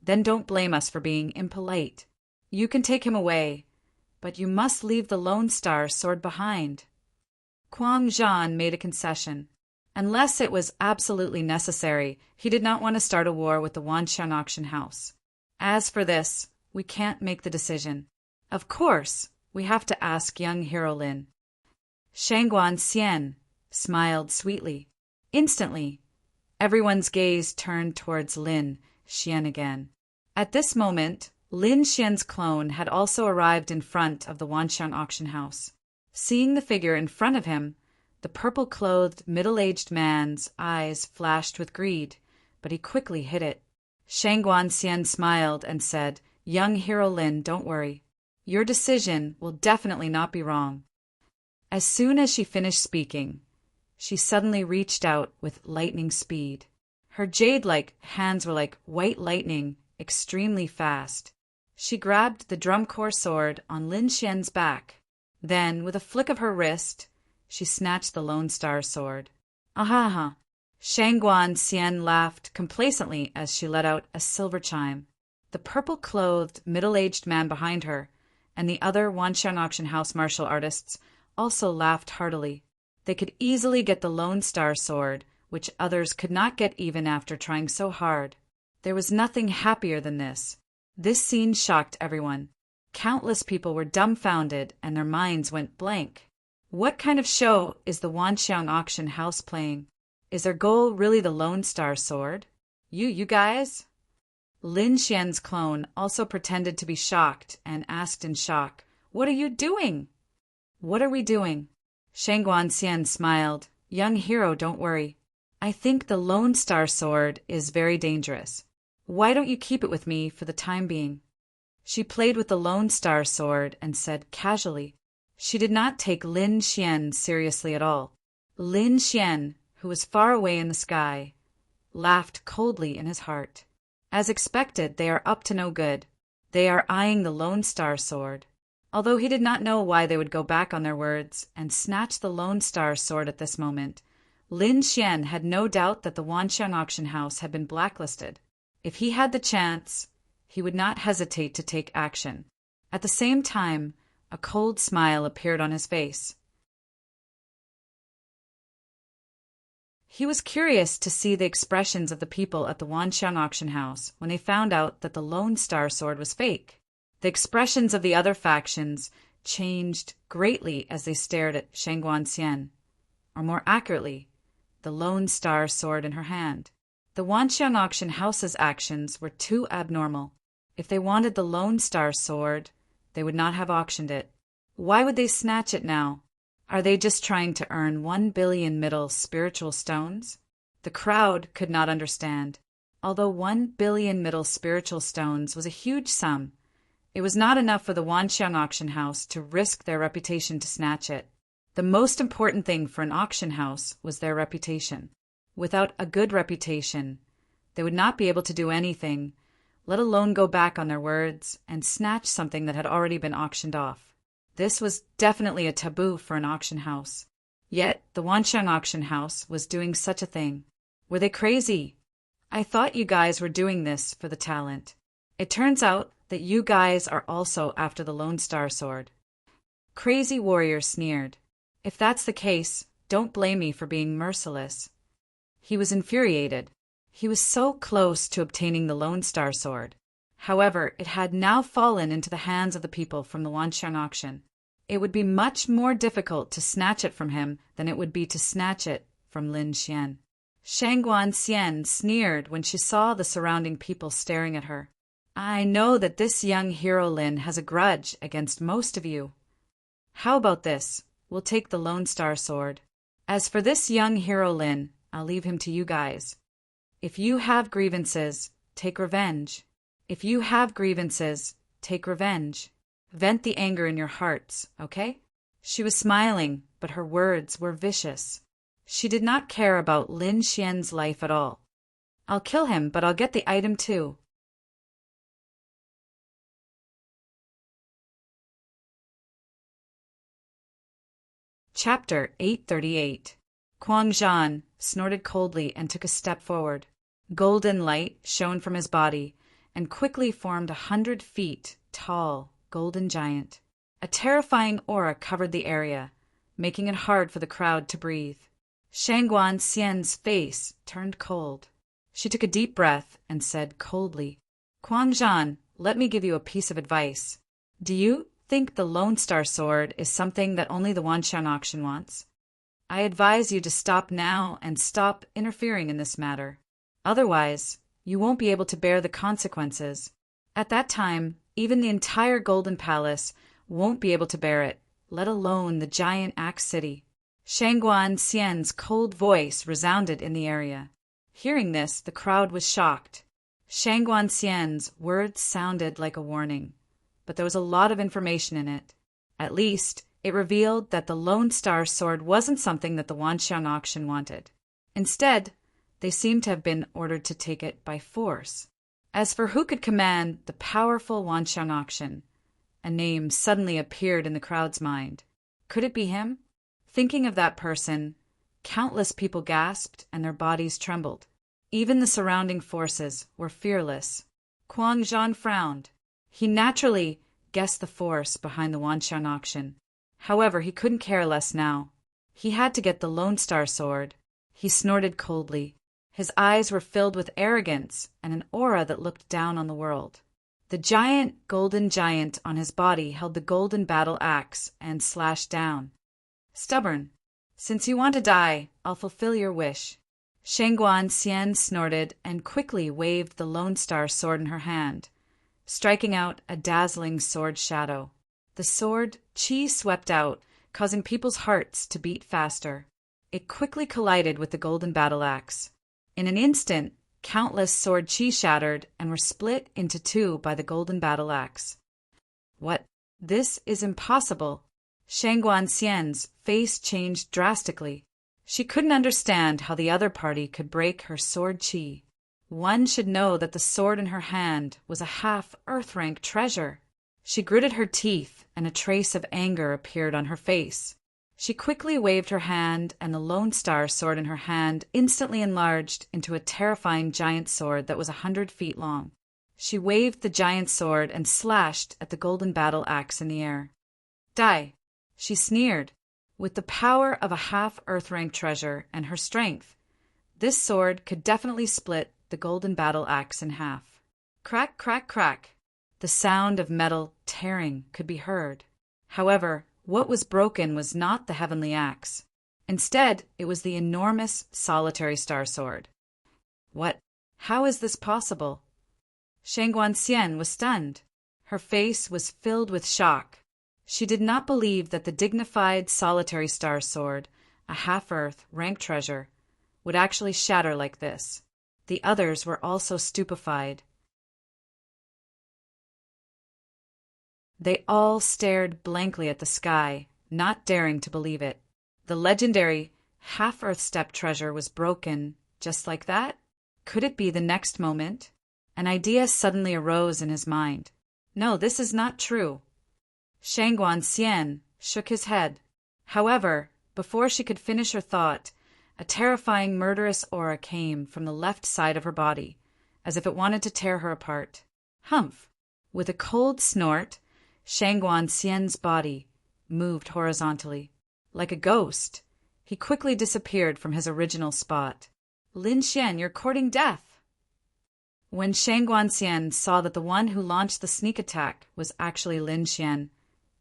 [SPEAKER 1] then don't blame us for being impolite. You can take him away, but you must leave the Lone Star sword behind. Quang Zhan made a concession. Unless it was absolutely necessary, he did not want to start a war with the Wanshan auction house. As for this, we can't make the decision. Of course, we have to ask young hero Lin. Shangguan Xian smiled sweetly. Instantly, everyone's gaze turned towards Lin Xian again. At this moment, Lin Xian's clone had also arrived in front of the Wanshan auction house. Seeing the figure in front of him, the purple-clothed, middle-aged man's eyes flashed with greed, but he quickly hid it. Shangguan Xian smiled and said, "Young hero Lin, don't worry. Your decision will definitely not be wrong." As soon as she finished speaking, she suddenly reached out with lightning speed. Her jade-like hands were like white lightning, extremely fast. She grabbed the drum-core sword on Lin Xian's back. Then, with a flick of her wrist, she snatched the Lone Star sword. Ahaha! Shangguan Xian laughed complacently as she let out a silver chime. The purple-clothed, middle-aged man behind her and the other Wanshan auction house martial artists also laughed heartily. They could easily get the Lone Star sword, which others could not get even after trying so hard. There was nothing happier than this. This scene shocked everyone. Countless people were dumbfounded and their minds went blank. What kind of show is the Wanshan auction house playing? Is their goal really the Lone Star sword? You guys? Lin Xian's clone also pretended to be shocked and asked in shock, "What are you doing?" "What are we doing?" Shangguan Xian smiled. "Young hero, don't worry. I think the Lone Star sword is very dangerous. Why don't you keep it with me for the time being?" She played with the Lone Star sword and said casually. She did not take Lin Xian seriously at all. Lin Xian, who was far away in the sky, laughed coldly in his heart. As expected, they are up to no good. They are eyeing the Lone Star sword. Although he did not know why they would go back on their words and snatch the Lone Star sword at this moment, Lin Xian had no doubt that the Wanshan auction house had been blacklisted. If he had the chance, he would not hesitate to take action. At the same time, a cold smile appeared on his face. He was curious to see the expressions of the people at the Wanshan auction house when they found out that the Lone Star sword was fake. The expressions of the other factions changed greatly as they stared at Shangguan Xian, or more accurately, the Lone Star sword in her hand. The Wanshan auction house's actions were too abnormal. If they wanted the Lone Star sword, they would not have auctioned it. Why would they snatch it now? Are they just trying to earn 1 billion middle spiritual stones? The crowd could not understand. Although 1 billion middle spiritual stones was a huge sum, it was not enough for the Wanshan auction house to risk their reputation to snatch it. The most important thing for an auction house was their reputation. Without a good reputation, they would not be able to do anything, let alone go back on their words and snatch something that had already been auctioned off. This was definitely a taboo for an auction house. Yet the Wanshan auction house was doing such a thing. Were they crazy? I thought you guys were doing this for the talent. It turns out that you guys are also after the Lone Star sword. Crazy Warrior sneered. If that's the case, don't blame me for being merciless. He was infuriated. He was so close to obtaining the Lone Star sword. However, it had now fallen into the hands of the people from the Wanshan auction. It would be much more difficult to snatch it from him than it would be to snatch it from Lin Xian. Shangguan Xian sneered when she saw the surrounding people staring at her. I know that this young hero Lin has a grudge against most of you. How about this? We'll take the Lone Star sword. As for this young hero Lin, I'll leave him to you guys. If you have grievances, take revenge. If you have grievances, take revenge. Vent the anger in your hearts, okay? She was smiling, but her words were vicious. She did not care about Lin Xian's life at all. I'll kill him, but I'll get the item too. Chapter 838. Kuang Zhan snorted coldly and took a step forward. Golden light shone from his body and quickly formed 100 feet tall golden giant. A terrifying aura covered the area, making it hard for the crowd to breathe. Shangguan Xian's face turned cold. She took a deep breath and said coldly, Kuang Zhan, let me give you a piece of advice. Do you think the Lone Star Sword is something that only the Wanxiang auction wants? I advise you to stop now and stop interfering in this matter. Otherwise, you won't be able to bear the consequences. At that time, even the entire Golden Palace won't be able to bear it, let alone the giant Axe City. Shangguan Xian's cold voice resounded in the area. Hearing this, the crowd was shocked. Shangguan Xian's words sounded like a warning, but there was a lot of information in it. At least, it revealed that the Lone Star Sword wasn't something that the Wanxiang auction wanted. Instead, they seemed to have been ordered to take it by force. As for who could command the powerful Wanxiang auction, a name suddenly appeared in the crowd's mind. Could it be him? Thinking of that person, countless people gasped and their bodies trembled. Even the surrounding forces were fearless. Kuang Zhan frowned. He naturally guessed the force behind the Wanxiang auction. However, he couldn't care less now. He had to get the Lone Star Sword. He snorted coldly. His eyes were filled with arrogance and an aura that looked down on the world. The giant golden giant on his body held the golden battle axe and slashed down. Stubborn. Since you want to die, I'll fulfill your wish. Shangguan Xian snorted and quickly waved the Lone Star Sword in her hand, striking out a dazzling sword shadow. The sword qi swept out, causing people's hearts to beat faster. It quickly collided with the golden battle axe. In an instant, countless sword qi shattered and were split into two by the golden battle axe. What? This is impossible. Shangguan Xian's face changed drastically. She couldn't understand how the other party could break her sword qi. One should know that the sword in her hand was a half-Earth-rank treasure. She gritted her teeth, and a trace of anger appeared on her face. She quickly waved her hand, and the Lone Star Sword in her hand instantly enlarged into a terrifying giant sword that was 100 feet long. She waved the giant sword and slashed at the golden battle axe in the air. Die! She sneered. With the power of a half-Earth-rank treasure and her strength, this sword could definitely split the golden battle axe in half. Crack, crack, crack. The sound of metal tearing could be heard. However, what was broken was not the heavenly axe. Instead, it was the enormous solitary star sword. What? How is this possible? Shangguan Xian was stunned. Her face was filled with shock. She did not believe that the dignified solitary star sword, a half-Earth rank treasure, would actually shatter like this. The others were also stupefied. They all stared blankly at the sky, not daring to believe it. The legendary half-Earth step treasure was broken just like that? Could it be the next moment? An idea suddenly arose in his mind. No, this is not true. Shangguan Xian shook his head. However, before she could finish her thought, a terrifying murderous aura came from the left side of her body, as if it wanted to tear her apart. Humph! With a cold snort, Shangguan Xian's body moved horizontally. Like a ghost, he quickly disappeared from his original spot. Lin Xian, you're courting death! When Shangguan Xian saw that the one who launched the sneak attack was actually Lin Xian,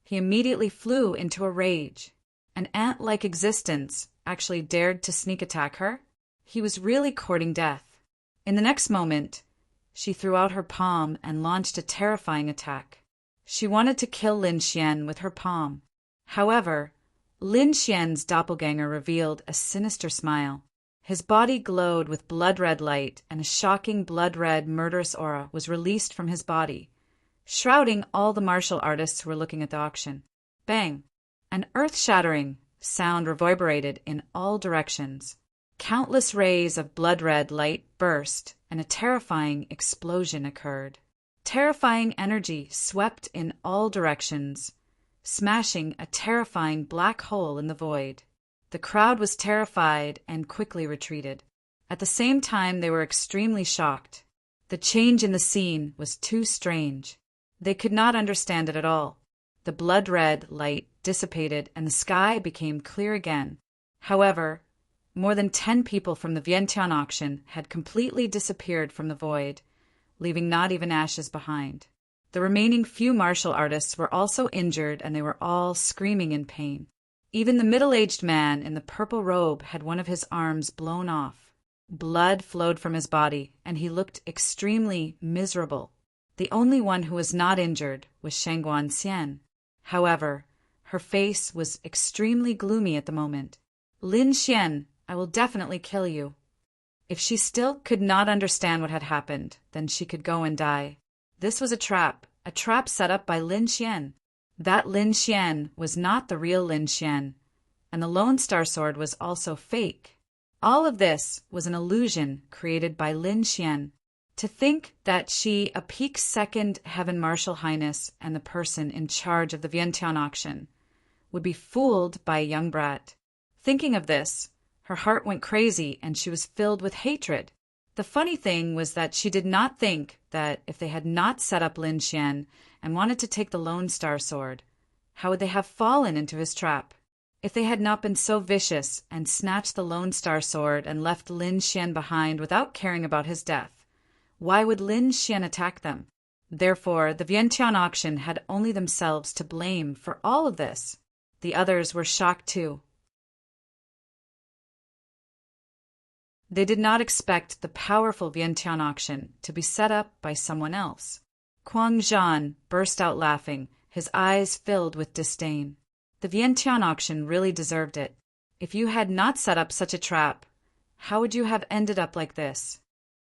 [SPEAKER 1] he immediately flew into a rage. An ant-like existence actually dared to sneak attack her? He was really courting death. In the next moment, she threw out her palm and launched a terrifying attack. She wanted to kill Lin Xian with her palm. However, Lin Xian's doppelganger revealed a sinister smile. His body glowed with blood-red light, and a shocking blood-red murderous aura was released from his body, shrouding all the martial artists who were looking at the auction. Bang! An earth-shattering sound reverberated in all directions. Countless rays of blood-red light burst, and a terrifying explosion occurred. Terrifying energy swept in all directions, smashing a terrifying black hole in the void. The crowd was terrified and quickly retreated. At the same time, they were extremely shocked. The change in the scene was too strange. They could not understand it at all. The blood-red light dissipated and the sky became clear again. However, More than 10 people from the Vientiane auction had completely disappeared from the void, leaving not even ashes behind. The remaining few martial artists were also injured, and they were all screaming in pain. Even the middle-aged man in the purple robe had one of his arms blown off. Blood flowed from his body, and he looked extremely miserable. The only one who was not injured was Shangguan Xian. However, her face was extremely gloomy at the moment. "Lin Xian, I will definitely kill you." If she still could not understand what had happened, then she could go and die. This was a trap set up by Lin Xian. That Lin Xian was not the real Lin Xian, and the Lone Star Sword was also fake. All of this was an illusion created by Lin Xian. To think that she, a peak second Heaven Martial Highness and the person in charge of the Vientiane auction, would be fooled by a young brat. Thinking of this, her heart went crazy and she was filled with hatred. The funny thing was that she did not think that if they had not set up Lin Xian and wanted to take the Lone Star Sword, how would they have fallen into his trap? If they had not been so vicious and snatched the Lone Star Sword and left Lin Xian behind without caring about his death, why would Lin Xian attack them? Therefore, the Vientiane auction had only themselves to blame for all of this. The others were shocked too. They did not expect the powerful Vientiane auction to be set up by someone else. Kuang Zhan burst out laughing, his eyes filled with disdain. The Vientiane auction really deserved it. If you had not set up such a trap, how would you have ended up like this?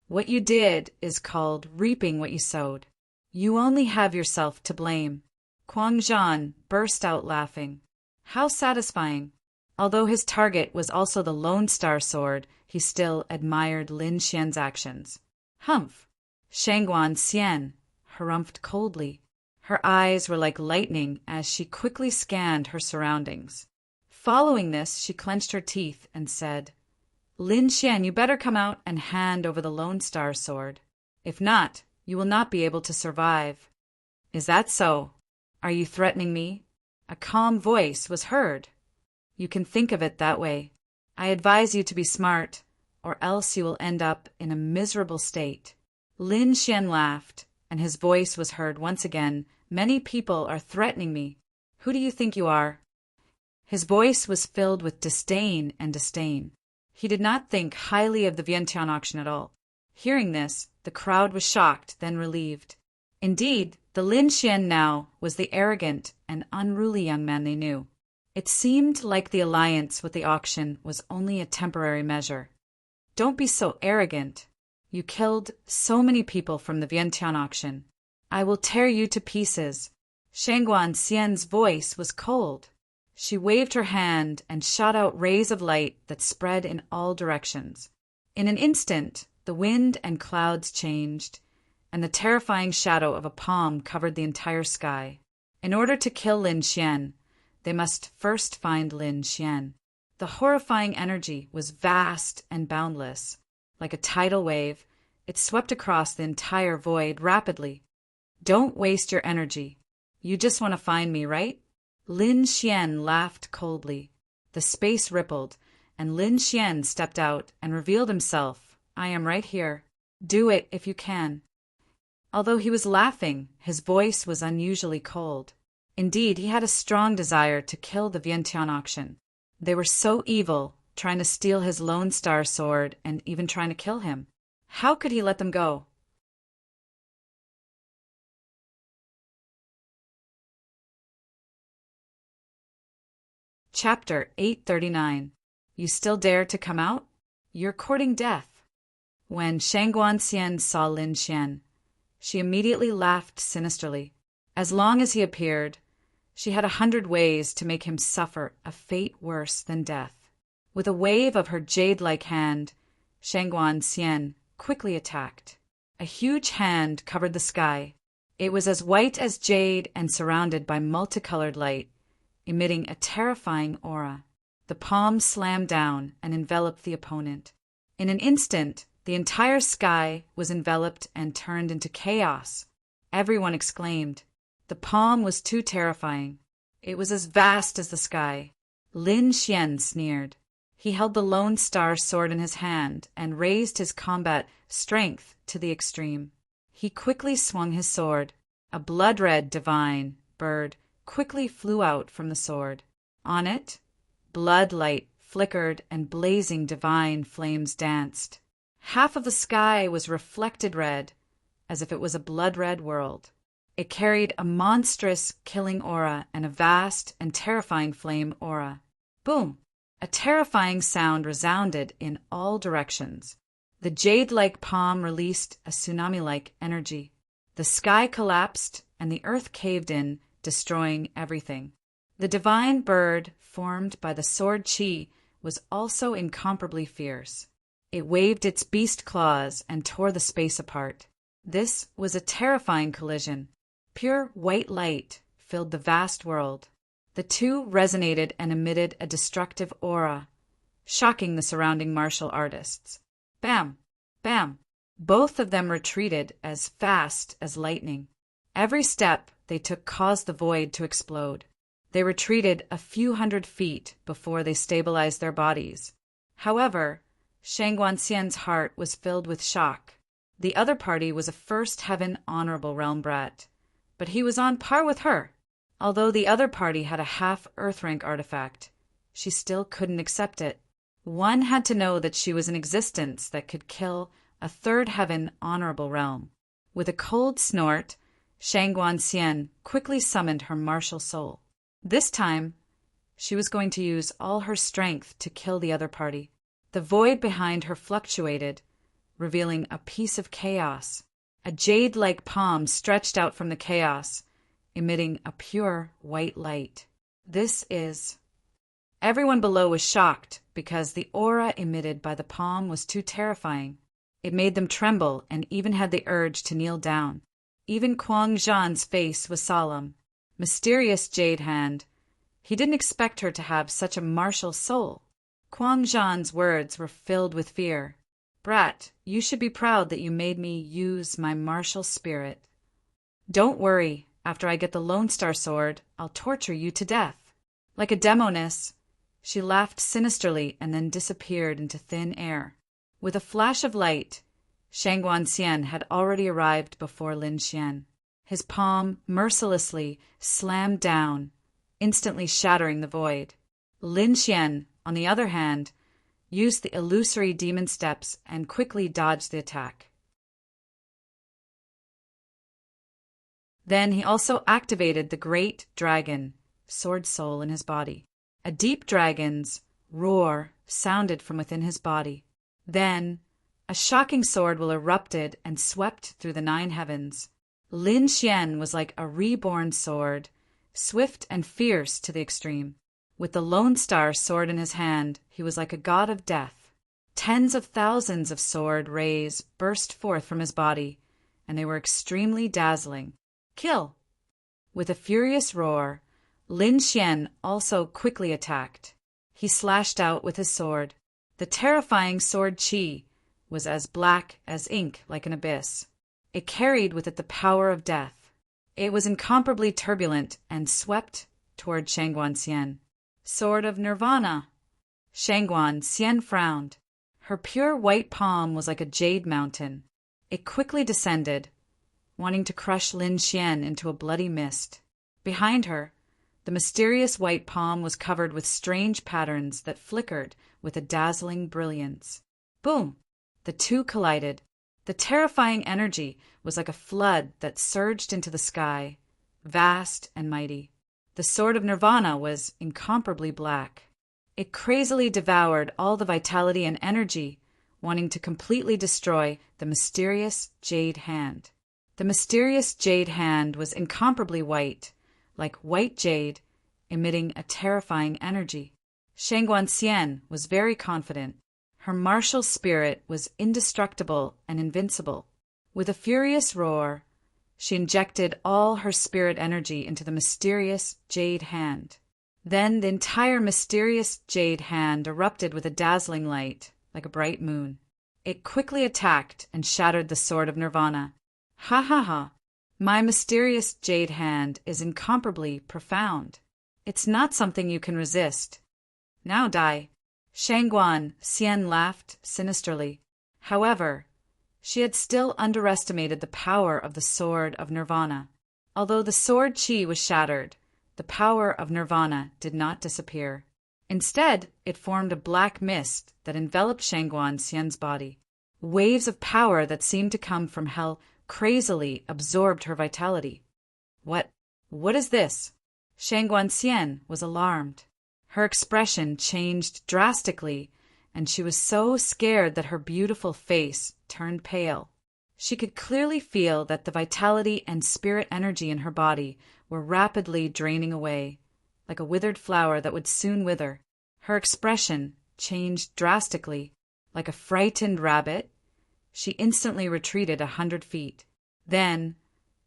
[SPEAKER 1] What you did is called reaping what you sowed. You only have yourself to blame. Kuang Zhan burst out laughing. How satisfying! Although his target was also the Lone Star Sword, he still admired Lin Xian's actions. Humph! Shangguan Xian harumphed coldly. Her eyes were like lightning as she quickly scanned her surroundings. Following this, she clenched her teeth and said, "Lin Xian, you better come out and hand over the Lone Star Sword. If not, you will not be able to survive." "Is that so? Are you threatening me?" A calm voice was heard. "You can think of it that way. I advise you to be smart, or else you will end up in a miserable state." Lin Xian laughed, and his voice was heard once again. "Many people are threatening me. Who do you think you are?" His voice was filled with disdain and disdain. He did not think highly of the Vientiane auction at all. Hearing this, the crowd was shocked, then relieved. Indeed, the Lin Xian now was the arrogant and unruly young man they knew. It seemed like the alliance with the auction was only a temporary measure. "Don't be so arrogant. You killed so many people from the Vientiane auction. I will tear you to pieces." Shangguan Xian's voice was cold. She waved her hand and shot out rays of light that spread in all directions. In an instant, the wind and clouds changed, and the terrifying shadow of a palm covered the entire sky. In order to kill Lin Xian, they must first find Lin Xian. The horrifying energy was vast and boundless. Like a tidal wave, it swept across the entire void rapidly. "Don't waste your energy. You just want to find me, right?" Lin Xian laughed coldly. The space rippled, and Lin Xian stepped out and revealed himself. "I am right here. Do it if you can." Although he was laughing, his voice was unusually cold. Indeed, he had a strong desire to kill the Vientiane auction. They were so evil, trying to steal his Lone Star Sword and even trying to kill him. How could he let them go? Chapter 839. You still dare to come out? You're courting death. When Shangguan Xian saw Lin Xian, she immediately laughed sinisterly. As long as he appeared, she had 100 ways to make him suffer a fate worse than death. With a wave of her jade-like hand, Shangguan Xian quickly attacked. A huge hand covered the sky. It was as white as jade and surrounded by multicolored light, emitting a terrifying aura. The palm slammed down and enveloped the opponent. In an instant, the entire sky was enveloped and turned into chaos. Everyone exclaimed. The palm was too terrifying. It was as vast as the sky. Lin Xian sneered. He held the Lone Star sword in his hand and raised his combat strength to the extreme. He quickly swung his sword. A blood-red divine bird quickly flew out from the sword. On it, blood light flickered and blazing divine flames danced. Half of the sky was reflected red, as if it was a blood-red world. It carried a monstrous killing aura and a vast and terrifying flame aura. Boom! A terrifying sound resounded in all directions. The jade-like palm released a tsunami-like energy. The sky collapsed and the earth caved in, destroying everything. The divine bird, formed by the sword chi, was also incomparably fierce. It waved its beast claws and tore the space apart. This was a terrifying collision. Pure white light filled the vast world. The two resonated and emitted a destructive aura, shocking the surrounding martial artists. Bam! Bam! Both of them retreated as fast as lightning. Every step they took caused the void to explode. They retreated a few hundred feet before they stabilized their bodies. However, Shang Guanxian's heart was filled with shock. The other party was a first heaven honorable realm brat, but he was on par with her. Although the other party had a half Earth rank artifact, she still couldn't accept it. One had to know that she was an existence that could kill a third heaven honorable realm. With a cold snort, Shang Guanxian quickly summoned her martial soul. This time, she was going to use all her strength to kill the other party. The void behind her fluctuated, revealing a piece of chaos. A jade-like palm stretched out from the chaos, emitting a pure white light. Everyone below was shocked because the aura emitted by the palm was too terrifying. It made them tremble and even had the urge to kneel down. Even Kuang Zhan's face was solemn. Mysterious Jade Hand. He didn't expect her to have such a martial soul. Kuang Zhan's words were filled with fear. Brat, you should be proud that you made me use my martial spirit. Don't worry. After I get the Lone Star sword, I'll torture you to death. Like a demoness, she laughed sinisterly and then disappeared into thin air. With a flash of light, Shang Guanxian had already arrived before Lin Xian. His palm mercilessly slammed down, instantly shattering the void. Lin Xian, on the other hand, used the illusory demon steps and quickly dodged the attack. Then he also activated the great dragon, sword soul in his body. A deep dragon's roar sounded from within his body. Then, a shocking sword will erupted and swept through the 9 heavens. Lin Xian was like a reborn sword, swift and fierce to the extreme. With the Lone Star sword in his hand, he was like a god of death. Tens of thousands of sword rays burst forth from his body, and they were extremely dazzling. Kill! With a furious roar, Lin Xian also quickly attacked. He slashed out with his sword. The terrifying sword Qi was as black as ink, like an abyss. It carried with it the power of death. It was incomparably turbulent and swept toward Shang Guanxian. Sword of Nirvana! Shang Guanxian frowned. Her pure white palm was like a jade mountain. It quickly descended, wanting to crush Lin Xian into a bloody mist. Behind her, the mysterious white palm was covered with strange patterns that flickered with a dazzling brilliance. Boom! The two collided. The terrifying energy was like a flood that surged into the sky, vast and mighty. The sword of Nirvana was incomparably black. It crazily devoured all the vitality and energy, wanting to completely destroy the mysterious Jade Hand. The mysterious Jade Hand was incomparably white, like white jade, emitting a terrifying energy. Shang Guanxian was very confident. Her martial spirit was indestructible and invincible. With a furious roar, she injected all her spirit energy into the mysterious Jade Hand. Then the entire mysterious Jade Hand erupted with a dazzling light, like a bright moon. It quickly attacked and shattered the sword of Nirvana. Ha ha ha! My mysterious Jade Hand is incomparably profound. It's not something you can resist. Now die. Shangguan Xian laughed sinisterly. However, she had still underestimated the power of the Sword of Nirvana. Although the sword chi was shattered, the power of Nirvana did not disappear. Instead, it formed a black mist that enveloped Shangguan Xian's body. Waves of power that seemed to come from hell crazily absorbed her vitality. What is this? Shangguan Xian was alarmed. Her expression changed drastically, and she was so scared that her beautiful face turned pale. She could clearly feel that the vitality and spirit energy in her body were rapidly draining away, like a withered flower that would soon wither. Her expression changed drastically. Like a frightened rabbit, she instantly retreated 100 feet. Then,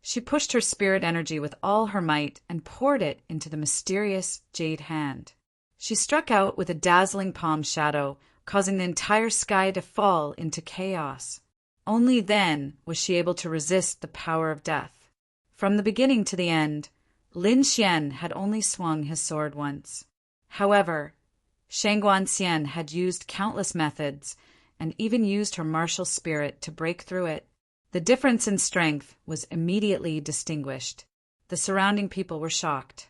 [SPEAKER 1] she pushed her spirit energy with all her might and poured it into the mysterious jade hand. She struck out with a dazzling palm shadow, causing the entire sky to fall into chaos. Only then was she able to resist the power of death. From the beginning to the end, Lin Xian had only swung his sword once. However, Shangguan Xian had used countless methods and even used her martial spirit to break through it. The difference in strength was immediately distinguished. The surrounding people were shocked.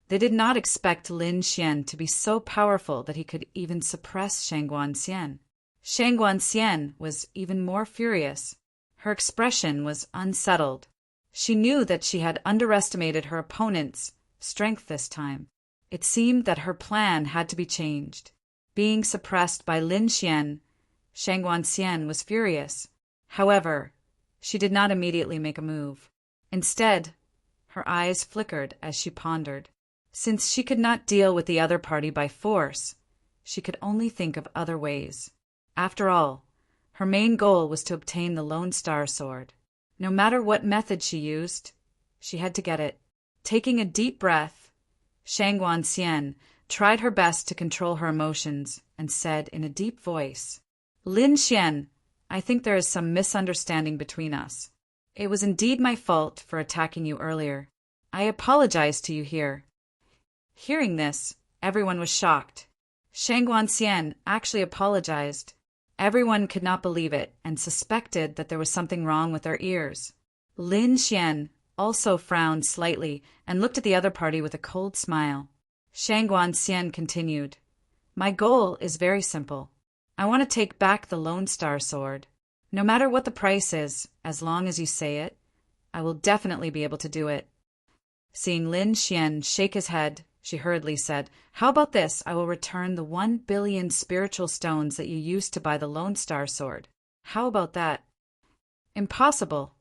[SPEAKER 1] They did not expect Lin Xian to be so powerful that he could even suppress Shangguan Xian. Shangguan Xian was even more furious. Her expression was unsettled. She knew that she had underestimated her opponent's strength this time. It seemed that her plan had to be changed. Being suppressed by Lin Xian, Shangguan Xian was furious. However, she did not immediately make a move. Instead, her eyes flickered as she pondered. Since she could not deal with the other party by force, she could only think of other ways. After all, her main goal was to obtain the Lone Star Sword. No matter what method she used, she had to get it. Taking a deep breath, Shangguan Xian tried her best to control her emotions and said in a deep voice, "Lin Xian, I think there is some misunderstanding between us. It was indeed my fault for attacking you earlier. I apologize to you here." Hearing this, everyone was shocked. Shangguan Xian actually apologized. Everyone could not believe it and suspected that there was something wrong with their ears. Lin Xian also frowned slightly and looked at the other party with a cold smile. Shangguan Xian continued, "My goal is very simple. I want to take back the Lone Star Sword. No matter what the price is, as long as you say it, I will definitely be able to do it." Seeing Lin Xian shake his head, she hurriedly said, "How about this? I will return the 1 billion spiritual stones that you used to buy the Lone Star Sword. How about that?" "Impossible."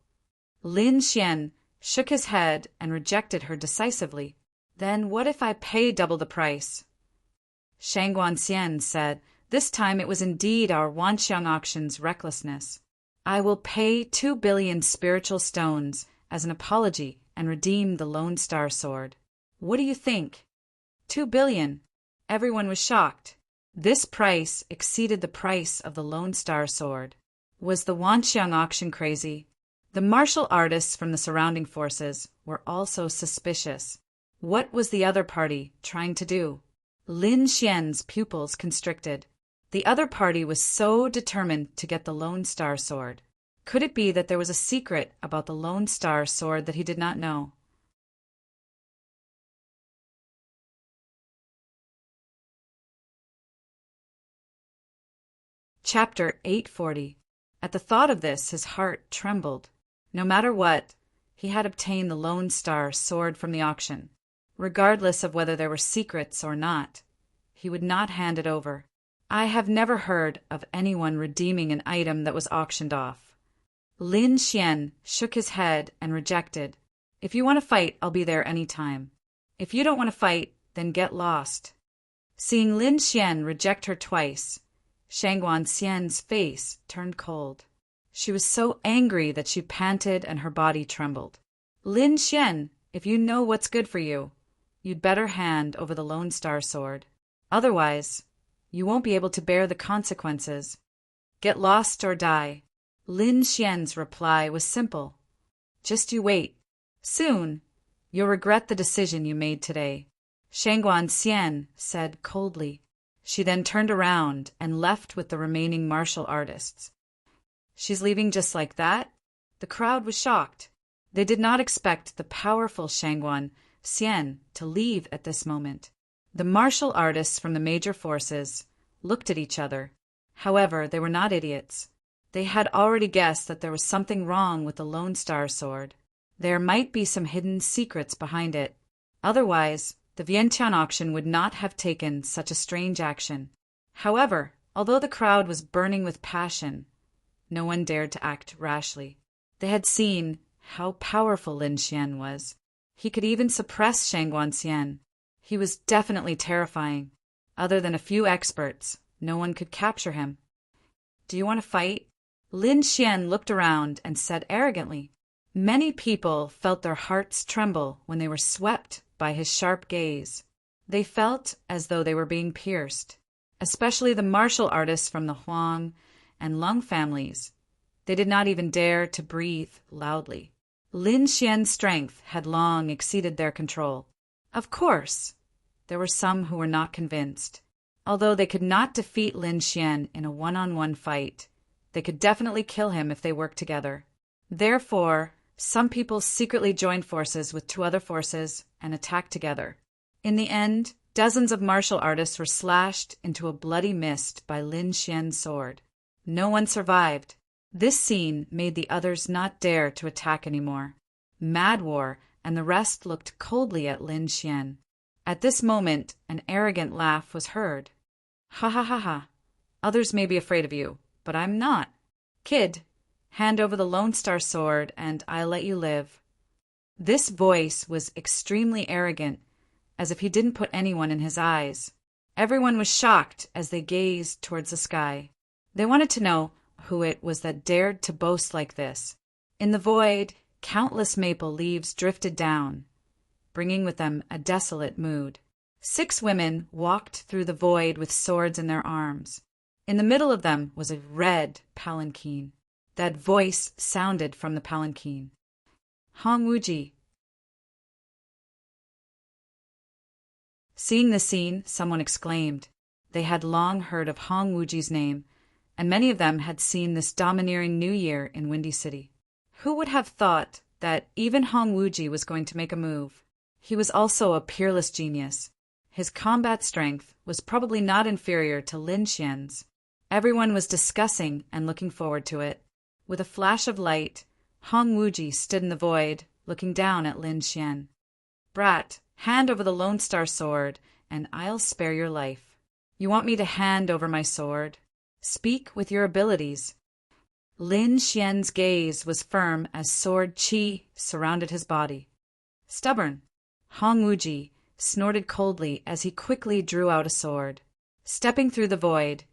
[SPEAKER 1] Lin Xian shook his head and rejected her decisively. "Then what if I pay double the price?" Shangguan Xian said, "This time it was indeed our Wanxiang auction's recklessness. I will pay 2 billion spiritual stones as an apology and redeem the Lone Star Sword. What do you think?" 2 billion. Everyone was shocked. This price exceeded the price of the Lone Star Sword. Was the Wanxiang auction crazy? The martial artists from the surrounding forces were also suspicious. What was the other party trying to do? Lin Xian's pupils constricted. The other party was so determined to get the Lone Star Sword. Could it be that there was a secret about the Lone Star Sword that he did not know? Chapter 840. At the thought of this, his heart trembled. No matter what, he had obtained the Lone Star Sword from the auction. Regardless of whether there were secrets or not, he would not hand it over. I have never heard of anyone redeeming an item that was auctioned off. Lin Xian shook his head and rejected. "If you want to fight, I'll be there any time. If you don't want to fight, then get lost." Seeing Lin Xian reject her twice, Shangguan Xian's face turned cold. She was so angry that she panted and her body trembled. "Lin Xian, if you know what's good for you, you'd better hand over the Lone Star Sword. Otherwise, you won't be able to bear the consequences. Get lost or die." Lin Xian's reply was simple. "Just you wait. Soon, you'll regret the decision you made today." Shangguan Xian said coldly. She then turned around and left with the remaining martial artists. She's leaving just like that? The crowd was shocked. They did not expect the powerful Shangguan Xian to leave at this moment. The martial artists from the major forces looked at each other. However, they were not idiots. They had already guessed that there was something wrong with the Lone Star Sword. There might be some hidden secrets behind it. Otherwise, the Vientiane auction would not have taken such a strange action. However, although the crowd was burning with passion, no one dared to act rashly. They had seen how powerful Lin Xian was. He could even suppress Shangguan Xian. He was definitely terrifying. Other than a few experts, no one could capture him. Do you want to fight? Lin Xian looked around and said arrogantly. Many people felt their hearts tremble when they were swept by his sharp gaze. They felt as though they were being pierced, especially the martial artists from the Huang and Lung families. They did not even dare to breathe loudly. Lin Xian's strength had long exceeded their control. Of course, there were some who were not convinced. Although they could not defeat Lin Xian in a one-on-one fight, they could definitely kill him if they worked together. Therefore, some people secretly joined forces with two other forces and attacked together. In the end, dozens of martial artists were slashed into a bloody mist by Lin Xian's sword. No one survived. This scene made the others not dare to attack anymore. Mad War and the rest looked coldly at Lin Xian. At this moment, an arrogant laugh was heard. Ha ha ha ha. Others may be afraid of you, but I'm not. Kid, hand over the Lone Star Sword and I'll let you live. This voice was extremely arrogant, as if he didn't put anyone in his eyes. Everyone was shocked as they gazed towards the sky. They wanted to know who it was that dared to boast like this. In the void, countless maple leaves drifted down, bringing with them a desolate mood. 6 women walked through the void with swords in their arms. In the middle of them was a red palanquin. That voice sounded from the palanquin. Hong Wuji. Seeing the scene, someone exclaimed. They had long heard of Hong Wuji's name, and many of them had seen this domineering new year in Windy City. Who would have thought that even Hong Wuji was going to make a move? He was also a peerless genius. His combat strength was probably not inferior to Lin Xian's. Everyone was discussing and looking forward to it. With a flash of light, Hong Wuji stood in the void, looking down at Lin Xian. Brat, hand over the Lone Star Sword, and I'll spare your life. You want me to hand over my sword? Speak with your abilities. Lin Xian's gaze was firm as sword qi surrounded his body. Stubborn. Hong Wuji snorted coldly as he quickly drew out a sword. Stepping through the void,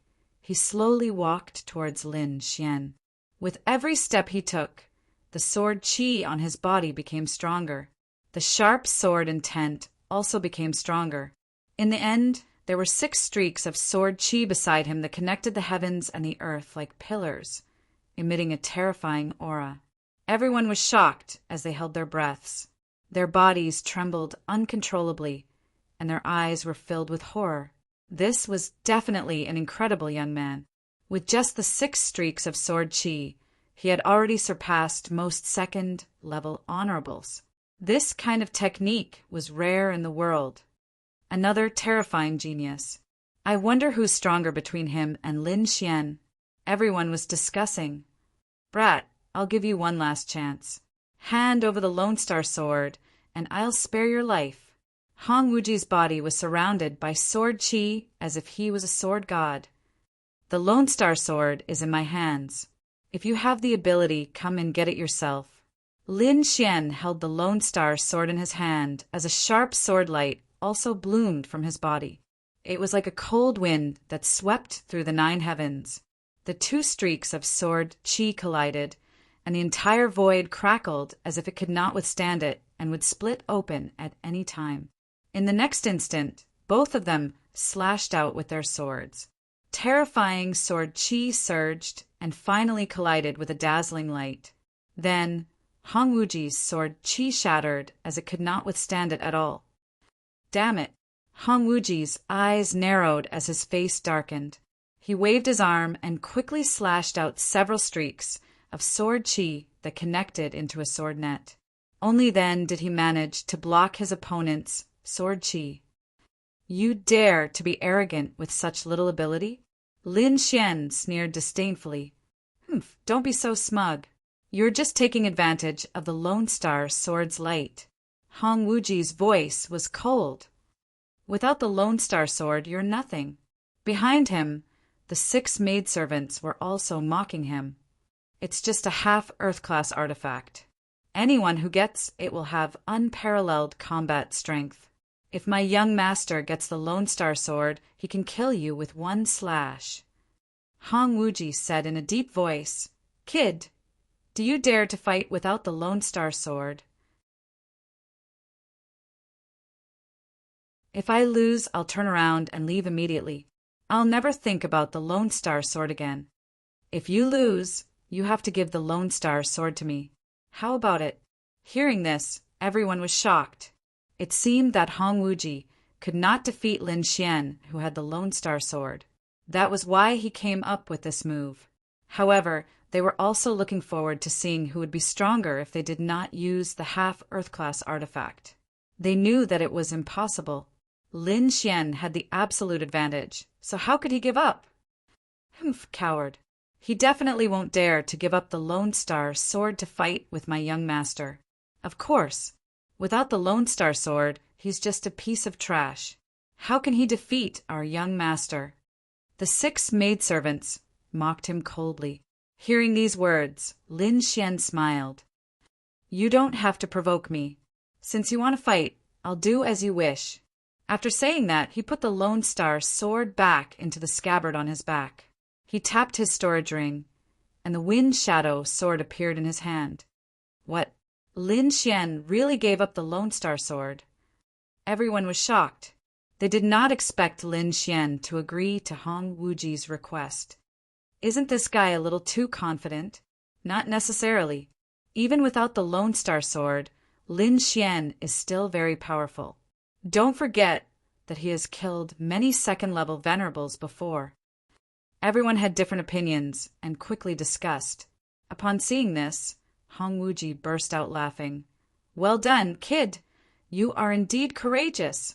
[SPEAKER 1] he slowly walked towards Lin Xian. With every step he took, the sword qi on his body became stronger. The sharp sword intent also became stronger. In the end, there were 6 streaks of sword qi beside him that connected the heavens and the earth like pillars, emitting a terrifying aura. Everyone was shocked as they held their breaths. Their bodies trembled uncontrollably, and their eyes were filled with horror. This was definitely an incredible young man. With just the 6 streaks of sword qi, he had already surpassed most second-level honorables. This kind of technique was rare in the world. Another terrifying genius. I wonder who's stronger between him and Lin Xian. Everyone was discussing. Brat, I'll give you one last chance. Hand over the Lone Star Sword, and I'll spare your life. Hong Wuji's body was surrounded by sword qi as if he was a sword god. The Lone Star Sword is in my hands. If you have the ability, come and get it yourself. Lin Xian held the Lone Star Sword in his hand as a sharp sword light also bloomed from his body. It was like a cold wind that swept through the 9 heavens. The 2 streaks of sword qi collided, and the entire void crackled as if it could not withstand it and would split open at any time. In the next instant, both of them slashed out with their swords. Terrifying sword qi surged and finally collided with a dazzling light. Then, Hong Wuji's sword qi shattered as it could not withstand it at all. Damn it, Hong Wuji's eyes narrowed as his face darkened. He waved his arm and quickly slashed out several streaks of sword chi that connected into a sword net. Only then did he manage to block his opponent's sword chi. You dare to be arrogant with such little ability? Lin Xian sneered disdainfully. Don't be so smug. You're just taking advantage of the Lone Star Sword's light. Hong Wuji's voice was cold. Without the Lone Star Sword, you're nothing. Behind him, the 6 maidservants were also mocking him. It's just a half Earth-class artifact. Anyone who gets it will have unparalleled combat strength. If my young master gets the Lone Star Sword, he can kill you with one slash. Hong Wuji said in a deep voice, Kid, do you dare to fight without the Lone Star Sword? If I lose, I'll turn around and leave immediately. I'll never think about the Lone Star Sword again. If you lose, you have to give the Lone Star Sword to me. How about it? Hearing this, everyone was shocked. It seemed that Hong Wuji could not defeat Lin Xian, who had the Lone Star Sword. That was why he came up with this move. However, they were also looking forward to seeing who would be stronger if they did not use the half Earth-class artifact. They knew that it was impossible. Lin Xian had the absolute advantage, so how could he give up? Coward. He definitely won't dare to give up the Lone Star Sword to fight with my young master. Of course, without the Lone Star Sword, he's just a piece of trash. How can he defeat our young master? The 6 maidservants mocked him coldly. Hearing these words, Lin Xian smiled. You don't have to provoke me. Since you want to fight, I'll do as you wish. After saying that, he put the Lone Star Sword back into the scabbard on his back. He tapped his storage ring, and the Wind Shadow Sword appeared in his hand. What? Lin Xian really gave up the Lone Star Sword? Everyone was shocked. They did not expect Lin Xian to agree to Hong Wuji's request. Isn't this guy a little too confident? Not necessarily. Even without the Lone Star Sword, Lin Xian is still very powerful. Don't forget that he has killed many second-level venerables before. Everyone had different opinions and quickly discussed. Upon seeing this, Hong Wuji burst out laughing. Well done, kid! You are indeed courageous.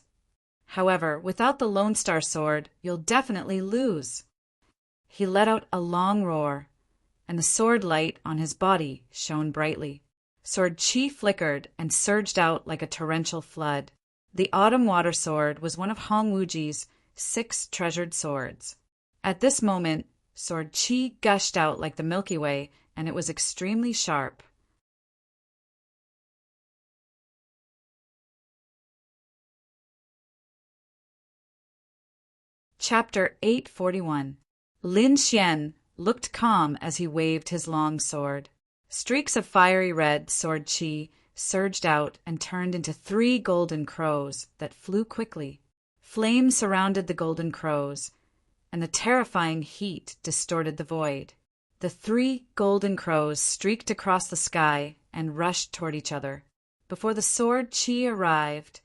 [SPEAKER 1] However, without the Lone Star Sword, you'll definitely lose. He let out a long roar, and the sword light on his body shone brightly. Sword chi flickered and surged out like a torrential flood. The Autumn Water Sword was one of Hong Wuji's 6 treasured swords. At this moment, sword chi gushed out like the Milky Way, and it was extremely sharp. Chapter 841. Lin Xian looked calm as he waved his long sword. Streaks of fiery red sword chi surged out and turned into 3 golden crows that flew quickly. Flames surrounded the golden crows, and the terrifying heat distorted the void. The 3 golden crows streaked across the sky and rushed toward each other. Before the sword chi arrived,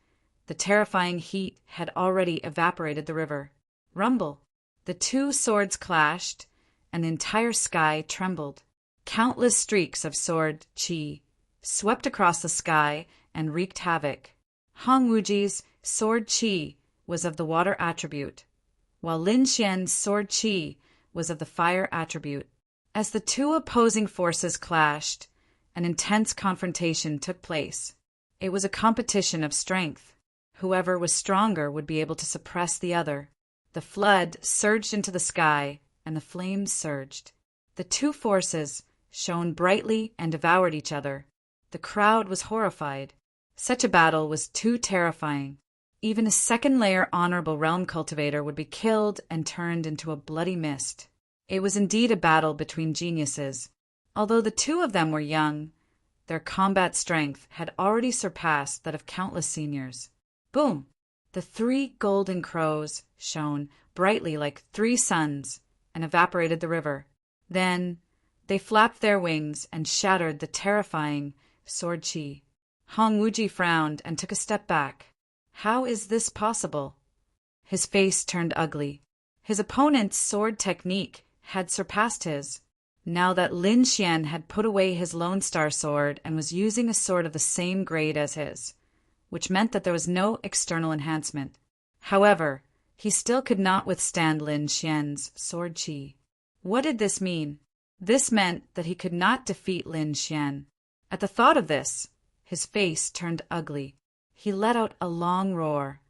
[SPEAKER 1] the terrifying heat had already evaporated the river. Rumble! The 2 swords clashed, and the entire sky trembled. Countless streaks of sword chi swept across the sky and wreaked havoc. Hong Wuji's sword chi was of the water attribute, while Lin Xian's sword chi was of the fire attribute. As the 2 opposing forces clashed, an intense confrontation took place. It was a competition of strength. Whoever was stronger would be able to suppress the other. The flood surged into the sky, and the flames surged. The 2 forces shone brightly and devoured each other. The crowd was horrified. Such a battle was too terrifying. Even a second-layer honorable realm cultivator would be killed and turned into a bloody mist. It was indeed a battle between geniuses. Although the 2 of them were young, their combat strength had already surpassed that of countless seniors. Boom! The 3 golden crows shone brightly like 3 suns and evaporated the river. Then they flapped their wings and shattered the terrifying sword chi. Hong Wuji frowned and took a step back. How is this possible? His face turned ugly. His opponent's sword technique had surpassed his. Now that Lin Xian had put away his Lone Star sword and was using a sword of the same grade as his, which meant that there was no external enhancement. However, he still could not withstand Lin Xian's sword qi. What did this mean? This meant that he could not defeat Lin Xian. At the thought of this, his face turned ugly. He let out a long roar,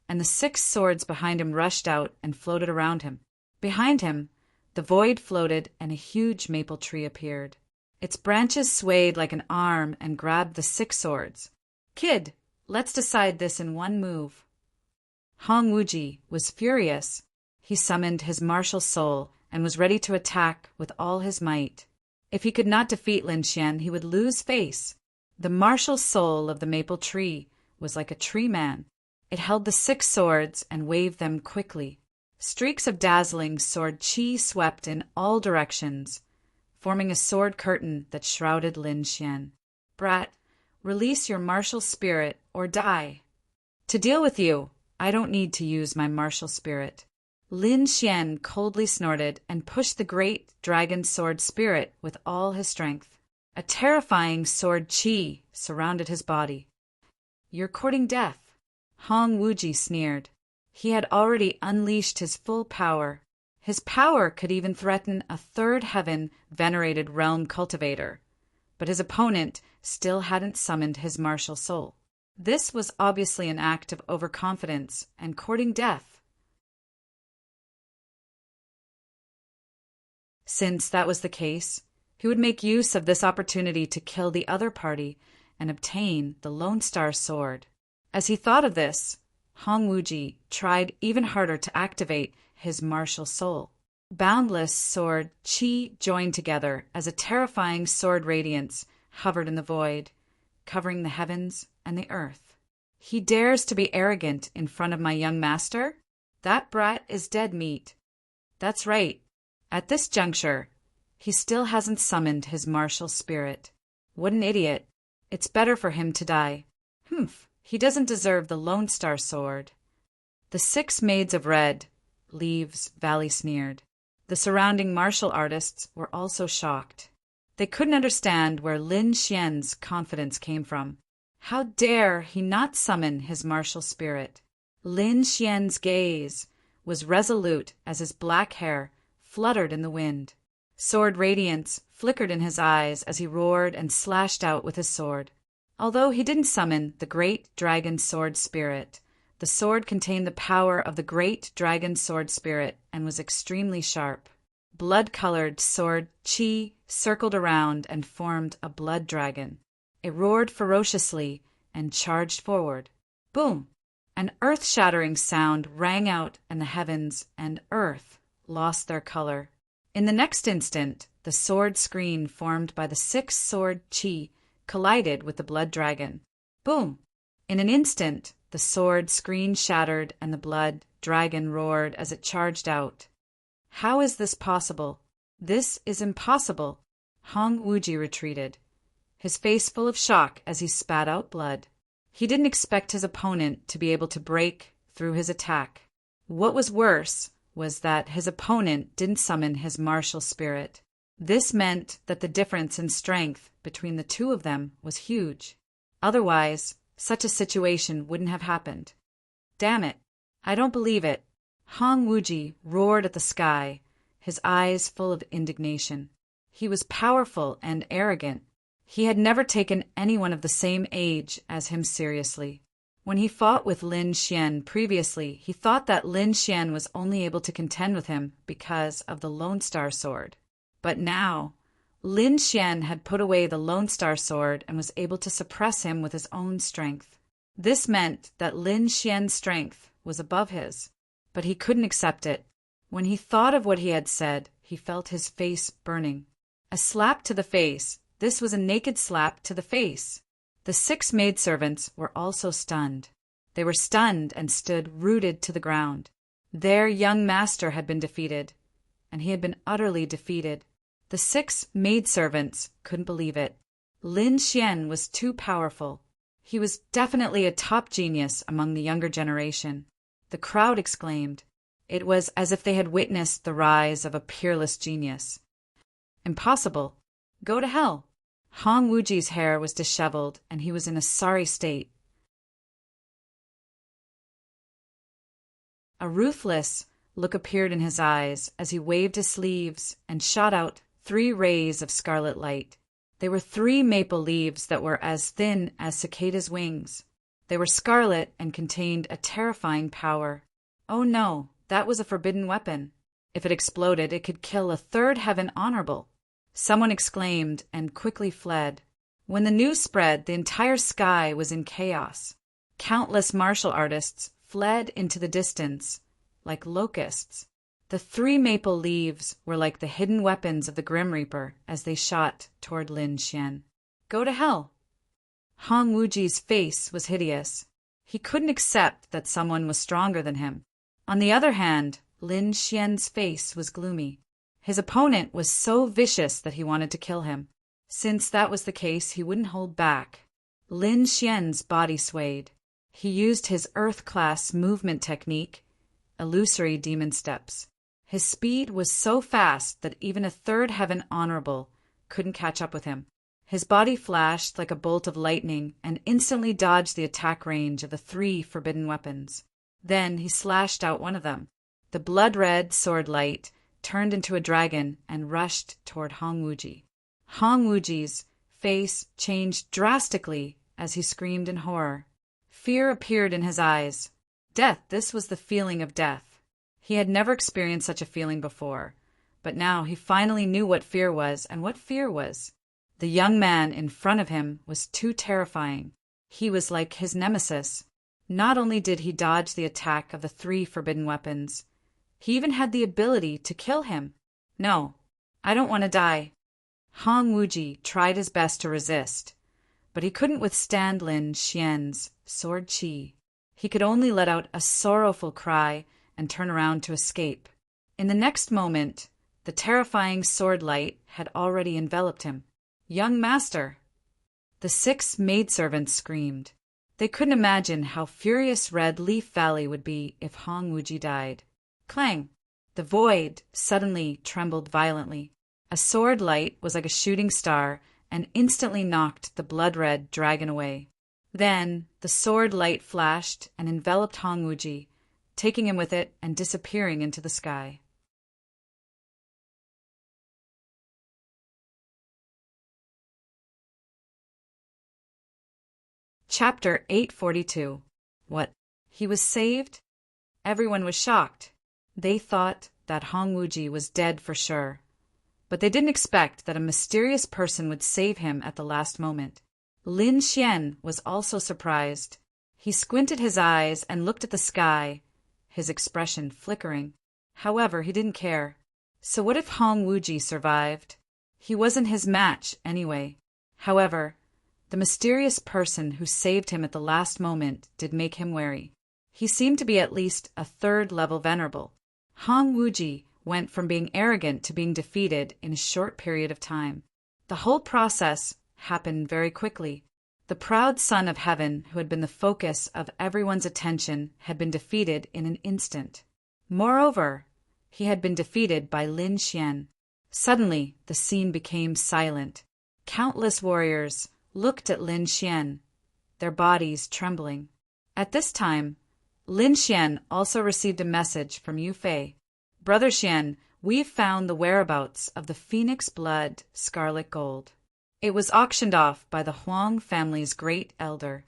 [SPEAKER 1] and the 6 swords behind him rushed out and floated around him. Behind him, the void floated and a huge maple tree appeared. Its branches swayed like an arm and grabbed the 6 swords. "Kid, let's decide this in one move." Hong Wuji was furious. He summoned his martial soul and was ready to attack with all his might. If he could not defeat Lin Xian, he would lose face. The martial soul of the maple tree was like a tree man. It held the 6 swords and waved them quickly. Streaks of dazzling sword qi swept in all directions, forming a sword curtain that shrouded Lin Xian. "Brat, release your martial spirit or die." "To deal with you, I don't need to use my martial spirit." Lin Xian coldly snorted and pushed the great dragon sword spirit with all his strength. A terrifying sword qi surrounded his body. "You're courting death," Hong Wuji sneered. He had already unleashed his full power. His power could even threaten a 3rd heaven venerated realm cultivator. But his opponent still hadn't summoned his martial soul. This was obviously an act of overconfidence and courting death. Since that was the case, he would make use of this opportunity to kill the other party and obtain the Lone Star sword. As he thought of this, Hong Wuji tried even harder to activate his martial soul. Boundless sword qi joined together as a terrifying sword radiance hovered in the void, covering the heavens and the earth. "He dares to be arrogant in front of my young master? That brat is dead meat." That's right. At this juncture, he still hasn't summoned his martial spirit. What an idiot. It's better for him to die. Humph. He doesn't deserve the Lone Star sword. The 6 maids of red, Leaves Valley sneered. The surrounding martial artists were also shocked. They couldn't understand where Lin Xian's confidence came from. How dare he not summon his martial spirit? Lin Xian's gaze was resolute as his black hair fluttered in the wind. Sword radiance flickered in his eyes as he roared and slashed out with his sword. Although he didn't summon the great dragon sword spirit, the sword contained the power of the great dragon sword spirit and was extremely sharp. Blood-colored sword qi circled around and formed a blood dragon. It roared ferociously and charged forward. Boom! An earth-shattering sound rang out, and the heavens and earth lost their color. In the next instant, the sword screen formed by the 6 sword qi collided with the blood dragon. Boom! In an instant, the sword screen shattered and the blood dragon roared as it charged out. How is this possible? This is impossible. Hong Wuji retreated, his face full of shock as he spat out blood. He didn't expect his opponent to be able to break through his attack. What was worse was that his opponent didn't summon his martial spirit. This meant that the difference in strength between the 2 of them was huge. Otherwise, such a situation wouldn't have happened. Damn it! I don't believe it. Hong Wuji roared at the sky, his eyes full of indignation. He was powerful and arrogant. He had never taken anyone of the same age as him seriously. When he fought with Lin Xian previously, he thought that Lin Xian was only able to contend with him because of the Lone Star sword. But now, Lin Xian had put away the Lone Star sword and was able to suppress him with his own strength. This meant that Lin Xian's strength was above his, but he couldn't accept it. When he thought of what he had said, he felt his face burning. A slap to the face. This was a naked slap to the face. The 6 maidservants were also stunned. They were stunned and stood rooted to the ground. Their young master had been defeated, and he had been utterly defeated. The 6 maidservants couldn't believe it. Lin Xian was too powerful. He was definitely a top genius among the younger generation. The crowd exclaimed. It was as if they had witnessed the rise of a peerless genius. Impossible. Go to hell. Hong Wuji's hair was disheveled, and he was in a sorry state. A ruthless look appeared in his eyes as he waved his sleeves and shot out 3 rays of scarlet light. They were 3 maple leaves that were as thin as cicadas' wings. They were scarlet and contained a terrifying power. Oh no, that was a forbidden weapon. If it exploded, it could kill a 3rd heaven honorable. Someone exclaimed and quickly fled. When the news spread, the entire sky was in chaos. Countless martial artists fled into the distance, like locusts. The 3 maple leaves were like the hidden weapons of the Grim Reaper as they shot toward Lin Xian. Go to hell! Hong Wuji's face was hideous. He couldn't accept that someone was stronger than him. On the other hand, Lin Xian's face was gloomy. His opponent was so vicious that he wanted to kill him. Since that was the case, he wouldn't hold back. Lin Xian's body swayed. He used his Earth-class movement technique, illusory demon steps. His speed was so fast that even a 3rd heaven honorable couldn't catch up with him. His body flashed like a bolt of lightning and instantly dodged the attack range of the 3 forbidden weapons. Then he slashed out one of them. The blood-red sword light turned into a dragon and rushed toward Hong Wuji. Hong Wuji's face changed drastically as he screamed in horror. Fear appeared in his eyes. Death, this was the feeling of death. He had never experienced such a feeling before, but now he finally knew what fear was and what fear was. The young man in front of him was too terrifying. He was like his nemesis. Not only did he dodge the attack of the 3 forbidden weapons, he even had the ability to kill him. No, I don't want to die. Hong Wuji tried his best to resist, but he couldn't withstand Lin Xian's sword qi. He could only let out a sorrowful cry and turn around to escape. In the next moment, the terrifying sword light had already enveloped him. Young master! The 6 maidservants screamed. They couldn't imagine how furious Red Leaf Valley would be if Hong Wuji died. Clang! The void suddenly trembled violently. A sword light was like a shooting star and instantly knocked the blood-red dragon away. Then the sword light flashed and enveloped Hong Wuji, taking him with it and disappearing into the sky. Chapter 842. What? He was saved? Everyone was shocked. They thought that Hong Wuji was dead for sure. But they didn't expect that a mysterious person would save him at the last moment. Lin Xian was also surprised. He squinted his eyes and looked at the sky, his expression flickering. However, he didn't care. So what if Hong Wuji survived? He wasn't his match anyway. However, the mysterious person who saved him at the last moment did make him wary. He seemed to be at least a 3rd level venerable. Hong Wuji went from being arrogant to being defeated in a short period of time. The whole process happened very quickly. The proud son of heaven, who had been the focus of everyone's attention, had been defeated in an instant. Moreover, he had been defeated by Lin Xian. Suddenly, the scene became silent. Countless warriors looked at Lin Xian, their bodies trembling. At this time, Lin Xian also received a message from Yu Fei. Brother Xian, we've found the whereabouts of the phoenix blood scarlet gold. It was auctioned off by the Huang family's great elder.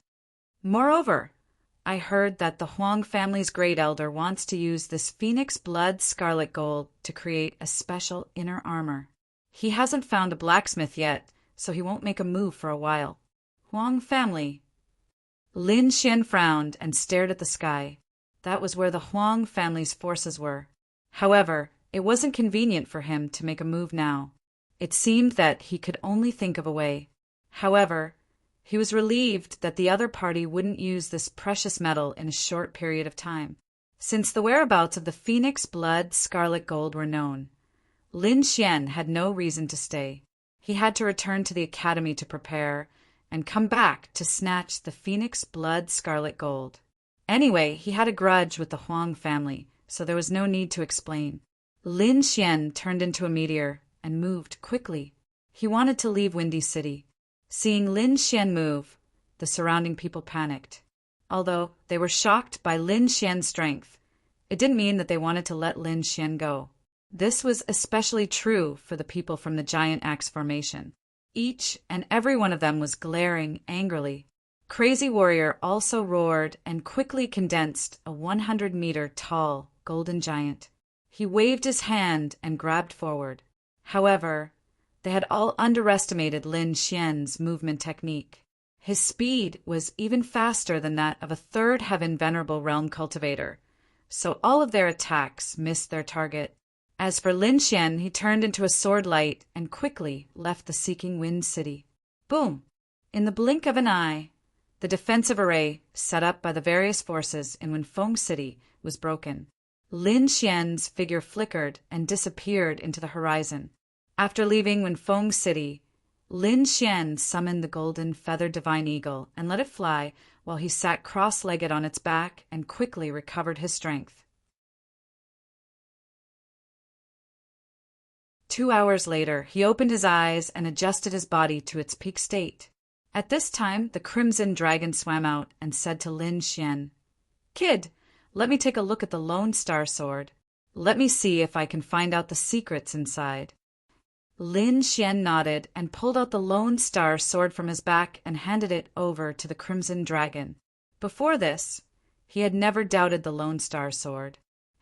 [SPEAKER 1] Moreover, I heard that the Huang family's great elder wants to use this phoenix blood scarlet gold to create a special inner armor. He hasn't found a blacksmith yet, so he won't make a move for a while. Huang family. Lin Xian frowned and stared at the sky. That was where the Huang family's forces were. However, it wasn't convenient for him to make a move now. It seemed that he could only think of a way. However, he was relieved that the other party wouldn't use this precious metal in a short period of time. Since the whereabouts of the phoenix blood scarlet gold were known, Lin Xian had no reason to stay. He had to return to the academy to prepare and come back to snatch the phoenix blood scarlet gold. Anyway, he had a grudge with the Huang family, so there was no need to explain. Lin Xian turned into a meteor and moved quickly. He wanted to leave Windy City. Seeing Lin Xian move, the surrounding people panicked. Although they were shocked by Lin Xian's strength, it didn't mean that they wanted to let Lin Xian go. This was especially true for the people from the Giant Axe Formation. Each and every one of them was glaring angrily. Crazy Warrior also roared and quickly condensed a 100-meter tall golden giant. He waved his hand and grabbed forward. However, they had all underestimated Lin Xian's movement technique. His speed was even faster than that of a third heaven venerable realm cultivator, so all of their attacks missed their target. As for Lin Xian, he turned into a sword light and quickly left the Seeking Wind City. Boom! In the blink of an eye, the defensive array set up by the various forces in Wenfeng City was broken. Lin Xian's figure flickered and disappeared into the horizon. After leaving Wenfeng City, Lin Xian summoned the golden feathered divine eagle and let it fly while he sat cross-legged on its back and quickly recovered his strength. 2 hours later, he opened his eyes and adjusted his body to its peak state. At this time, the crimson dragon swam out and said to Lin Xian, "Kid, let me take a look at the Lone Star Sword. Let me see if I can find out the secrets inside." Lin Xian nodded and pulled out the Lone Star Sword from his back and handed it over to the crimson dragon. Before this, he had never doubted the Lone Star Sword.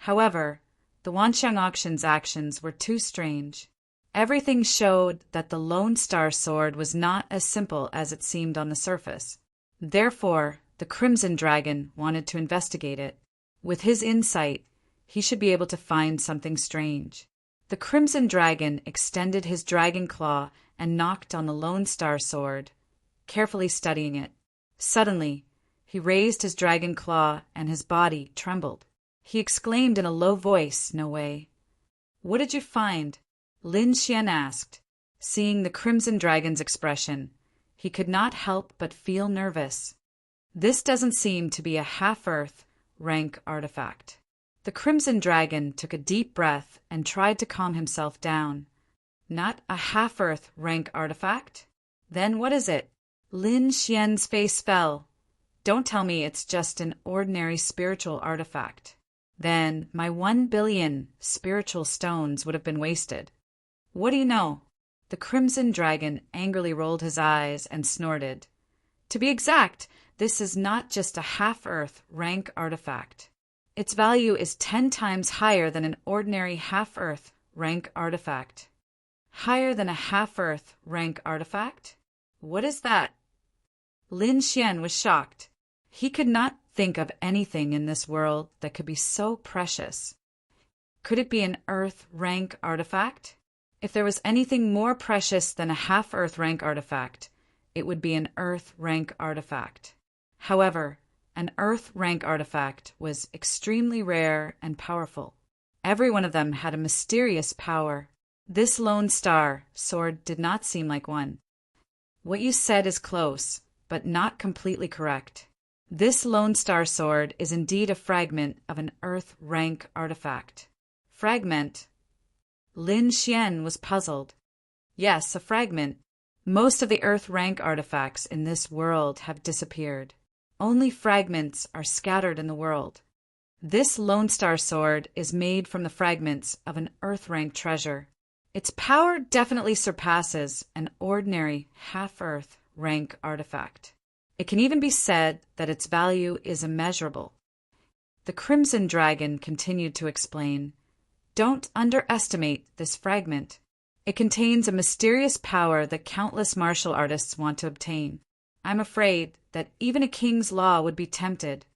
[SPEAKER 1] However, the Wanxiang Auction's actions were too strange. Everything showed that the Lone Star Sword was not as simple as it seemed on the surface. Therefore, the Crimson Dragon wanted to investigate it. With his insight, he should be able to find something strange. The Crimson Dragon extended his dragon claw and knocked on the Lone Star Sword, carefully studying it. Suddenly, he raised his dragon claw and his body trembled. He exclaimed in a low voice, "No way." "What did you find?" Lin Xian asked. Seeing the Crimson Dragon's expression, he could not help but feel nervous. This doesn't seem to be a half-Earth rank artifact. The Crimson Dragon took a deep breath and tried to calm himself down. Not a half-Earth rank artifact? Then what is it? Lin Xian's face fell. Don't tell me it's just an ordinary spiritual artifact. Then my 1 billion spiritual stones would have been wasted. What do you know? The Crimson Dragon angrily rolled his eyes and snorted. To be exact, this is not just a half-Earth rank artifact. Its value is 10 times higher than an ordinary half-Earth rank artifact. Higher than a half-Earth rank artifact? What is that? Lin Xian was shocked. He could not think of anything in this world that could be so precious. Could it be an Earth rank artifact? If there was anything more precious than a half-Earth rank artifact, it would be an Earth rank artifact. However, an Earth rank artifact was extremely rare and powerful. Every one of them had a mysterious power. This Lone Star Sword did not seem like one. What you said is close, but not completely correct. This Lone Star Sword is indeed a fragment of an Earth rank artifact. Fragment? Lin Xian was puzzled. Yes, a fragment. Most of the Earth rank artifacts in this world have disappeared. Only fragments are scattered in the world. This Lone Star Sword is made from the fragments of an Earth rank treasure. Its power definitely surpasses an ordinary half-Earth rank artifact. It can even be said that its value is immeasurable. The Crimson Dragon continued to explain, "Don't underestimate this fragment. It contains a mysterious power that countless martial artists want to obtain. I'm afraid that even a king's law would be tempted.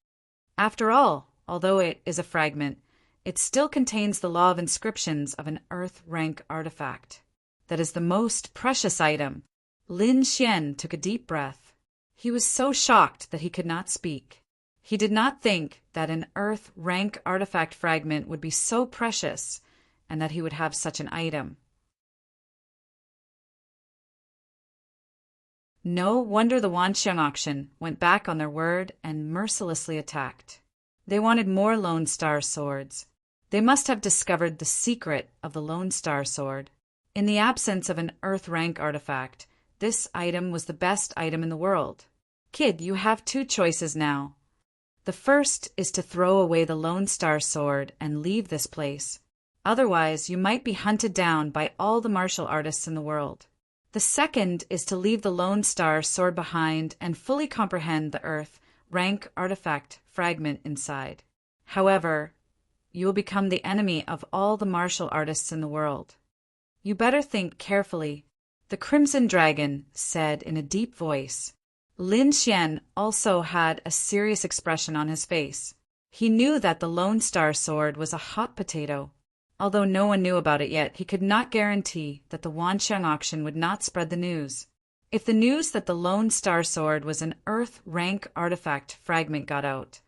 [SPEAKER 1] After all, although it is a fragment, it still contains the law of inscriptions of an Earth rank artifact. That is the most precious item." Lin Xian took a deep breath. He was so shocked that he could not speak. He did not think that an Earth rank artifact fragment would be so precious and that he would have such an item. No wonder the Wanxiang Auction went back on their word and mercilessly attacked. They wanted more Lone Star swords. They must have discovered the secret of the Lone Star sword. In the absence of an Earth rank artifact, this item was the best item in the world. Kid, you have two choices now. The first is to throw away the Lone Star sword and leave this place. Otherwise, you might be hunted down by all the martial artists in the world. The second is to leave the Lone Star sword behind and fully comprehend the Earth rank artifact fragment inside. However, you will become the enemy of all the martial artists in the world. You better think carefully. The Crimson Dragon said in a deep voice. Lin Xian also had a serious expression on his face. He knew that the Lone Star sword was a hot potato. Although no one knew about it yet, he could not guarantee that the Wanxiang auction would not spread the news. If the news that the Lone Star sword was an Earth rank artifact fragment got out,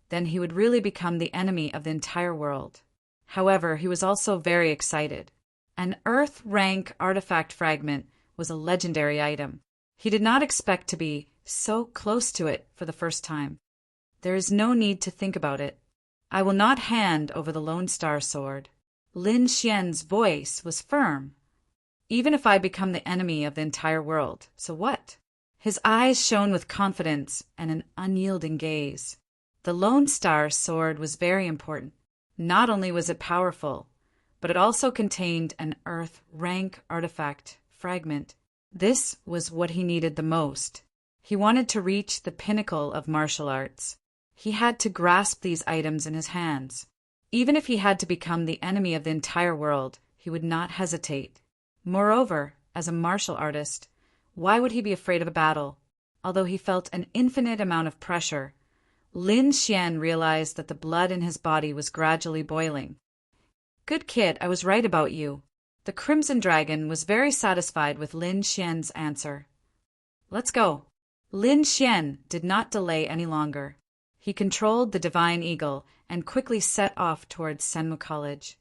[SPEAKER 1] then he would really become the enemy of the entire world. However, he was also very excited. An Earth rank artifact fragment was a legendary item. He did not expect to be so close to it for the first time. There is no need to think about it. I will not hand over the Lone Star sword. Lin Xian's voice was firm. Even if I become the enemy of the entire world, so what? His eyes shone with confidence and an unyielding gaze. The Lone Star sword was very important. Not only was it powerful, but it also contained an Earth rank artifact fragment. This was what he needed the most. He wanted to reach the pinnacle of martial arts. He had to grasp these items in his hands. Even if he had to become the enemy of the entire world, he would not hesitate. Moreover, as a martial artist, why would he be afraid of a battle? Although he felt an infinite amount of pressure, Lin Xian realized that the blood in his body was gradually boiling. Good kid, I was right about you. The Crimson Dragon was very satisfied with Lin Xian's answer. Let's go. Lin Xian did not delay any longer. He controlled the Divine Eagle and quickly set off towards Senmu College.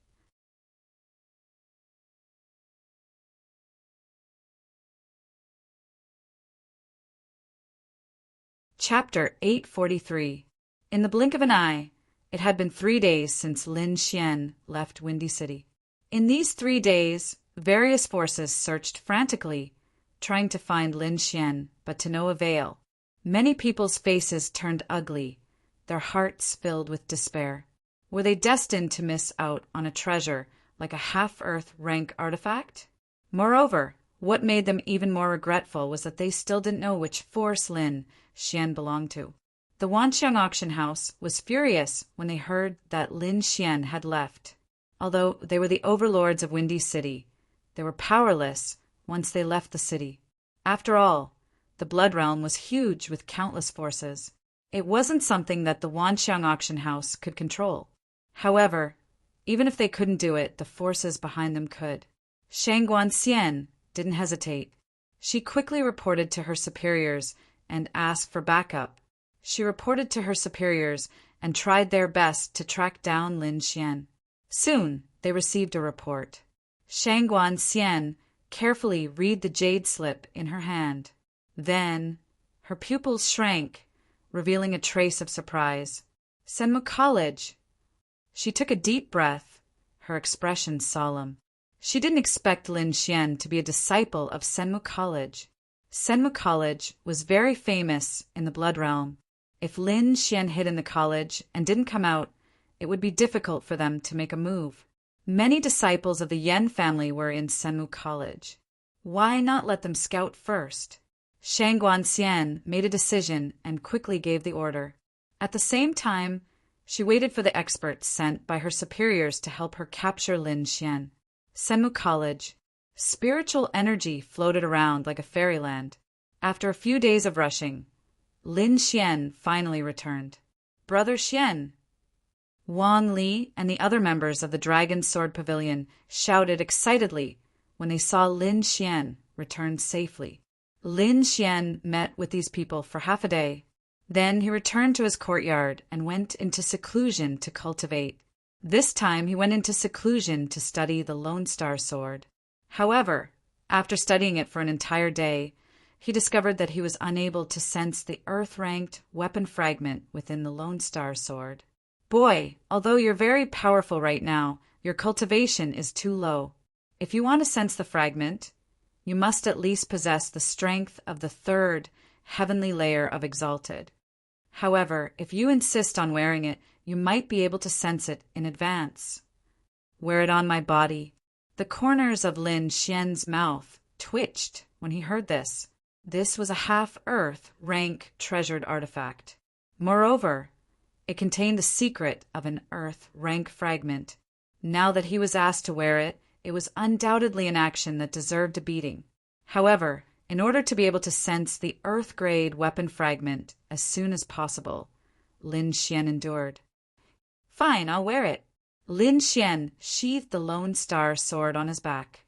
[SPEAKER 1] Chapter 843. In the blink of an eye, it had been 3 days since Lin Xian left Windy City. In these 3 days, various forces searched frantically, trying to find Lin Xian, but to no avail. Many people's faces turned ugly, their hearts filled with despair. Were they destined to miss out on a treasure like a half-Earth rank artifact? Moreover, what made them even more regretful was that they still didn't know which force Lin Xian belonged to. The Wanxiang auction house was furious when they heard that Lin Xian had left. Although they were the overlords of Windy City, they were powerless once they left the city. After all, the Blood Realm was huge with countless forces. It wasn't something that the Wanxiang auction house could control. However, even if they couldn't do it, the forces behind them could. Shang Guanxian didn't hesitate. She quickly reported to her superiors and asked for backup. She reported to her superiors and tried their best to track down Lin Xian. Soon, they received a report. Shang Guanxian carefully read the jade slip in her hand. Then, her pupils shrank, revealing a trace of surprise. Senmu College. She took a deep breath, her expression solemn. She didn't expect Lin Xian to be a disciple of Senmu College. Senmu College was very famous in the Blood Realm. If Lin Xian hid in the college and didn't come out, it would be difficult for them to make a move. Many disciples of the Yen family were in Senmu College. Why not let them scout first? Shang Guanxian made a decision and quickly gave the order. At the same time, she waited for the experts sent by her superiors to help her capture Lin Xian. Senmu College. Spiritual energy floated around like a fairyland. After a few days of rushing, Lin Xian finally returned. Brother Xian. Wang Li and the other members of the Dragon Sword Pavilion shouted excitedly when they saw Lin Xian return safely. Lin Xian met with these people for half a day. Then he returned to his courtyard and went into seclusion to cultivate. This time he went into seclusion to study the Lone Star Sword. However, after studying it for an entire day, he discovered that he was unable to sense the Earth-ranked weapon fragment within the Lone Star Sword. Boy, although you're very powerful right now, your cultivation is too low. If you want to sense the fragment, you must at least possess the strength of the third heavenly layer of exalted. However, if you insist on wearing it, you might be able to sense it in advance. Wear it on my body. The corners of Lin Xian's mouth twitched when he heard this. This was a half-earth, rank, treasured artifact. Moreover, it contained the secret of an earth rank fragment. Now that he was asked to wear it, it was undoubtedly an action that deserved a beating. However, in order to be able to sense the earth-grade weapon fragment as soon as possible, Lin Xian endured. Fine, I'll wear it. Lin Xian sheathed the Lone Star sword on his back.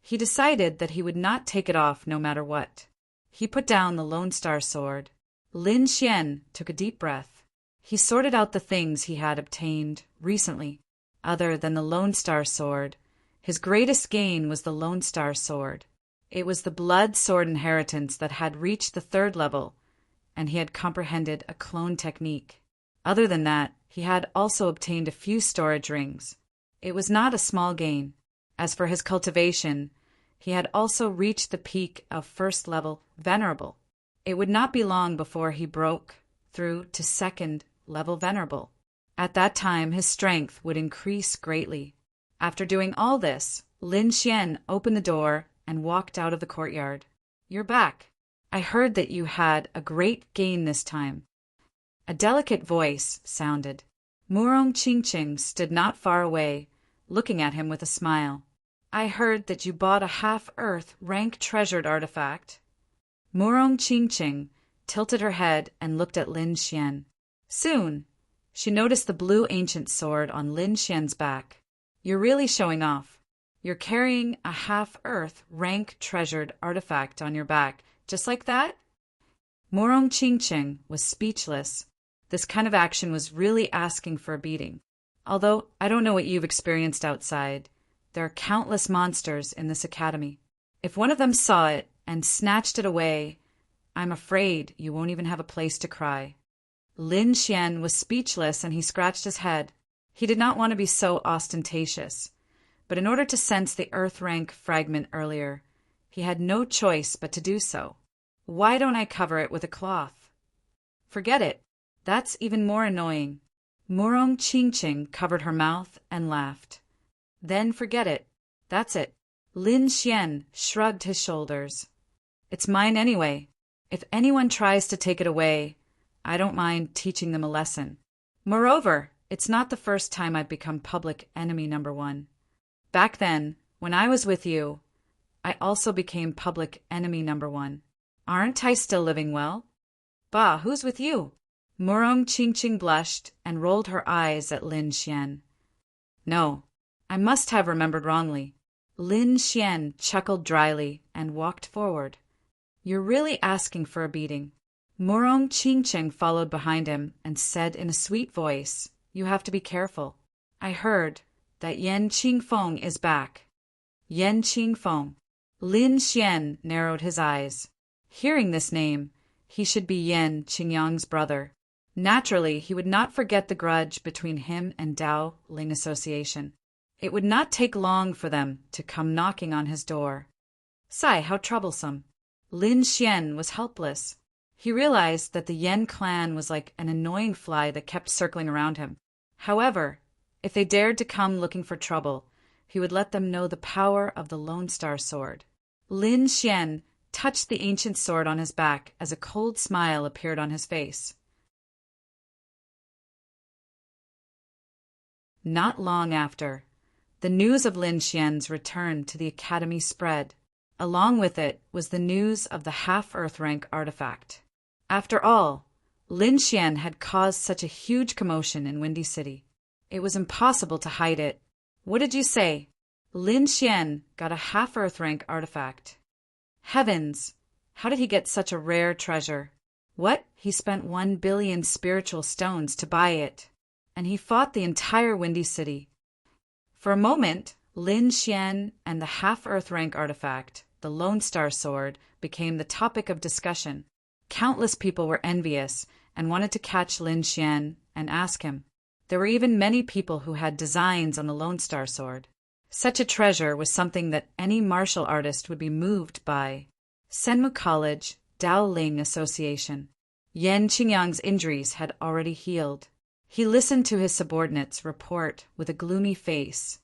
[SPEAKER 1] He decided that he would not take it off no matter what. He put down the Lone Star sword. Lin Xian took a deep breath. He sorted out the things he had obtained recently. Other than the Lone Star sword, his greatest gain was the Lone Star sword. It was the blood sword inheritance that had reached the 3rd level, and he had comprehended a clone technique. Other than that, he had also obtained a few storage rings. It was not a small gain. As for his cultivation, he had also reached the peak of 1st level Venerable. It would not be long before he broke through to 2nd level Venerable. At that time, his strength would increase greatly. After doing all this, Lin Xian opened the door and walked out of the courtyard. You're back. I heard that you had a great gain this time. A delicate voice sounded. Murong Qingqing stood not far away, looking at him with a smile. I heard that you bought a half-earth rank treasured artifact. Murong Qingqing tilted her head and looked at Lin Xian. Soon, she noticed the blue ancient sword on Lin Xian's back. You're really showing off. You're carrying a half-earth rank treasured artifact on your back, just like that? Murong Qingqing was speechless. This kind of action was really asking for a beating. Although I don't know what you've experienced outside, there are countless monsters in this academy. If one of them saw it and snatched it away, I'm afraid you won't even have a place to cry. Lin Xian was speechless and he scratched his head. He did not want to be so ostentatious, but in order to sense the earth rank fragment earlier, he had no choice but to do so. Why don't I cover it with a cloth? Forget it. That's even more annoying. Murong Qingqing covered her mouth and laughed. Then forget it. That's it. Lin Xian shrugged his shoulders. It's mine anyway. If anyone tries to take it away, I don't mind teaching them a lesson. Moreover, it's not the first time I've become public enemy number 1. Back then, when I was with you, I also became public enemy number 1. Aren't I still living well? Bah, who's with you? Murong Qingqing blushed and rolled her eyes at Lin Xian. No, I must have remembered wrongly. Lin Xian chuckled dryly and walked forward. You're really asking for a beating. Murong Qingqing followed behind him and said in a sweet voice, You have to be careful. I heard that Yan Qingfeng is back. Yan Qingfeng. Lin Xian narrowed his eyes. Hearing this name, he should be Yan Qingyang's brother. Naturally, he would not forget the grudge between him and Dao Ling Association. It would not take long for them to come knocking on his door. Sigh, how troublesome. Lin Xian was helpless. He realized that the Yan clan was like an annoying fly that kept circling around him. However, if they dared to come looking for trouble, he would let them know the power of the Lone Star sword. Lin Xian touched the ancient sword on his back as a cold smile appeared on his face. Not long after, the news of Lin Xian's return to the academy spread. Along with it was the news of the half-earth rank artifact. After all, Lin Xian had caused such a huge commotion in Windy City. It was impossible to hide it. What did you say? Lin Xian got a half-earth rank artifact. Heavens! How did he get such a rare treasure? What? He spent 1 billion spiritual stones to buy it. And he fought the entire Windy City. For a moment, Lin Xian and the half-earth rank artifact, the Lone Star sword, became the topic of discussion. Countless people were envious and wanted to catch Lin Xian and ask him. There were even many people who had designs on the Lone Star Sword. Such a treasure was something that any martial artist would be moved by. Senmu College, Dao Ling Association. Yan Qingyang's injuries had already healed. He listened to his subordinates report with a gloomy face.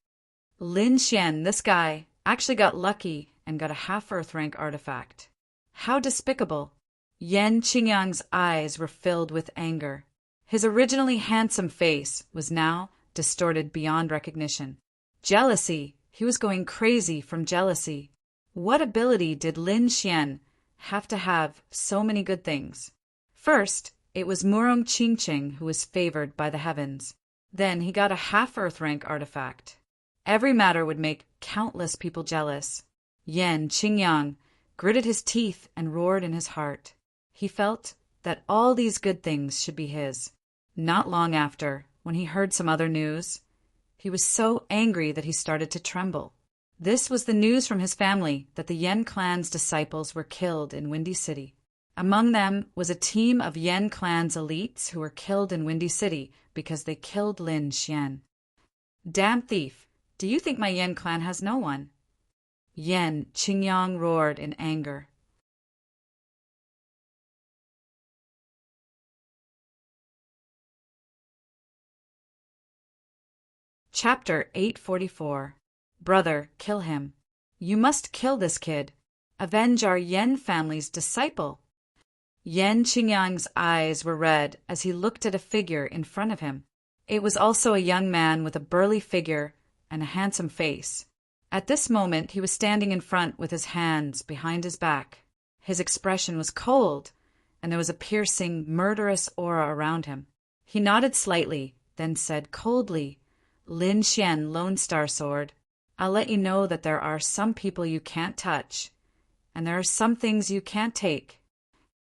[SPEAKER 1] Lin Xian, this guy, actually got lucky and got a half-Earth rank artifact. How despicable! Yan Qingyang's eyes were filled with anger. His originally handsome face was now distorted beyond recognition. Jealousy! He was going crazy from jealousy. What ability did Lin Xian have to have so many good things? First, it was Murong Qingqing who was favored by the heavens. Then he got a half-Earth rank artifact. Every matter would make countless people jealous. Yan Qingyang gritted his teeth and roared in his heart. He felt that all these good things should be his. Not long after, when he heard some other news, he was so angry that he started to tremble. This was the news from his family that the Yen clan's disciples were killed in Windy City. Among them was a team of Yen clan's elites who were killed in Windy City because they killed Lin Xian. Damn thief! Do you think my Yen clan has no one? Yan Qingyang roared in anger. Chapter 844. Brother, kill him. You must kill this kid. Avenge our Yen family's disciple. Yan Qingyang's eyes were red as he looked at a figure in front of him. It was also a young man with a burly figure and a handsome face. At this moment he was standing in front with his hands behind his back. His expression was cold, and there was a piercing, murderous aura around him. He nodded slightly, then said coldly, Lin Xian, Lone Star Sword, I'll let you know that there are some people you can't touch, and there are some things you can't take.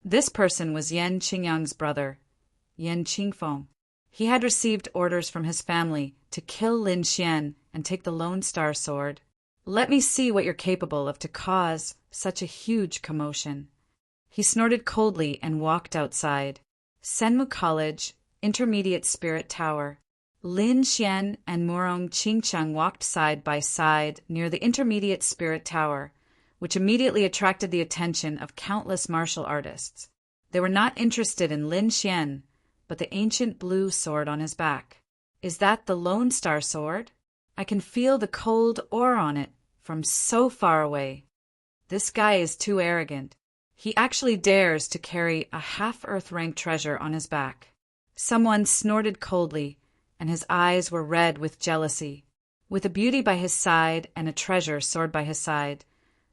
[SPEAKER 1] This person was Yan Qingyang's brother, Yan Qingfeng. He had received orders from his family to kill Lin Xian and take the Lone Star Sword. Let me see what you're capable of to cause such a huge commotion. He snorted coldly and walked outside. Senmu College, Intermediate Spirit Tower. Lin Xian and Murong Qingqing walked side by side near the Intermediate Spirit Tower, which immediately attracted the attention of countless martial artists. They were not interested in Lin Xian, but the ancient blue sword on his back. Is that the Lone Star Sword? I can feel the cold aura on it from so far away. This guy is too arrogant. He actually dares to carry a half-Earth rank treasure on his back. Someone snorted coldly, and his eyes were red with jealousy. With a beauty by his side and a treasure soared by his side,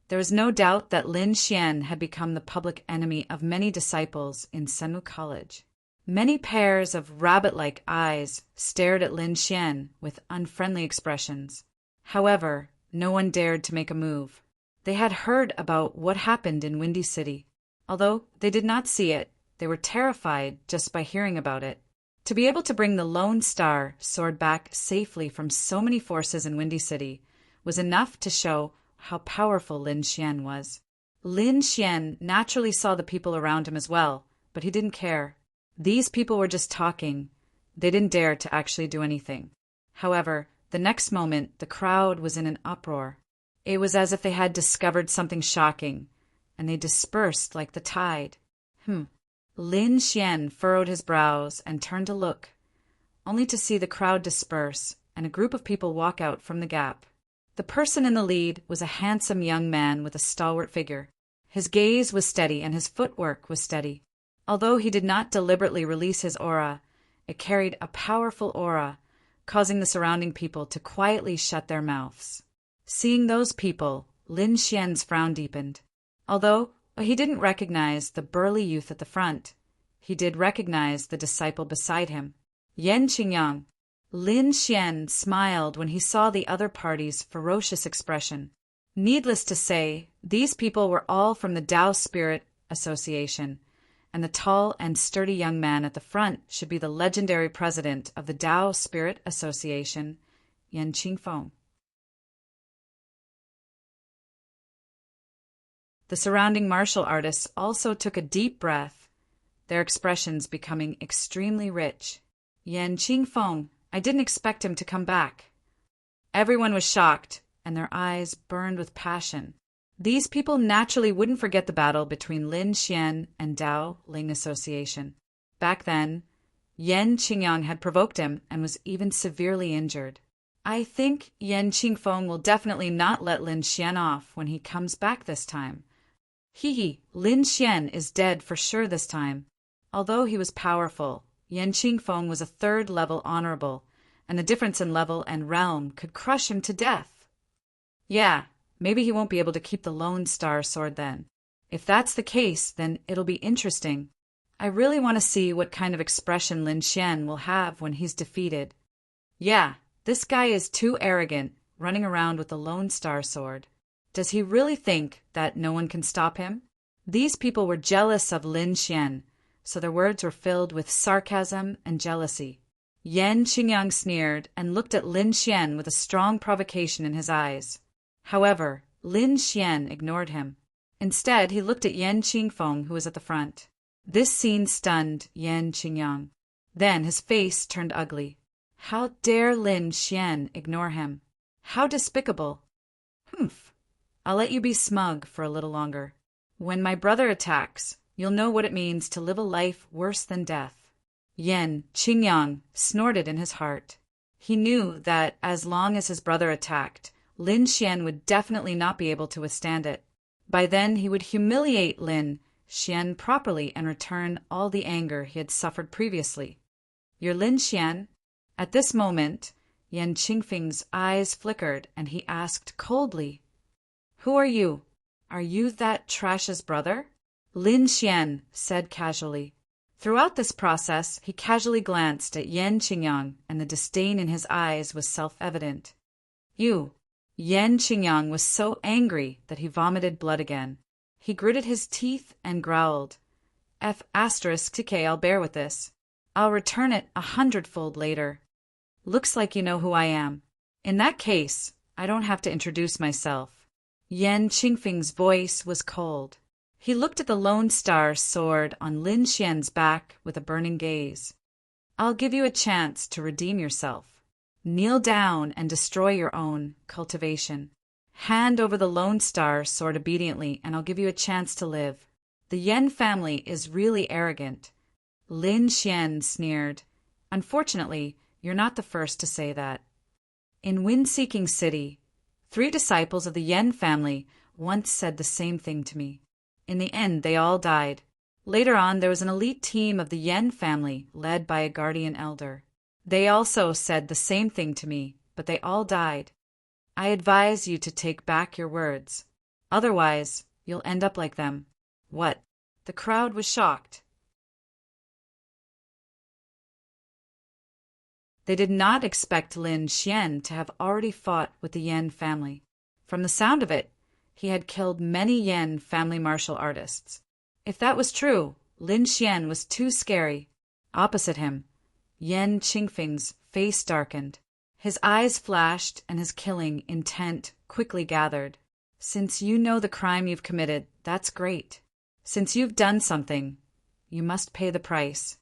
[SPEAKER 1] there was no doubt that Lin Xian had become the public enemy of many disciples in Senmu College. Many pairs of rabbit-like eyes stared at Lin Xian with unfriendly expressions. However, no one dared to make a move. They had heard about what happened in Windy City. Although they did not see it, they were terrified just by hearing about it. To be able to bring the Lone Star Sword back safely from so many forces in Windy City was enough to show how powerful Lin Xian was. Lin Xian naturally saw the people around him as well, but he didn't care. These people were just talking. They didn't dare to actually do anything. However, the next moment, the crowd was in an uproar. It was as if they had discovered something shocking, and they dispersed like the tide. Lin Xian furrowed his brows and turned to look, only to see the crowd disperse and a group of people walk out from the gap. The person in the lead was a handsome young man with a stalwart figure. His gaze was steady and his footwork was steady. Although he did not deliberately release his aura, it carried a powerful aura, causing the surrounding people to quietly shut their mouths. Seeing those people, Lin Xian's frown deepened. Although he didn't recognize the burly youth at the front, he did recognize the disciple beside him, Yan Qingyang. Lin Xian smiled when he saw the other party's ferocious expression. Needless to say, these people were all from the Dao Spirit Association, and the tall and sturdy young man at the front should be the legendary president of the Dao Spirit Association, Yan Qingfeng. The surrounding martial artists also took a deep breath, their expressions becoming extremely rich. Yan Qingfeng, I didn't expect him to come back. Everyone was shocked, and their eyes burned with passion. These people naturally wouldn't forget the battle between Lin Xian and Dao Ling Association. Back then, Yan Qingyang had provoked him and was even severely injured. I think Yan Qingfeng will definitely not let Lin Xian off when he comes back this time. Lin Xian is dead for sure this time. Although he was powerful, Yan Qingfeng was a third-level honorable, and the difference in level and realm could crush him to death. Yeah, maybe he won't be able to keep the Lone Star Sword then. If that's the case, then it'll be interesting. I really want to see what kind of expression Lin Xian will have when he's defeated. Yeah, this guy is too arrogant, running around with the Lone Star Sword. Does he really think that no one can stop him? These people were jealous of Lin Xian, so their words were filled with sarcasm and jealousy. Yan Qingyang sneered and looked at Lin Xian with a strong provocation in his eyes. However, Lin Xian ignored him. Instead, he looked at Yan Qingfeng, who was at the front. This scene stunned Yan Qingyang. Then his face turned ugly. How dare Lin Xian ignore him? How despicable! Humph! I'll let you be smug for a little longer. When my brother attacks, you'll know what it means to live a life worse than death. Yan Qingyang snorted in his heart. He knew that as long as his brother attacked, Lin Xian would definitely not be able to withstand it. By then he would humiliate Lin Xian properly and return all the anger he had suffered previously. You're Lin Xian? At this moment, Yan Qingfeng's eyes flickered and he asked coldly, Who are you? Are you that trash's brother? Lin Xian said casually. Throughout this process, he casually glanced at Yan Qingyang, and the disdain in his eyes was self-evident. You! Yan Qingyang was so angry that he vomited blood again. He gritted his teeth and growled, F***TK, I'll bear with this. I'll return it 100-fold later. Looks like you know who I am. In that case, I don't have to introduce myself. Yan Qingfeng's voice was cold. He looked at the Lone Star Sword on Lin Xian's back with a burning gaze. I'll give you a chance to redeem yourself. Kneel down and destroy your own cultivation. Hand over the Lone Star Sword obediently, and I'll give you a chance to live. The Yan family is really arrogant. Lin Xian sneered. Unfortunately, you're not the first to say that. In Wind-Seeking City, 3 disciples of the Yan family once said the same thing to me. In the end, they all died. Later on, there was an elite team of the Yan family led by a guardian elder. They also said the same thing to me, but they all died. I advise you to take back your words. Otherwise, you'll end up like them. What? The crowd was shocked. They did not expect Lin Xian to have already fought with the Yan family. From the sound of it, he had killed many Yan family martial artists. If that was true, Lin Xian was too scary. Opposite him, Yan Qingfeng's face darkened. His eyes flashed and his killing intent quickly gathered. Since you know the crime you've committed, that's great. Since you've done something, you must pay the price.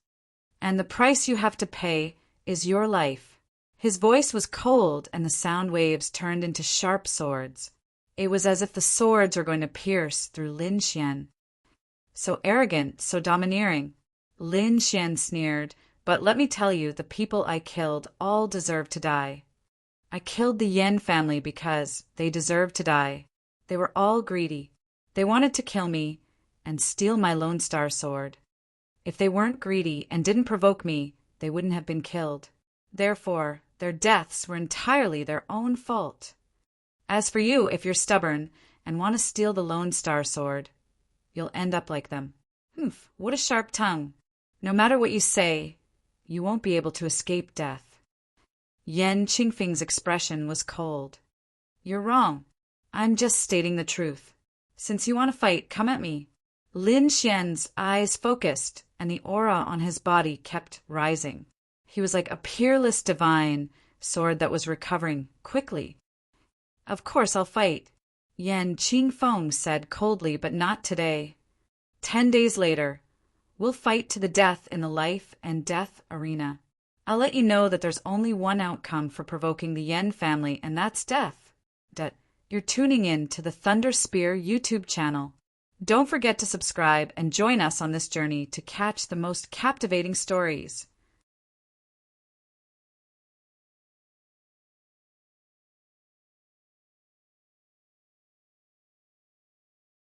[SPEAKER 1] And the price you have to pay is your life. His voice was cold and the sound waves turned into sharp swords. It was as if the swords were going to pierce through Lin Xian. So arrogant, so domineering. Lin Xian sneered, but let me tell you, the people I killed all deserve to die. I killed the Yan family because they deserved to die. They were all greedy. They wanted to kill me and steal my Lone Star Sword. If they weren't greedy and didn't provoke me, they wouldn't have been killed. Therefore, their deaths were entirely their own fault. As for you, if you're stubborn and want to steal the Lone Star Sword, you'll end up like them. Humph, what a sharp tongue. No matter what you say, you won't be able to escape death. Yan Qingfeng's expression was cold. You're wrong. I'm just stating the truth. Since you want to fight, come at me. Lin Xian's eyes focused, and the aura on his body kept rising. He was like a peerless divine sword that was recovering quickly. Of course I'll fight. Yan Qingfeng said coldly, but not today. 10 days later, we'll fight to the death in the life and death arena. I'll let you know that there's only one outcome for provoking the Yen family, and that's death. You're tuning in to the Thunder Spear YouTube channel. Don't forget to subscribe and join us on this journey to catch the most captivating stories.